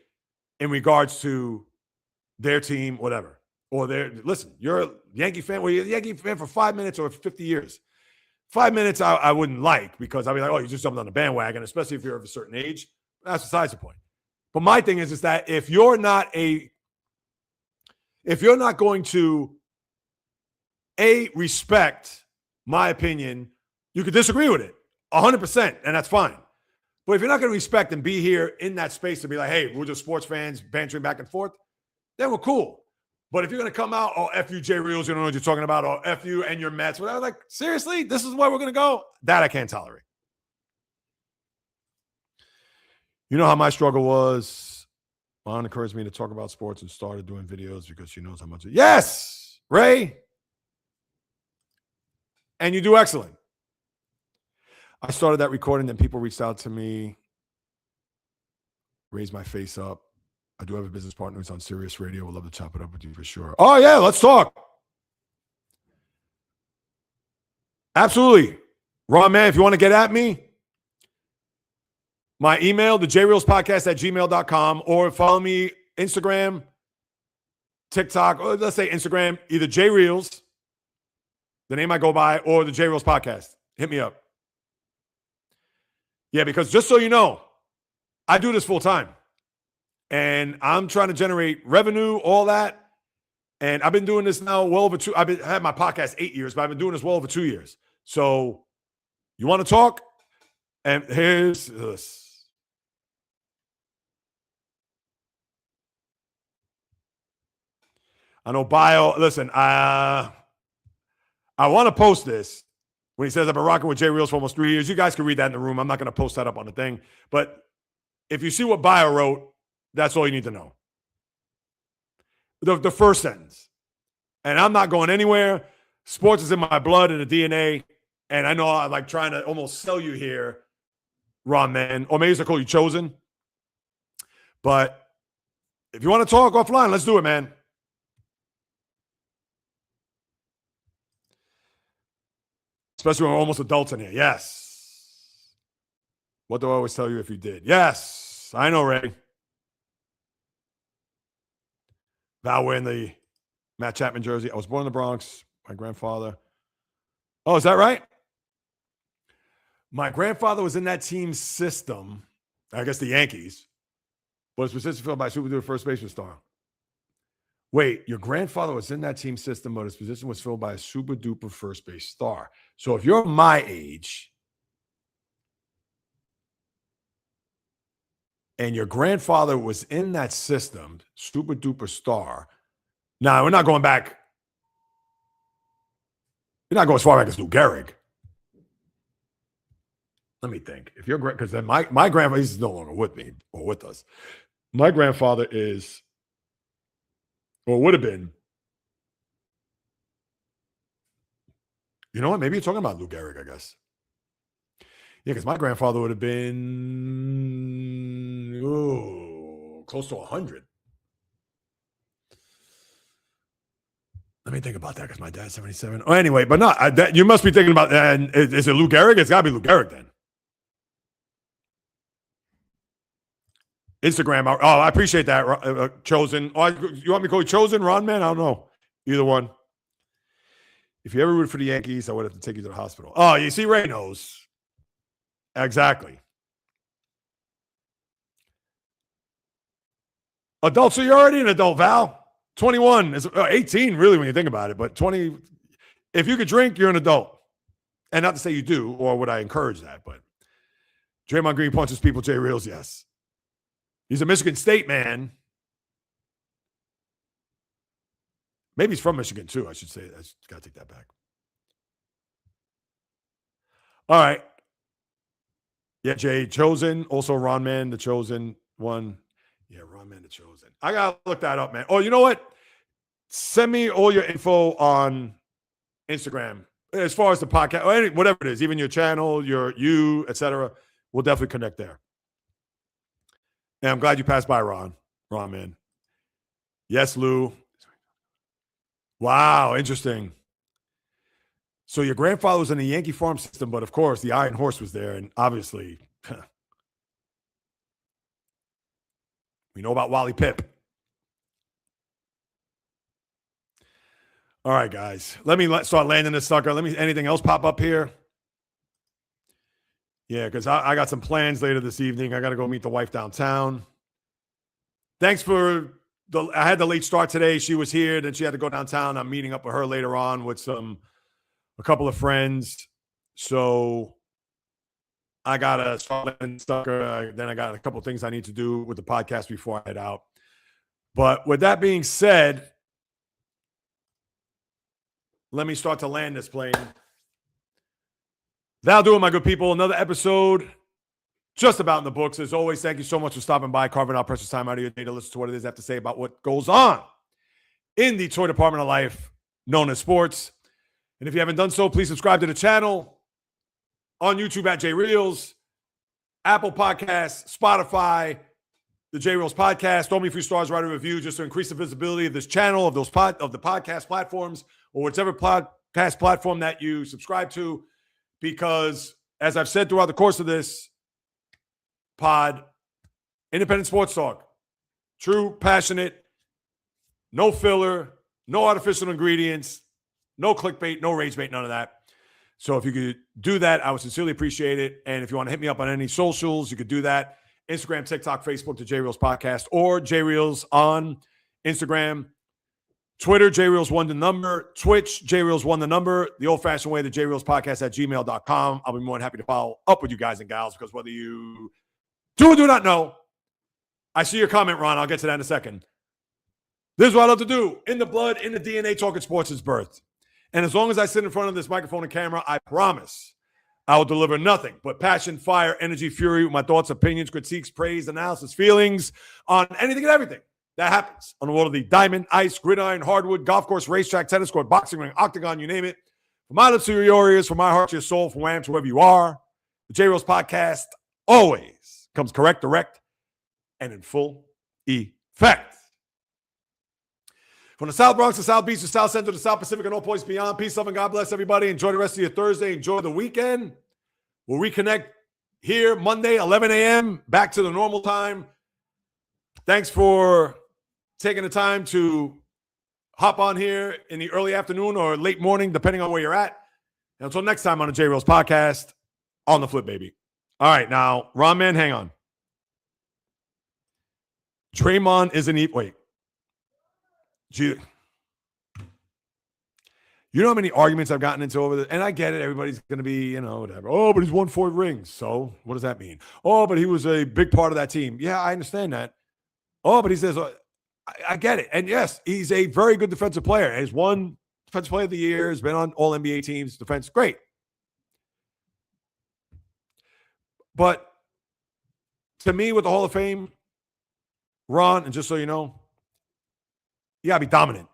in regards to their team, whatever. Or listen, you're a Yankee fan. Well, you're a Yankee fan for 5 minutes or 50 years. 5 minutes I wouldn't like because I'd be like, oh, you just jumped on the bandwagon, especially if you're of a certain age. That's besides the point. But my thing is that if you're not going to respect my opinion, you could disagree with it 100%, and that's fine. But if you're not going to respect and be here in that space to be like, hey, we're just sports fans bantering back and forth, then we're cool. But if you're going to come out, oh, F you, Jay Reels, you don't know what you're talking about, or F you and your Mets, whatever, like, seriously, this is where we're going to go? That I can't tolerate. You know how my struggle was? Mom encouraged me to talk about sports and started doing videos because she knows how much. Yes, Ray. And you do excellent. I started that recording, then people reached out to me, raised my face up. I do have a business partner who's on Sirius Radio. Would love to chop it up with you for sure. Oh, yeah, let's talk. Absolutely. Raw man, if you want to get at me, my email, the jreelspodcast@gmail.com, or follow me Instagram, TikTok, or let's say Instagram, either Jay Reels, the name I go by, or the Jay Reels Podcast. Hit me up. Yeah, because just so you know, I do this full time. And I'm trying to generate revenue, all that. And I've been doing this now well over I've had my podcast 8 years, but I've been doing this well over 2 years. So you want to talk? And here's this. I know Bio. Listen, I want to post this when he says I've been rocking with Jay Reels for almost 3 years. You guys can read that in the room. I'm not going to post that up on the thing. But if you see what Bio wrote, that's all you need to know. The first sentence. And I'm not going anywhere. Sports is in my blood and the DNA. And I know I'm like trying to almost sell you here, Ron Man. Or maybe I call you Chosen. But if you want to talk offline, let's do it, man. Especially when we're almost adults in here. Yes. What do I always tell you if you did? Yes. I know, Ray. Val wearing the Matt Chapman jersey. I was born in the Bronx. My grandfather. Oh, is that right? My grandfather was in that team system. I guess the Yankees. But his position filled by super duper first baseman star. Wait, your grandfather was in that team system, but his position was filled by a super duper first base star. So if you're my age and your grandfather was in that system, super duper star. Now, we're not going back. You're not going as far back as Lou Gehrig. Let me think. If you're because then my grandfather, he's no longer with me or with us. My grandfather is, or would have been. You know what? Maybe you're talking about Lou Gehrig, I guess. Yeah, because my grandfather would have been close to 100. Let me think about that because my dad's 77. Oh, anyway, but no, you must be thinking about that. Is it Lou Gehrig? It's got to be Lou Gehrig then. Instagram. Oh, I appreciate that, Chosen. Oh, you want me to call you Chosen, Ron, man? I don't know. Either one. If you ever root for the Yankees, I would have to take you to the hospital. Oh, you see, Ray knows. Exactly. Adult, so you're already an adult, Val. 21 is 18, really, when you think about it. But 20, if you could drink, you're an adult. And not to say you do, or would I encourage that, but Draymond Green punches people, Jay Reels, yes. He's a Michigan State man. Maybe he's from Michigan, too, I should say. I got to take that back. All right. Yeah, Jay, Chosen. Also, Ron Man, the Chosen one. Yeah, Ron Man, the Chosen. I got to look that up, man. Oh, you know what? Send me all your info on Instagram as far as the podcast, or whatever it is, even your channel, you, etc. We'll definitely connect there. And I'm glad you passed by, Ron Man. Yes, Lou. Wow, interesting. So your grandfather was in the Yankee farm system, but of course the Iron Horse was there, and obviously we know about Wally Pipp. All right, guys. Let me start landing this sucker. Anything else pop up here? Yeah, because I got some plans later this evening. I got to go meet the wife downtown. Thanks for I had the late start today. She was here, then she had to go downtown. I'm meeting up with her later on with a couple of friends. So I got to start landing sucker. Then I got a couple of things I need to do with the podcast before I head out. But with that being said, let me start to land this plane. That'll do it, my good people. Another episode just about in the books. As always, thank you so much for stopping by, carving out precious time out of your day to listen to what it is I have to say about what goes on in the toy department of life known as sports. And if you haven't done so, please subscribe to the channel on YouTube at J Reels, Apple Podcasts, Spotify, the J Reels Podcast. Throw me a few stars, write a review just to increase the visibility of this channel, of the podcast platforms, or whichever podcast platform that you subscribe to. Because, as I've said throughout the course of this pod, independent sports talk, true, passionate, no filler, no artificial ingredients, no clickbait, no rage bait, none of that. So if you could do that, I would sincerely appreciate it. And if you want to hit me up on any socials, you could do that. Instagram, TikTok, Facebook, the J Reels Podcast, or J Reels on Instagram. Twitter, JReels1 the number. Twitch, JReels1 the number. The old-fashioned way, the JReelsPodcast at gmail.com. I'll be more than happy to follow up with you guys and gals, because whether you do or do not know, I see your comment, Ron. I'll get to that in a second. This is what I love to do. In the blood, in the DNA, talking sports is birthed. And as long as I sit in front of this microphone and camera, I promise I will deliver nothing but passion, fire, energy, fury with my thoughts, opinions, critiques, praise, analysis, feelings on anything and everything that happens on the world of the diamond, ice, gridiron, hardwood, golf course, racetrack, tennis court, boxing ring, octagon, you name it. From my lips to your ears, from my heart to your soul, from where I am to wherever you are, the J Reels Podcast always comes correct, direct, and in full effect. From the South Bronx to South Beach to South Central to South Pacific and all points beyond, peace, love, and God bless everybody. Enjoy the rest of your Thursday. Enjoy the weekend. We'll reconnect here Monday, 11 a.m., back to the normal time. Thanks for taking the time to hop on here in the early afternoon or late morning, depending on where you're at. And until next time on the J Reels Podcast, on the flip, baby. All right, now, Ron Man, hang on. Draymond isn't even... Wait. You know how many arguments I've gotten into over this? And I get it. Everybody's going to be, whatever. Oh, but he's won 4 rings. So what does that mean? Oh, but he was a big part of that team. Yeah, I understand that. Oh, but he says, I get it. And yes, he's a very good defensive player. He's won Defensive Player of the Year. He's been on all NBA teams. Defense, great. But to me, with the Hall of Fame, Ron, and just so you know, you got to be dominant.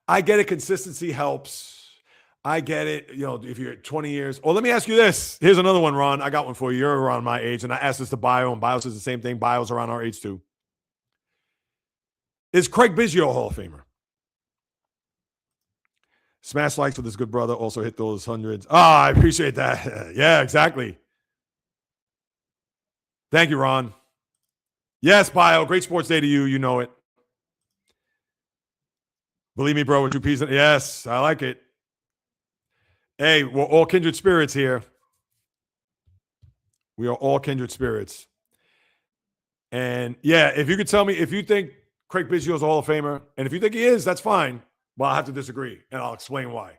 I get it. Consistency helps. I get it. If you're 20 years. Or let me ask you this. Here's another one, Ron. I got one for you. You're around my age. And I asked this to Bio, and Bio says the same thing. Bio's around our age, too. Is Craig Biggio a Hall of Famer? Smash likes with his good brother. Also hit those hundreds. I appreciate that. Yeah, exactly. Thank you, Ron. Yes, Bio. Great sports day to you. You know it. Believe me, bro, with 2 P's. Yes, I like it. Hey, we're all kindred spirits here. We are all kindred spirits. And yeah, if you could tell me if you think Craig Biggio's a Hall of Famer, and if you think he is, that's fine. Well, I'll have to disagree, and I'll explain why.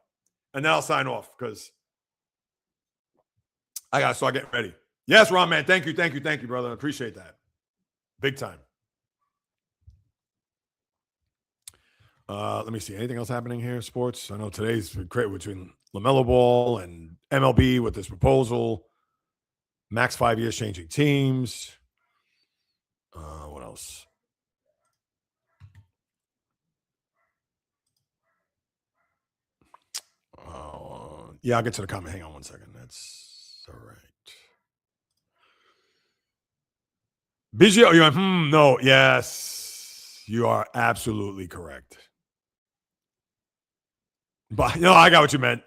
And then I'll sign off because I got to start getting ready. Yes, Ron, man. Thank you, brother. I appreciate that. Big time. Let me see. Anything else happening here? Sports? I know today's great between LaMelo Ball and MLB with this proposal. Max 5 years changing teams. What else? Yeah, I'll get to the comment. Hang on one second. That's all right. Biggio, you went, no, yes. You are absolutely correct. But no, I got what you meant.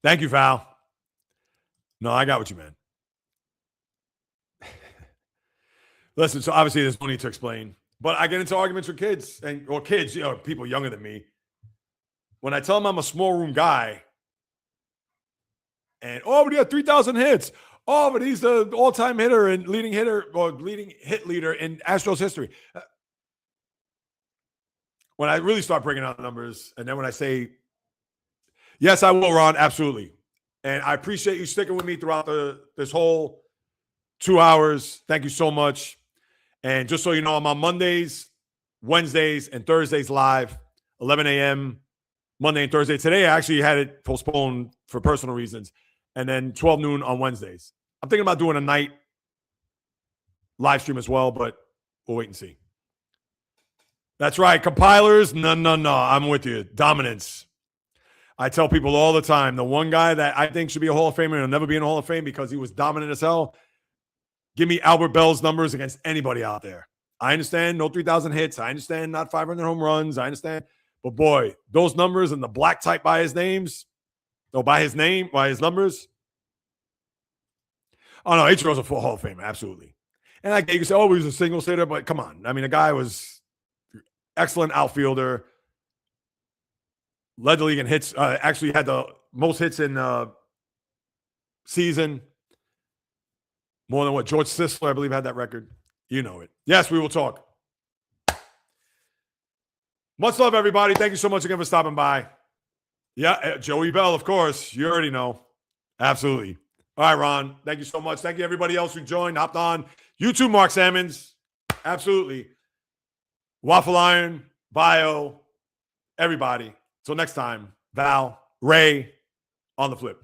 Thank you, Val. No, I got what you meant. Listen, so obviously there's no need to explain, but I get into arguments with kids or kids, people younger than me. When I tell them I'm a small room guy, and but he had 3,000 hits. Oh, but he's the all-time hitter and leading hitter or leading hit leader in Astros history. When I really start breaking out the numbers, and then when I say, yes, I will, Ron, absolutely. And I appreciate you sticking with me throughout this whole 2 hours. Thank you so much. And just so you know, I'm on Mondays, Wednesdays, and Thursdays live, 11 a.m., Monday and Thursday. Today, I actually had it postponed for personal reasons. And then 12 noon on Wednesdays. I'm thinking about doing a night live stream as well, but we'll wait and see. That's right. Compilers, no. I'm with you. Dominance. I tell people all the time, the one guy that I think should be a Hall of Famer and he'll never be in a Hall of Fame because he was dominant as hell. Give me Albert Bell's numbers against anybody out there. I understand no 3,000 hits. I understand not 500 home runs. I understand. But boy, those numbers and the black type by his names, by his numbers. Oh, no, Ichiro's a full Hall of Famer. Absolutely. And you can say, he was a single hitter, but come on. I mean, the guy was excellent outfielder. Led the league in hits. Actually had the most hits in season. More than what George Sisler, I believe, had that record. You know it. Yes, we will talk. Much love, everybody. Thank you so much again for stopping by. Yeah, Joey Bell, of course. You already know. Absolutely. All right, Ron. Thank you so much. Thank you, everybody else who joined, hopped on. You too, Mark Sammons. Absolutely. Waffle Iron, Bio, everybody. Till next time, Val, Ray, on the flip.